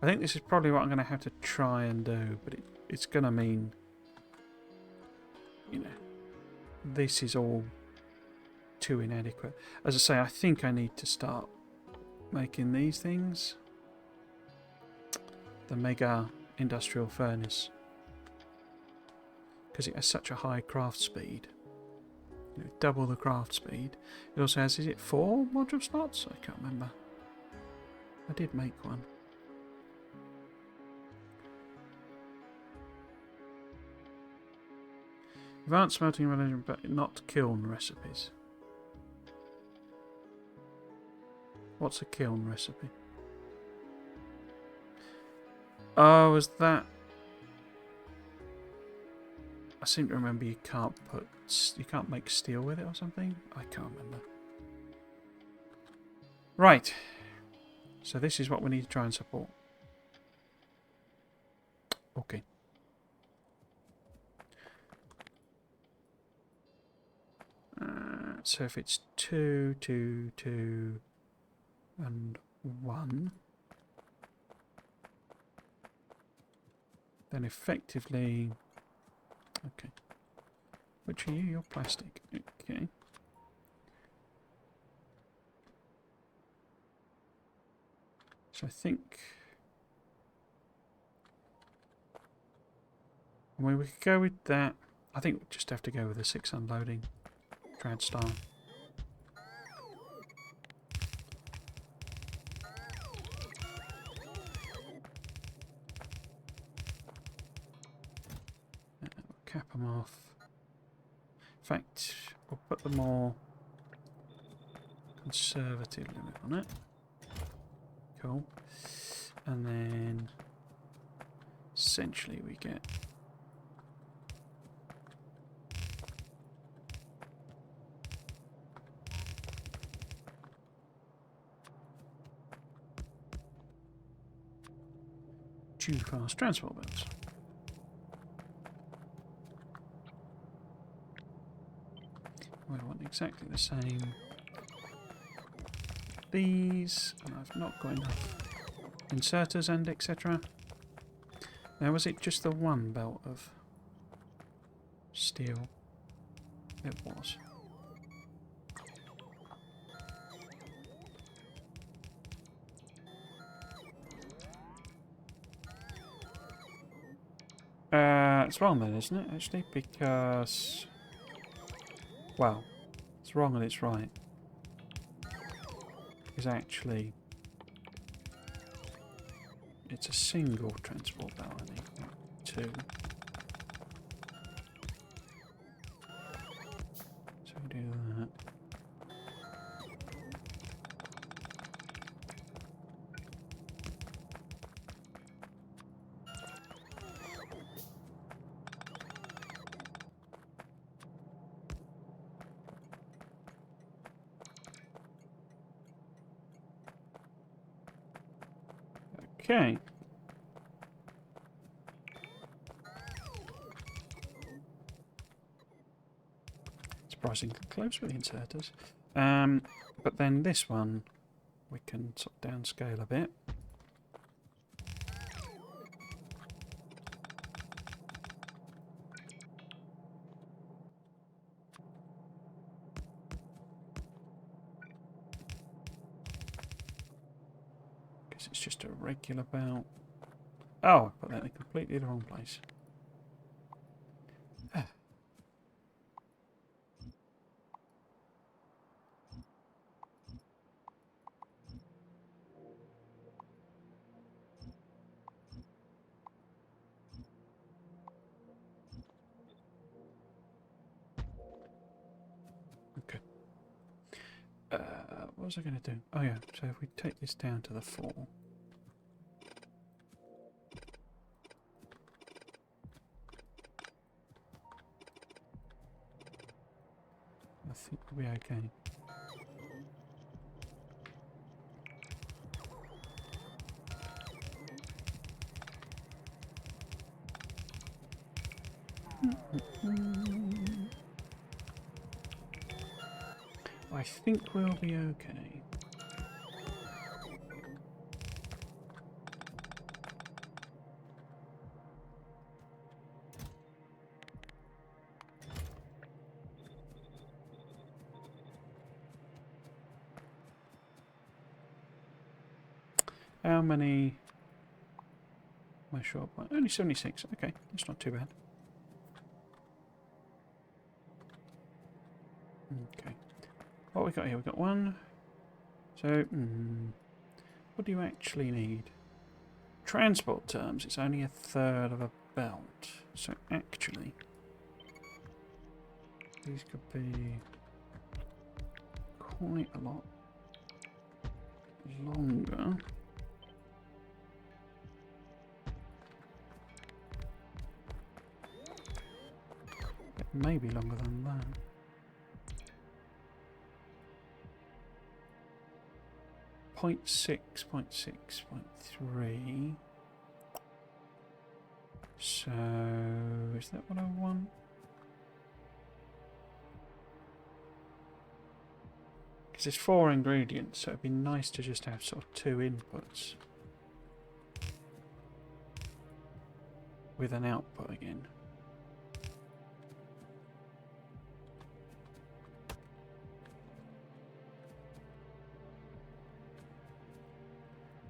I think this is probably what I'm going to have to try and do, but it's going to mean, you know, this is all too inadequate. As I say, I think I need to start making these things. The mega industrial furnace. Because it has such a high craft speed. You know, double the craft speed. It also has, is it 4 module slots? I can't remember. I did make one. Advanced smelting religion, but not kiln recipes. What's a kiln recipe? Oh, is that... I seem to remember you can't make steel with it or something. I can't remember. Right. So this is what we need to try and support. Okay. So if it's 2, 2, 2, and 1, then effectively... Okay. Which are you? You're plastic. Okay. So I think... I mean, we could go with that. I think we'll just have to go with a 6 unloading trad style. We'll cap them off. In fact, we'll put the more conservative limit on it. Cool. And then essentially we get due fast transport belts. We want exactly the same. These, and I've not got enough inserters and etc. Now, was it just the one belt of steel? It was. It's wrong then, isn't it, actually? Because... well, it's wrong and it's right. Because actually... it's a single transport belt, I think, not 2. So we do that. Okay. Surprisingly close with the inserters. But then this one, we can sort of downscale a bit. Because it's just a regular belt. Oh, I put that in completely the wrong place. Okay. What was I going to do? Oh yeah, so if we take this down to the 4. I think we'll be okay. I think we'll be okay. How many am I short by? Only 76. Okay, that's not too bad. Okay. What we got here? We've got 1. So, what do you actually need? Transport terms, it's only a third of a belt. So actually, these could be quite a lot longer. It may be longer than that. .6, 0.6, 0.3. So, is that what I want? there's 4 ingredients, so it'd be nice to just have sort of 2 inputs with an output again.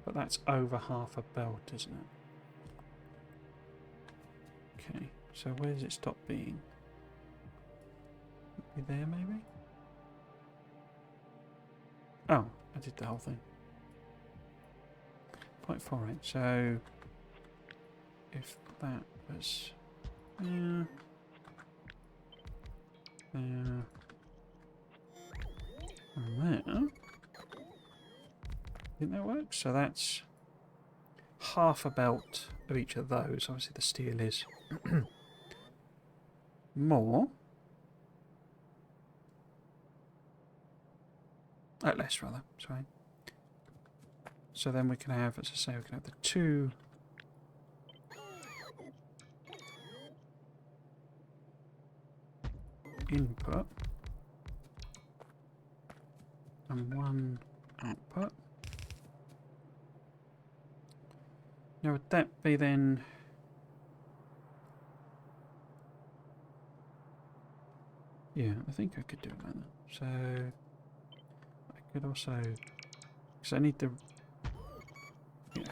But that's over half a belt, isn't it? Okay, so where does it stop being? Be there, maybe? Oh, I did the whole thing. 0.48, so if that was and there, I think that works. So that's half a belt of each of those. Obviously the steel is more. Less rather, sorry. So then we can have, as I say, we can have the 2 input and 1 output. Now would that be then... Yeah, I think I could do it like that. So I could also... Because I need the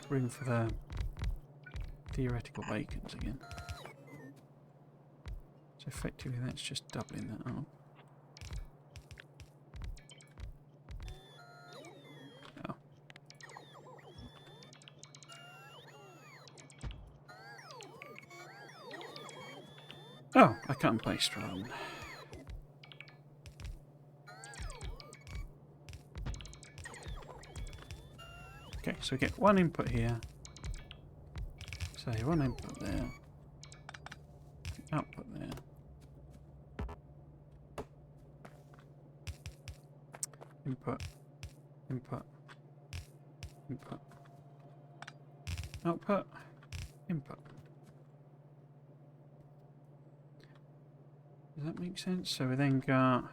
room for the theoretical bacons again. So effectively that's just doubling that up. Oh. Oh, I cut and paste rather than... Okay, so we get 1 input here. So 1 input there. Output there. Input. Input. Input. Output. Input. Does that make sense? So we then got...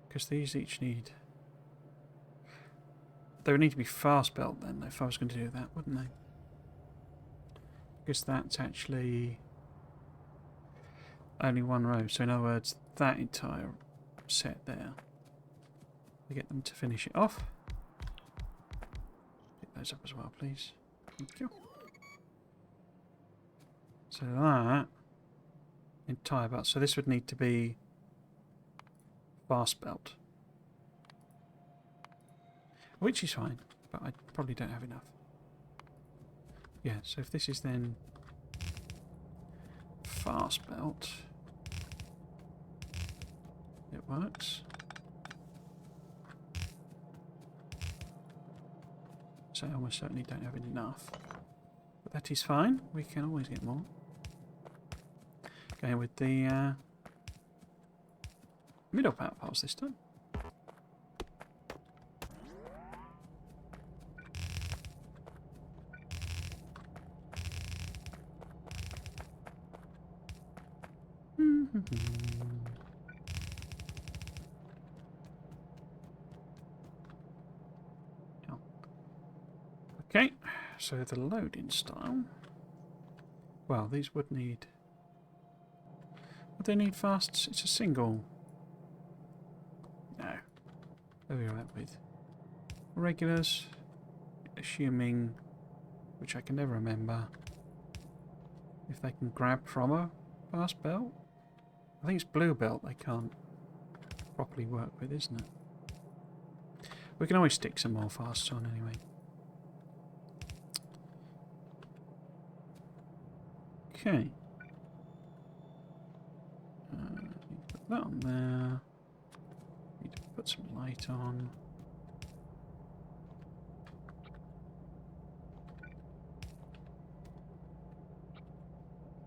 Because these each need... They would need to be fast belt then, if I was going to do that, wouldn't they? Because that's actually only 1 row. So in other words, that entire set there. We get them to finish it off. Pick those up as well, please. Thank you. So that entire belt. So this would need to be fast belt. Which is fine, but I probably don't have enough. Yeah, so if this is then fast belt, it works. So I almost certainly don't have enough. But that is fine, we can always get more. Going with the middle power piles this time. Okay, so the loading style. Well, these would need... Would they need fast? It's a single. No. There we are with regulars, assuming, which I can never remember, if they can grab from a fast belt. I think it's blue belt they can't properly work with, isn't it? We can always stick some more fasts on anyway. Okay. Put that on there. Need to put some light on.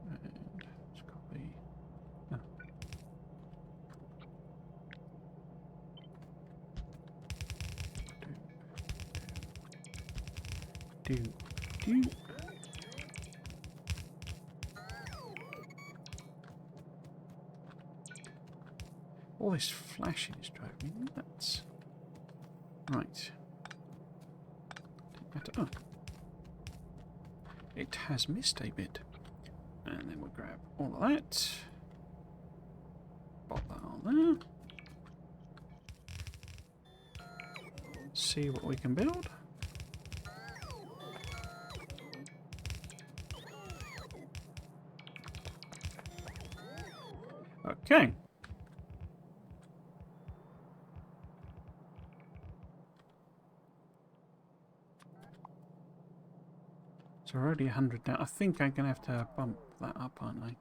And let's copy. Oh. Do. all this flashing is driving me nuts. Right. Oh. It has missed a bit. And then we'll grab all of that. Pop that on there. See what we can build. Okay. So we're already 100 down. I think I'm going to have to bump that up, aren't I?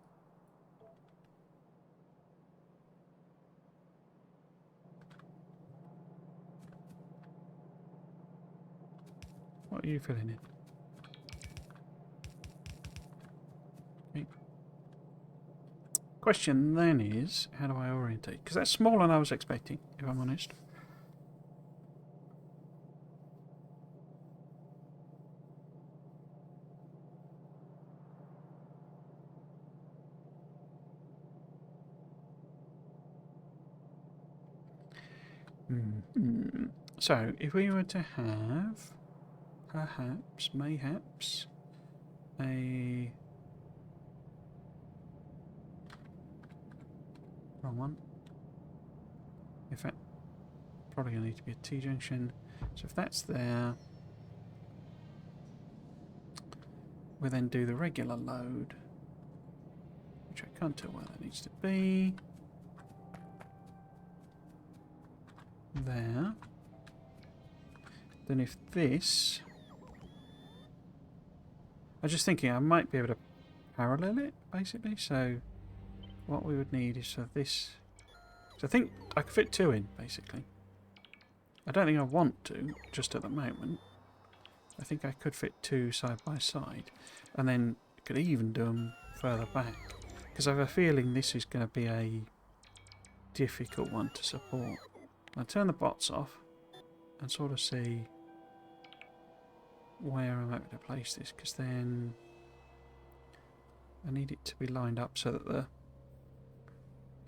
What are you filling in? Okay. Question then is, how do I orientate? Because that's smaller than I was expecting, if I'm honest. So, if we were to have, perhaps, mayhaps, a... wrong one. In fact, probably going to need to be a T-junction. So if that's there, we then do the regular load, which I can't tell where that needs to be. There. Then if this... I was just thinking I might be able to parallel it, basically. So what we would need is for this... So I think I could fit two in, basically. I don't think I want to, just at the moment. I think I could fit two side by side. And then could even do them further back. Because I have a feeling this is going to be a difficult one to support. I'll turn the bots off and sort of see where I'm able to place this, because then I need it to be lined up so that the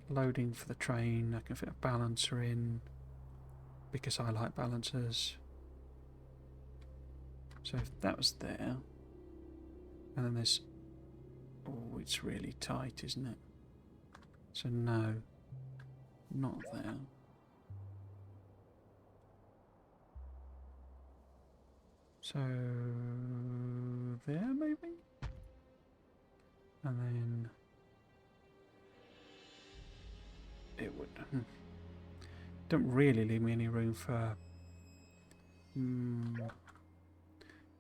loading for the train, I can fit a balancer in, because I like balancers. So if that was there, and then there's... Oh, it's really tight, isn't it? So no, not there. So there maybe? And then it would... Don't really leave me any room for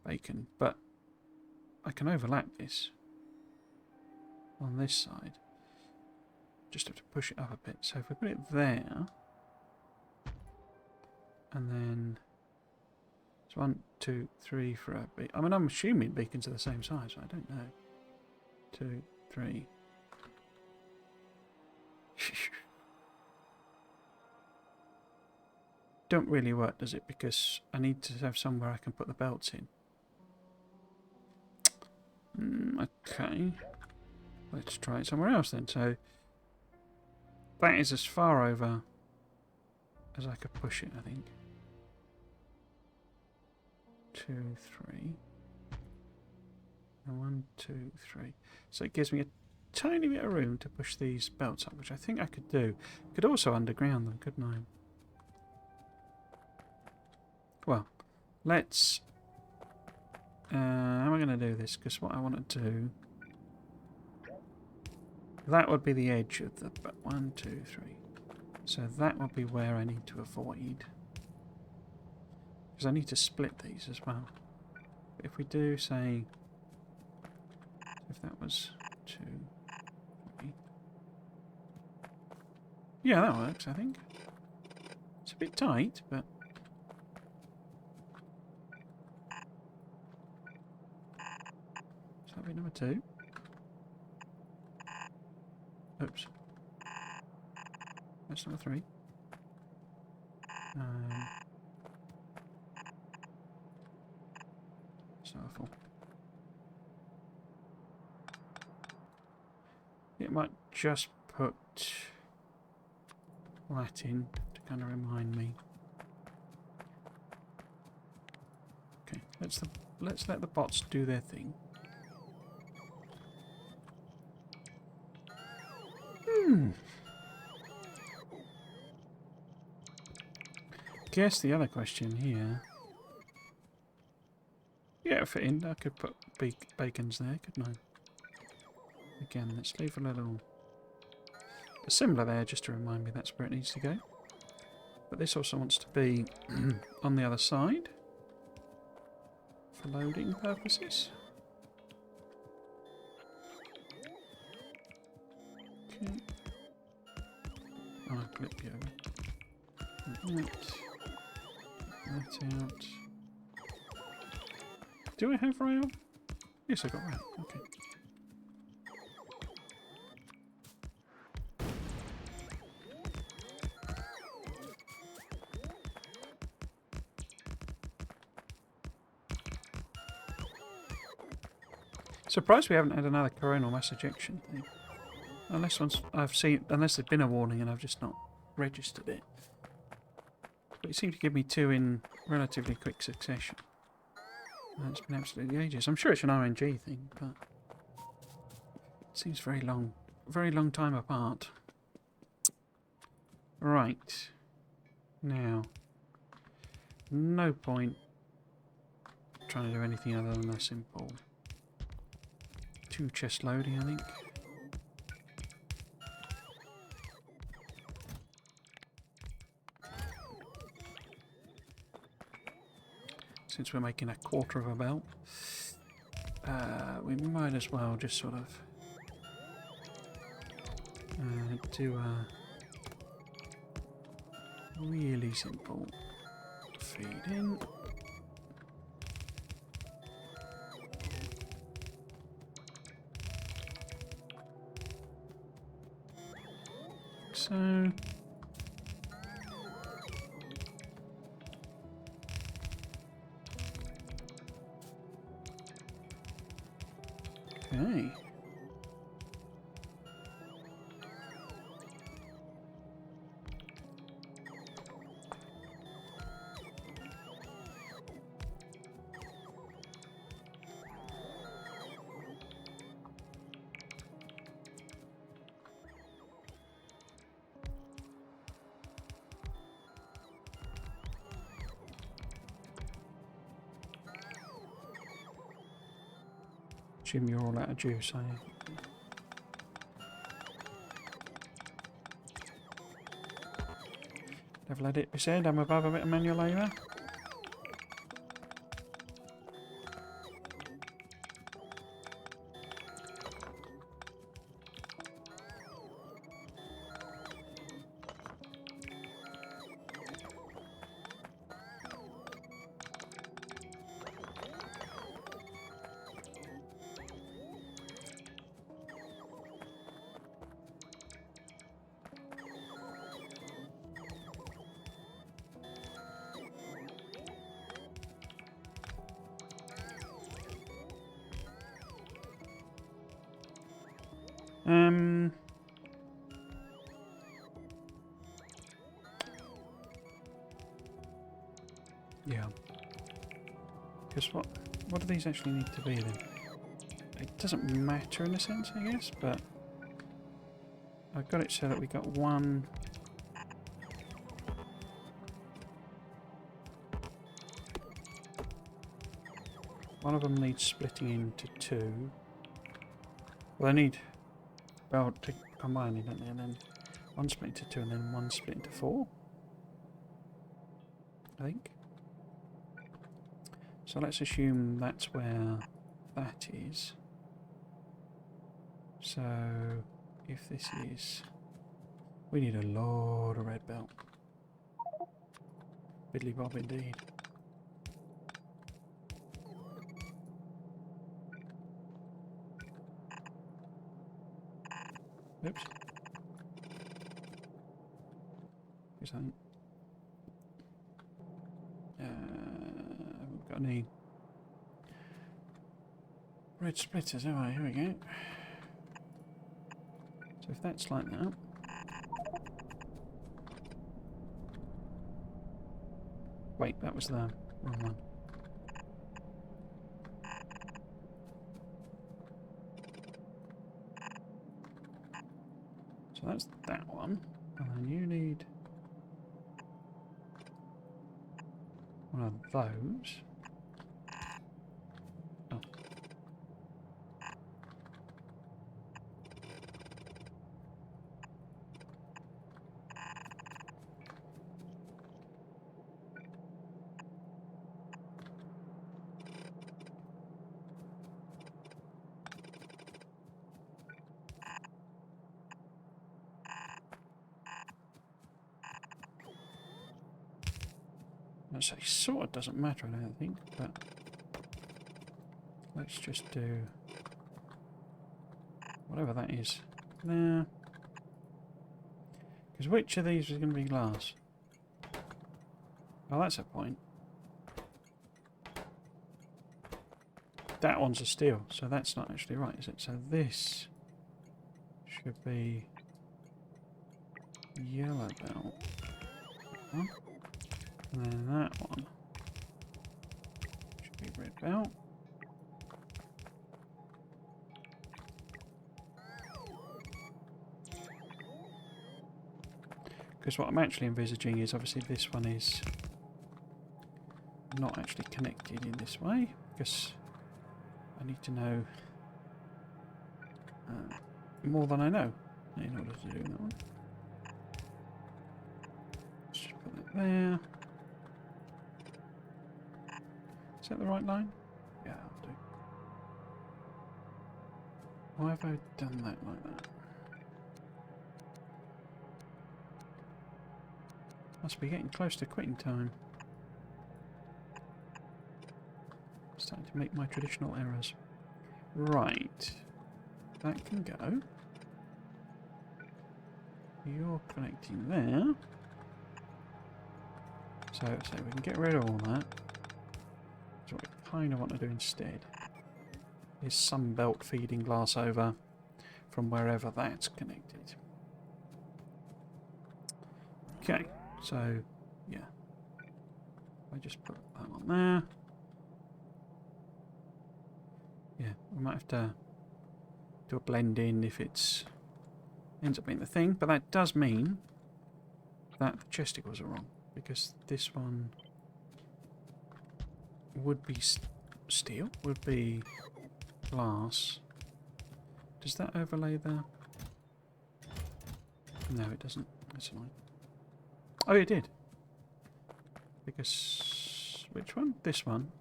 bacon, but I can overlap this on this side. Just have to push it up a bit. So if we put it there, and then it's 1, 2, 3 for a beacon. I mean, I'm assuming beacons are the same size, so I don't know. 2, 3. Don't really work, does it? Because I need to have somewhere I can put the belts in. Okay. Let's try it somewhere else then. So that is as far over as I could push it, I think. 2, 3. And 1, 2, 3. So it gives me a tiny bit of room to push these belts up, which I think I could do. Could also underground them, couldn't I? Well, let's... how am I going to do this? Because what I want to do... That would be the edge of the... 1, 2, 3. So that would be where I need to avoid. Because I need to split these as well. But if we do, say... If that was 2, 3... Yeah, that works, I think. It's a bit tight, but... So that'll be number 2. Oops. That's number 3. That's number 4. It might just put that in to kind of remind me. Okay, let's let the bots do their thing. Guess the other question here. Yeah, fit in. I could put bacons there, couldn't I? Again, let's leave a little assembler there just to remind me that's where it needs to go. But this also wants to be on the other side for loading purposes. Okay. I'll flip you over. That out. Do I have rail? Yes, I got rail. Okay. Surprised we haven't had another coronal mass ejection thing. Unless unless there's been a warning and I've just not registered it. But it seemed to give me 2 in relatively quick succession. And it's been absolutely ages. I'm sure it's an RNG thing, but it seems very long time apart. Right. Now, no point trying to do anything other than a simple 2 chest loading, I think. Since we're making a quarter of a belt, we might as well just sort of do a really simple feed in. So okay. Jim, you're all out of juice, are you? Never let it be said I'm above a bit of manual labour. Yeah. Because what do these actually need to be then? It doesn't matter in a sense, I guess, but I've got it so that we got one. One of them needs splitting into 2. Well, they need to combining, don't they? And then one split into 2 and then one split into 4. I think. So let's assume that's where that is. So if this is... We need a lot of red belt. Biddly bob indeed. Oops. Here's something. Haven't got any red splitters, have I? Here we go. So if that's like that, Wait, that was the wrong one. So that's that one. And then you need one of those. Oh. So it sort of doesn't matter, I don't think, but let's just do whatever that is there. Because which of these is going to be glass? Oh, that's a point. That one's a steel, so that's not actually right, is it? So this should be yellow belt. And then that one should be red belt. Because what I'm actually envisaging is obviously this one is not actually connected in this way, because I need to know more than I know in order to do that one. Let's just put that there. Is that the right line? Yeah, I'll do. Why have I done that like that? Must be getting close to quitting time. Starting to make my traditional errors. Right. That can go. You're connecting there. So we can get rid of all that. So what we kind of want to do instead is some belt feeding glass over from wherever that's connected. Okay, so yeah. I just put that on there. Yeah, we might have to do a blend in if it's ends up being the thing, but that does mean that the chesticles are wrong, because this one would be steel, would be glass. Does that overlay there? No, it doesn't. That's annoying. Oh, it did. Because which one? This one.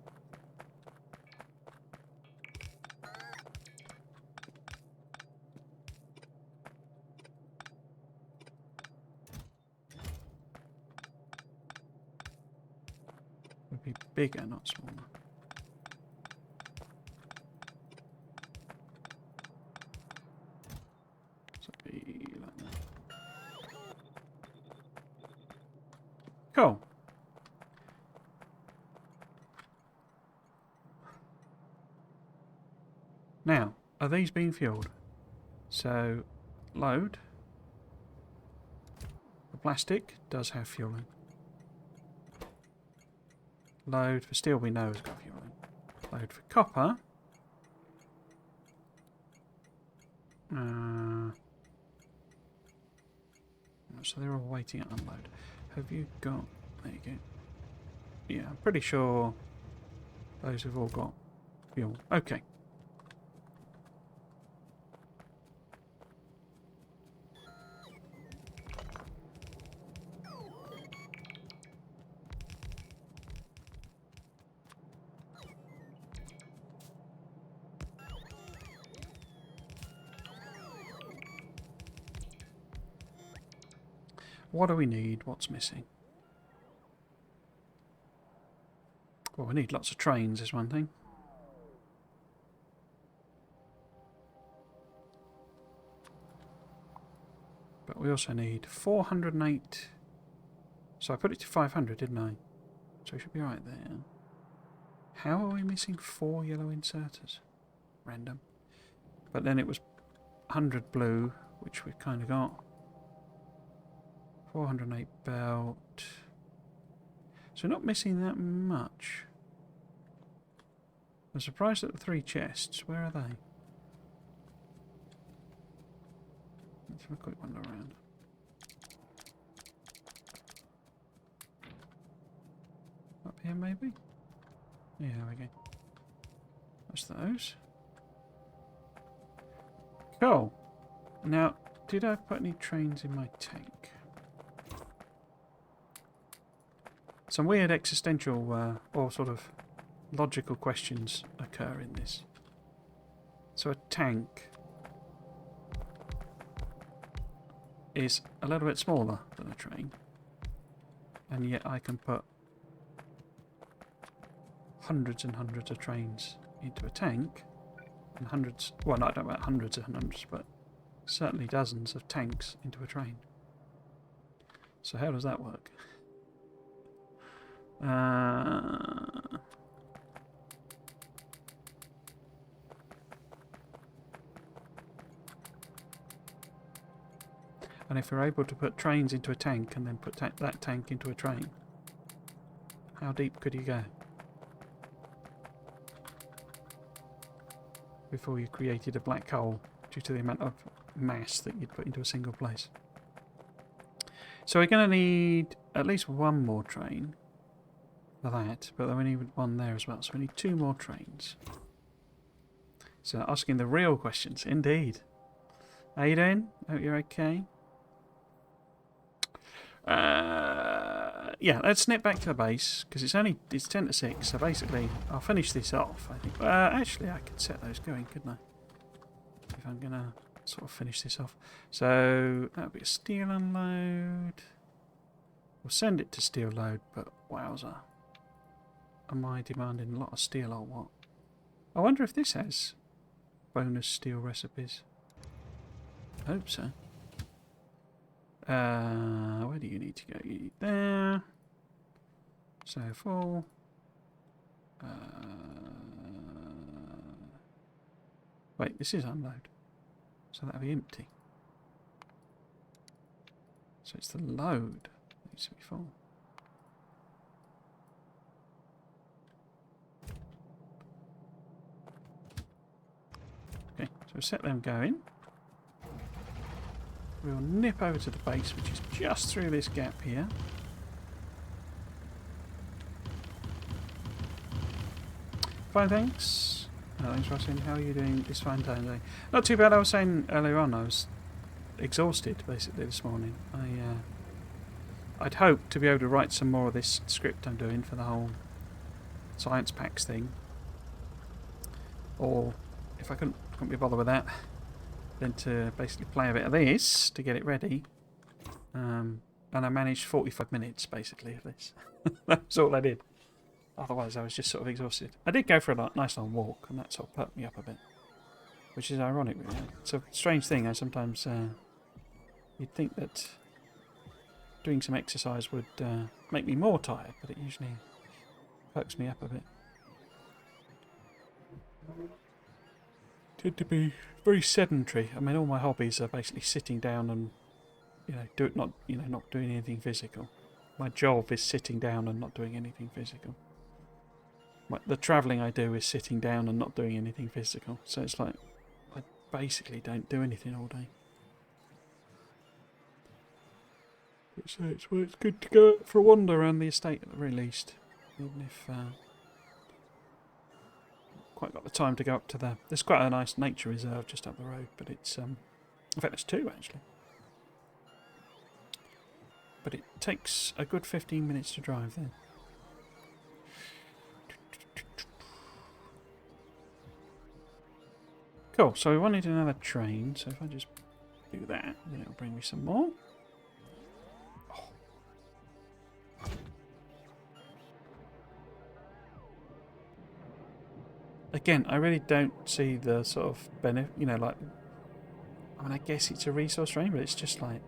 Would be bigger, not smaller. So it'd be like that. Cool. Now, are these being fueled? So, load. The plastic does have fueling. Load for steel we know has got fueling. Load for copper. So they're all waiting at unload. Have you got... There you go. Yeah, I'm pretty sure those have all got fuel. Okay. What do we need? What's missing? Well, we need lots of trains is one thing. But we also need 408. So I put it to 500, didn't I? So we should be right there. How are we missing 4 yellow inserters? Random. But then it was 100 blue, which we've kind of got. 408 belt. So we're not missing that much. I'm surprised at the 3 chests. Where are they? Let's have a quick wander around. Up here, maybe? Yeah, there we go. That's those. Cool. Now, did I put any trains in my tank? Some weird existential or sort of logical questions occur in this. So a tank is a little bit smaller than a train, and yet I can put hundreds and hundreds of trains into a tank, and hundreds, well, I don't know about hundreds and hundreds, but certainly dozens of tanks into a train. So how does that work? And if we're able to put trains into a tank and then put that tank into a train, how deep could you go before you created a black hole due to the amount of mass that you'd put into a single place? So we're going to need at least 1 more train for that, but then we need 1 there as well, so we need 2 more trains. So asking the real questions, indeed. How you doing? Hope you're okay. Yeah, let's snip back to the base, because it's 10 to 6, so basically I'll finish this off, I think. Actually, I could set those going, couldn't I? If I'm going to sort of finish this off. So, that'll be a steel unload. We'll send it to steel load, but wowza. Am I demanding a lot of steel or what? I wonder if this has bonus steel recipes. I hope so. Where do you need to go? You need there. So full. Wait, this is unload. So that'll be empty. So it's the load that needs to be full. Okay, so set them going. We'll nip over to the base, which is just through this gap here. Fine, thanks. Thanks, Rossin. How are you doing this fine time today? Not too bad. I was saying earlier on, I was exhausted basically this morning. I'd hoped to be able to write some more of this script I'm doing for the whole science packs thing. Or if I couldn't be bothered with that, then to basically play a bit of this to get it ready. And I managed 45 minutes basically of this. That's all I did. Otherwise I was just sort of exhausted. I did go for a nice long walk, and that sort of perked me up a bit. Which is ironic really. It's a strange thing. I sometimes you'd think that doing some exercise would make me more tired, but it usually perks me up a bit. Tend to be very sedentary. I mean, all my hobbies are basically sitting down and not doing anything physical. My job is sitting down and not doing anything physical. The travelling I do is sitting down and not doing anything physical. So it's like I basically don't do anything all day. So it's good to go for a wander around the estate at the very least, even if quite got the time to go up to there's quite a nice nature reserve just up the road, but it's in fact there's 2 actually, but it takes a good 15 minutes to drive there. Cool, so we wanted another train, so if I just do that, then it'll bring me some more. Again, I really don't see the sort of benefit, like, I mean, I guess it's a resource drain, but it's just like,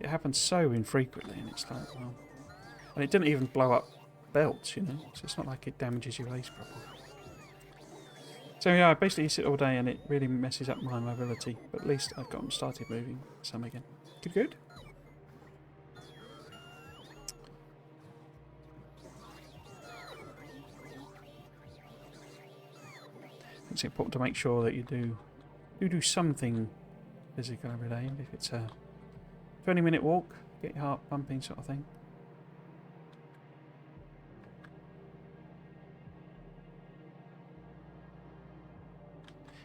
it happens so infrequently, and it's like, well, and it didn't even blow up belts, so it's not like it damages your race properly. So yeah, I basically sit all day, and it really messes up my mobility, but at least I've gotten started moving some again. Good. it's important to make sure that you do something physical every day. If it's a 20-minute walk, get your heart pumping sort of thing.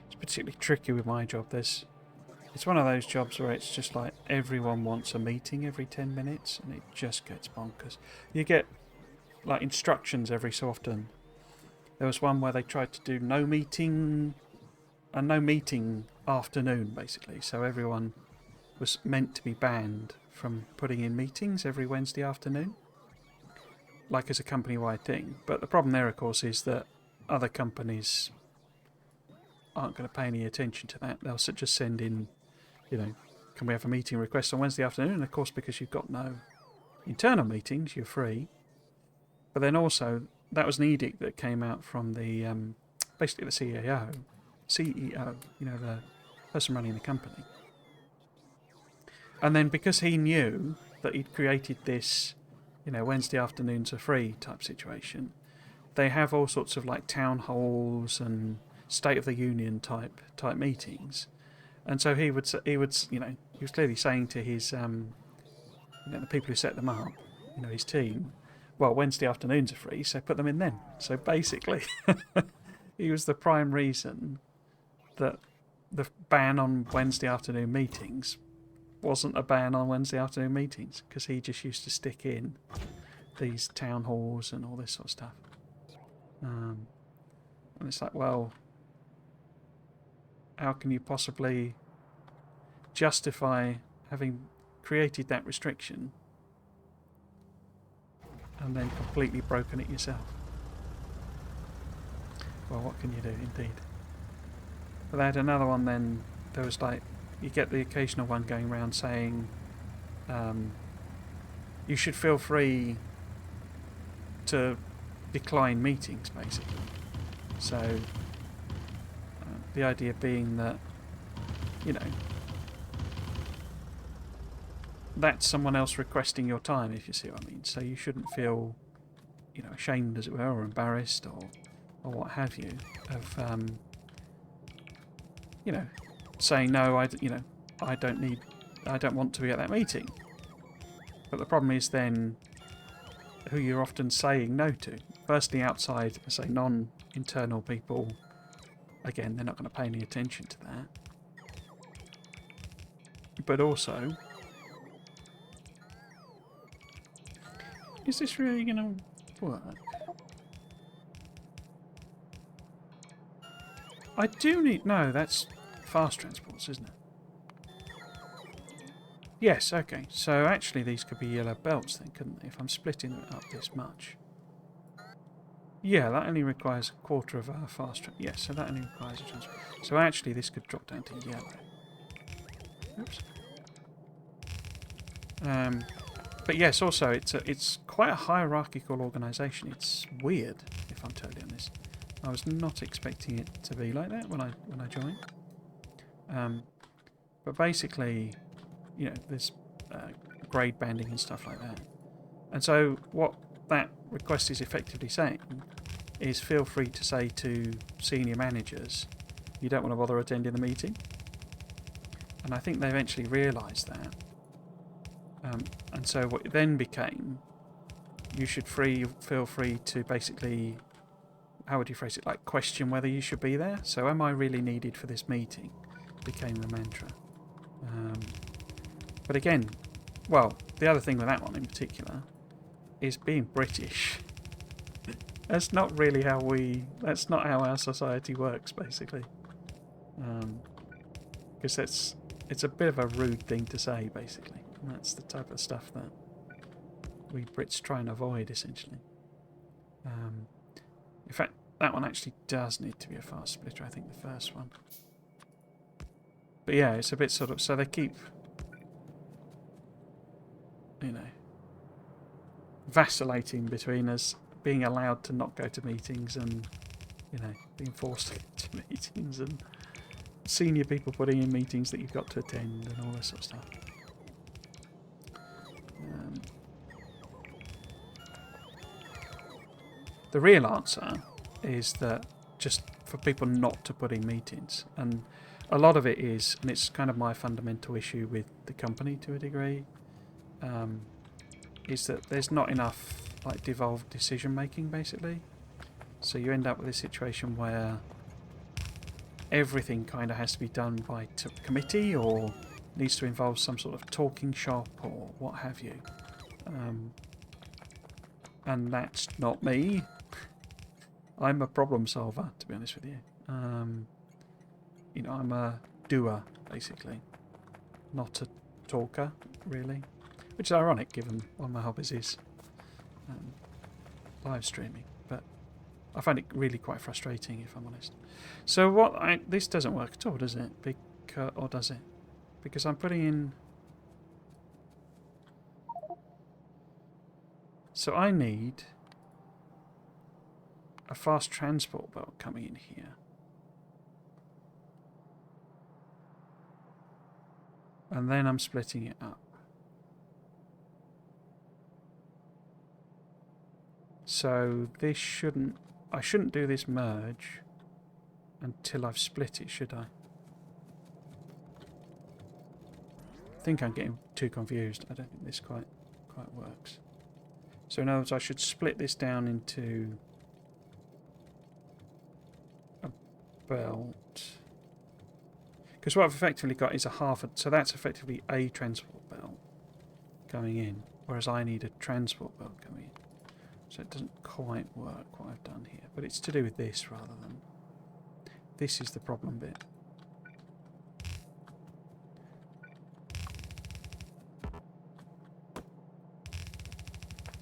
It's particularly tricky with my job. It's one of those jobs where it's just like everyone wants a meeting every 10 minutes and it just gets bonkers. You get like instructions every so often. There was one where they tried to do no meeting afternoon, basically. So everyone was meant to be banned from putting in meetings every Wednesday afternoon, like as a company-wide thing. But the problem there, of course, is that other companies aren't going to pay any attention to that. They'll just send in, can we have a meeting request on Wednesday afternoon? And of course, because you've got no internal meetings, you're free. But then also, that was an edict that came out from the basically the CEO, the person running the company. And then because he knew that he'd created this, Wednesday afternoons are free type situation, they have all sorts of like town halls and State of the Union type meetings. And so he was clearly saying to his the people who set them up, his team, well, Wednesday afternoons are free, so put them in then. So basically, he was the prime reason that the ban on Wednesday afternoon meetings wasn't a ban on Wednesday afternoon meetings, because he just used to stick in these town halls and all this sort of stuff. And it's like, well, how can you possibly justify having created that restriction and then completely broken it yourself? Well, what can you do, indeed? But they had another one then. There was like, you get the occasional one going around saying, you should feel free to decline meetings, basically. So the idea being that, that's someone else requesting your time, if you see what I mean. So you shouldn't feel, ashamed, as it were, or embarrassed, or what have you, of, saying no. I don't want to be at that meeting. But the problem is then who you're often saying no to. Firstly, outside, say, non-internal people. Again, they're not going to pay any attention to that. But also, is this really going to work? I do need... No, that's fast transports, isn't it? Yes, okay. So actually these could be yellow belts then, couldn't they? If I'm splitting it up this much. Yeah, that only requires a quarter of our fast transport. Yes, so that only requires a transport. So actually this could drop down to yellow. Oops. But yes, also it's quite a hierarchical organisation. It's weird, if I'm totally honest. I was not expecting it to be like that when I joined. But basically, there's grade banding and stuff like that. And so what that request is effectively saying is feel free to say to senior managers you don't want to bother attending the meeting. And I think they eventually realised that. And so what it then became, you should feel free to basically, how would you phrase it, like question whether you should be there. So am I really needed for this meeting? Became the mantra. But again, well, the other thing with that one in particular is being British. That's not really that's not how our society works, basically. Because it's a bit of a rude thing to say, basically. And that's the type of stuff that we Brits try and avoid, essentially. In fact, that one actually does need to be a fast splitter, I think, the first one. But yeah, it's a bit sort of... So they keep, vacillating between us being allowed to not go to meetings and, being forced to go to meetings, and senior people putting in meetings that you've got to attend and all this sort of stuff. The real answer is that just for people not to put in meetings. And a lot of it is, and it's kind of my fundamental issue with the company to a degree, is that there's not enough like devolved decision making basically. So you end up with a situation where everything kind of has to be done by committee or needs to involve some sort of talking shop or what have you. And that's not me. I'm a problem solver, to be honest with you. You know, I'm a doer, basically. Not a talker, really. Which is ironic, given one of my hobbies is live streaming. But I find it really quite frustrating, if I'm honest. So this doesn't work at all, does it? Or does it? Because I'm putting in... So I need a fast transport belt coming in here. And then I'm splitting it up. So this shouldn't... I shouldn't do this merge until I've split it, should I? I think I'm getting too confused. I don't think this quite works. So in other words, I should split this down into a belt. Because what I've effectively got is a half... So that's effectively a transport belt going in, whereas I need a transport belt coming in. So it doesn't quite work what I've done here. But it's to do with this rather than... This is the problem bit.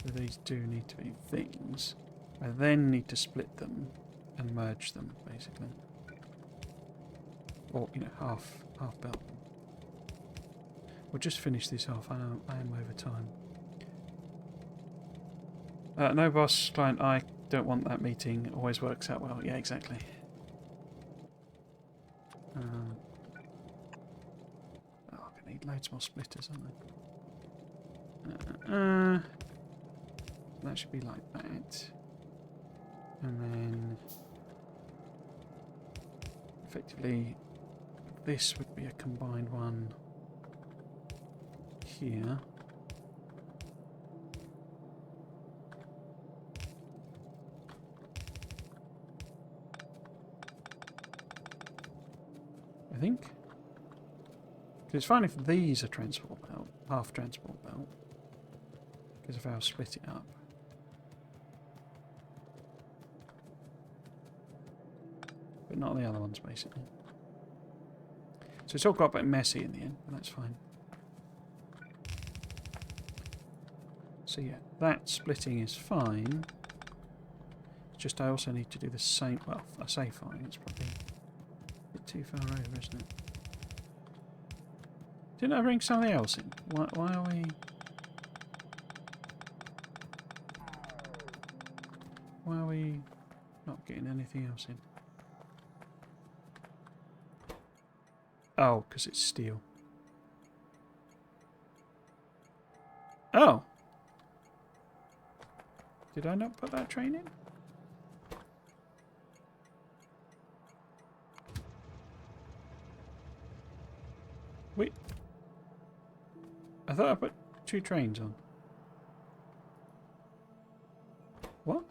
So these do need to be things. I then need to split them and merge them, basically. Or, you know, half belt them. We'll just finish this off. I am over time. No boss, client, I don't want that meeting. Always works out well. Yeah, exactly. Oh, I'm going to need loads more splitters, aren't I? That should be like that. And then... Effectively, this would be a combined one here. I think. It's fine if these are transport belt, half transport belt, because if I'll split it up. But not the other ones, basically. So it's all got a bit messy in the end, but that's fine. So yeah, that splitting is fine. It's just I also need to do the same. Well, I say fine, it's probably a bit too far over, isn't it? Didn't I bring something else in? Why are we... Why are we not getting anything else in? Oh, because it's steel. Oh! Did I not put that train in? Wait. I thought I put 2 trains on. What?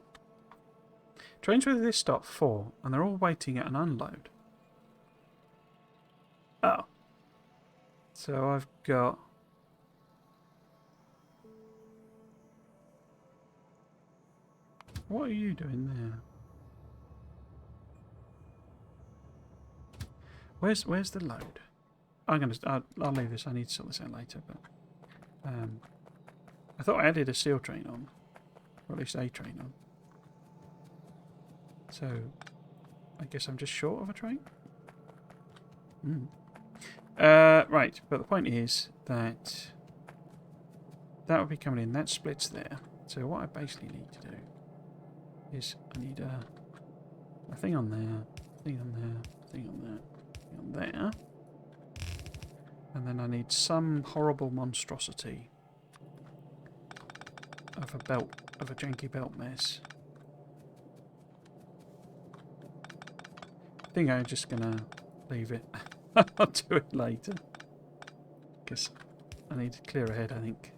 Trains with this stop 4, and they're all waiting at an unload. Oh. So I've got... What are you doing there? Where's the load? I'll leave this. I need to sort this out later. But I thought I added a steel train on, or at least a train on. So I guess I'm just short of a train. Right, but the point is that that would be coming in. That splits there. So what I basically need to do is I need a thing on there, thing on there, thing on there, thing on there. And then I need some horrible monstrosity of a belt, of a janky belt mess. I think I'm just going to leave it. I'll do it later. Because I need to clear ahead, I think.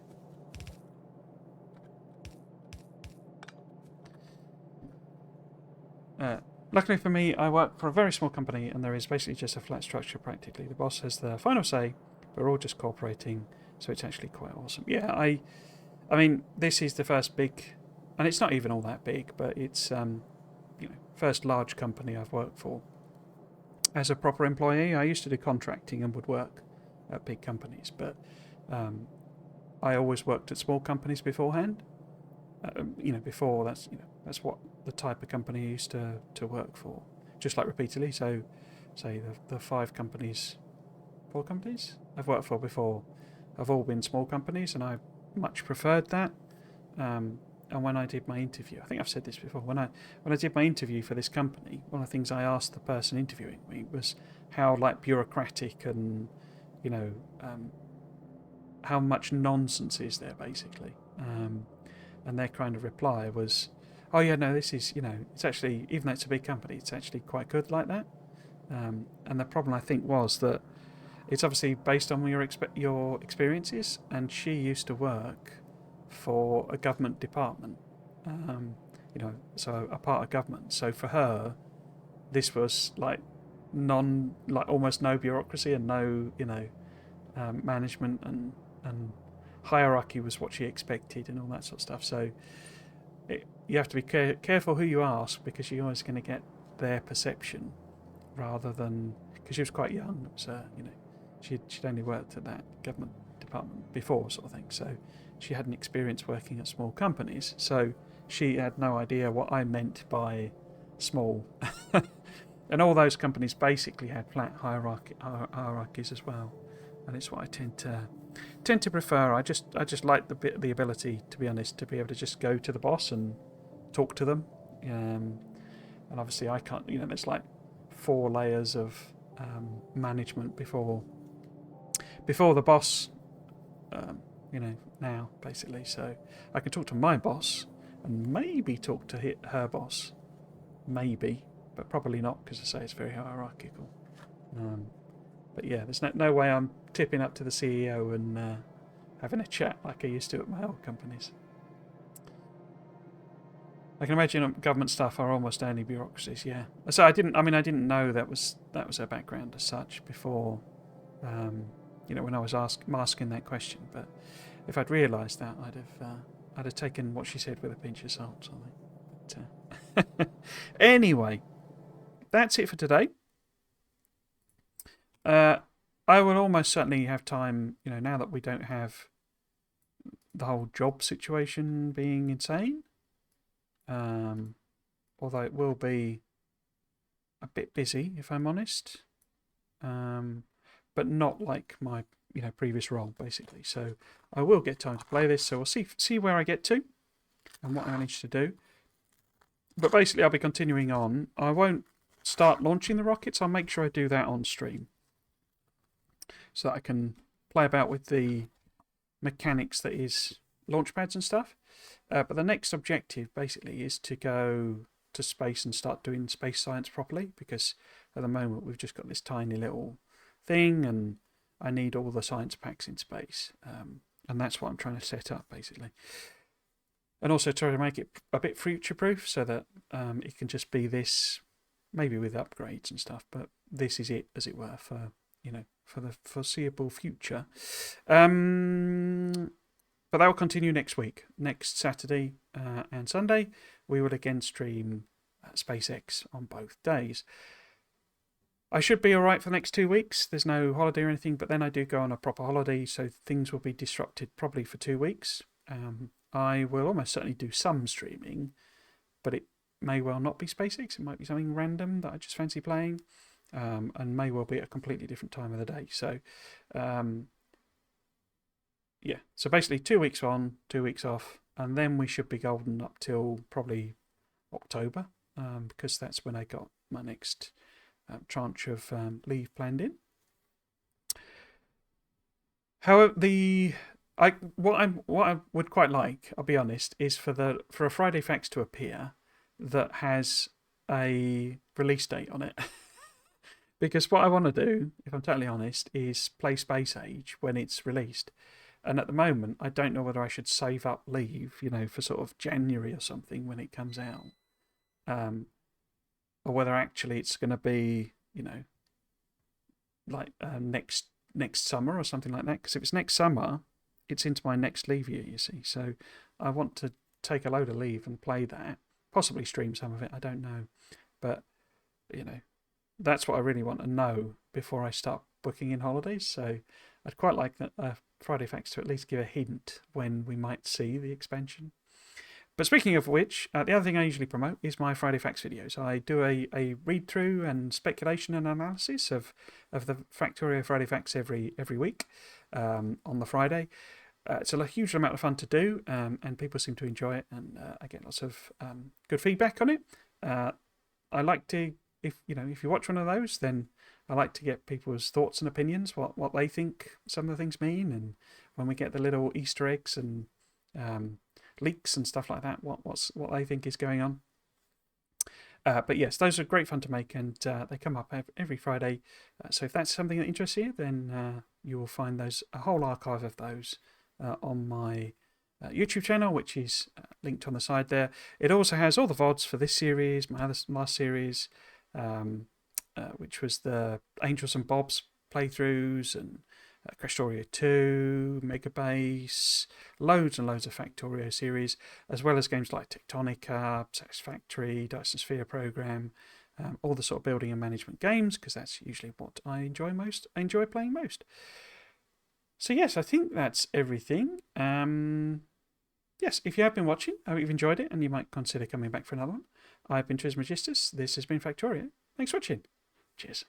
Luckily for me, I work for a very small company and there is basically just a flat structure practically. The boss has the final say, but we're all just cooperating, so it's actually quite awesome. Yeah, I mean, this is the first big, and it's not even all that big, but it's first large company I've worked for as a proper employee. I used to do contracting and would work at big companies, but I always worked at small companies beforehand. Before that's what the type of company I used to work for, just like repeatedly. So, say the 4 companies I've worked for before have all been small companies, and I much preferred that. And when I did my interview, I think I've said this before. When I did my interview for this company, one of the things I asked the person interviewing me was how bureaucratic and how much nonsense is there basically. And their kind of reply was, "Oh yeah, no, this is it's actually, even though it's a big company, it's actually quite good like that." And the problem I think was that it's obviously based on your experiences, and she used to work for a government department, so a part of government. So for her, this was like almost no bureaucracy and no management and hierarchy was what she expected and all that sort of stuff. So you have to be careful who you ask, because you're always going to get their perception rather than, because she was quite young. So she'd only worked at that government department before, sort of thing. So she hadn't experience working at small companies. So she had no idea what I meant by small. And all those companies basically had flat hierarchies as well, and it's what I tend to prefer. I just like the ability, to be honest, to be able to just go to the boss and talk to them. And obviously I can't. There's like 4 layers of management before the boss. Now basically, so I can talk to my boss and maybe talk to her boss, maybe, but probably not, because I say it's very hierarchical. But yeah, there's no way I'm tipping up to the CEO and having a chat like I used to at my old companies. I can imagine government staff are almost only bureaucracies. Yeah. So I didn't know that was her background as such before. When I was asking that question. But if I'd realised that, I'd have taken what she said with a pinch of salt. But, anyway, that's it for today. I will almost certainly have time, now that we don't have the whole job situation being insane. Although it will be a bit busy, if I'm honest. But not like my previous role, basically. So I will get time to play this. So we'll see where I get to and what I manage to do. But basically, I'll be continuing on. I won't start launching the rockets. I'll make sure I do that on stream, so that I can play about with the mechanics that is launch pads and stuff. But the next objective basically is to go to space and start doing space science properly, because at the moment we've just got this tiny little thing and I need all the science packs in space. And that's what I'm trying to set up basically. And also try to make it a bit future-proof, so that it can just be this, maybe with upgrades and stuff, but this is it, as it were, for the foreseeable future. But that will continue next week. Next Saturday and Sunday, we will again stream SpaceX on both days. I should be alright for the next 2 weeks. There's no holiday or anything, but then I do go on a proper holiday, so things will be disrupted probably for 2 weeks. I will almost certainly do some streaming, but it may well not be SpaceX. It might be something random that I just fancy playing, and may well be at a completely different time of the day. So, yeah. So basically 2 weeks on, 2 weeks off, and then we should be golden up till probably October, because that's when I got my next tranche of leave planned in. However, what I would quite like, I'll be honest, is for a Friday Facts to appear that has a release date on it. Because what I want to do, if I'm totally honest, is play Space Age when it's released. And at the moment, I don't know whether I should save up leave, for sort of January or something when it comes out, um, or whether actually it's going to be, like next summer or something like that. Because if it's next summer, it's into my next leave year, you see. So I want to take a load of leave and play that, possibly stream some of it. I don't know, but that's what I really want to know before I start booking in holidays. So I'd quite like Friday Facts to at least give a hint when we might see the expansion. But speaking of which, the other thing I usually promote is my Friday Facts videos. I do a read through and speculation and analysis of the Factorio Friday Facts every week on the Friday. It's a huge amount of fun to do, and people seem to enjoy it, and I get lots of good feedback on it. I like to, if you watch one of those, then I like to get people's thoughts and opinions, what they think some of the things mean, and when we get the little Easter eggs and leaks and stuff like that, what they think is going on. But yes, those are great fun to make, and they come up every Friday. So if that's something that interests you, then you will find a whole archive of those on my YouTube channel, which is linked on the side there. It also has all the VODs for this series, my last series, which was the Angels and Bobs playthroughs, and Factorio 2, Mega Base, loads and loads of Factorio series, as well as games like Tectonica, Satisfactory, Dyson Sphere Program, all the sort of building and management games, because that's usually what I enjoy playing most. So yes, I think that's everything. Yes, if you have been watching, I hope you've enjoyed it, and you might consider coming back for another one. I've been Trismegistus. This has been Factorio. Thanks for watching. Cheers.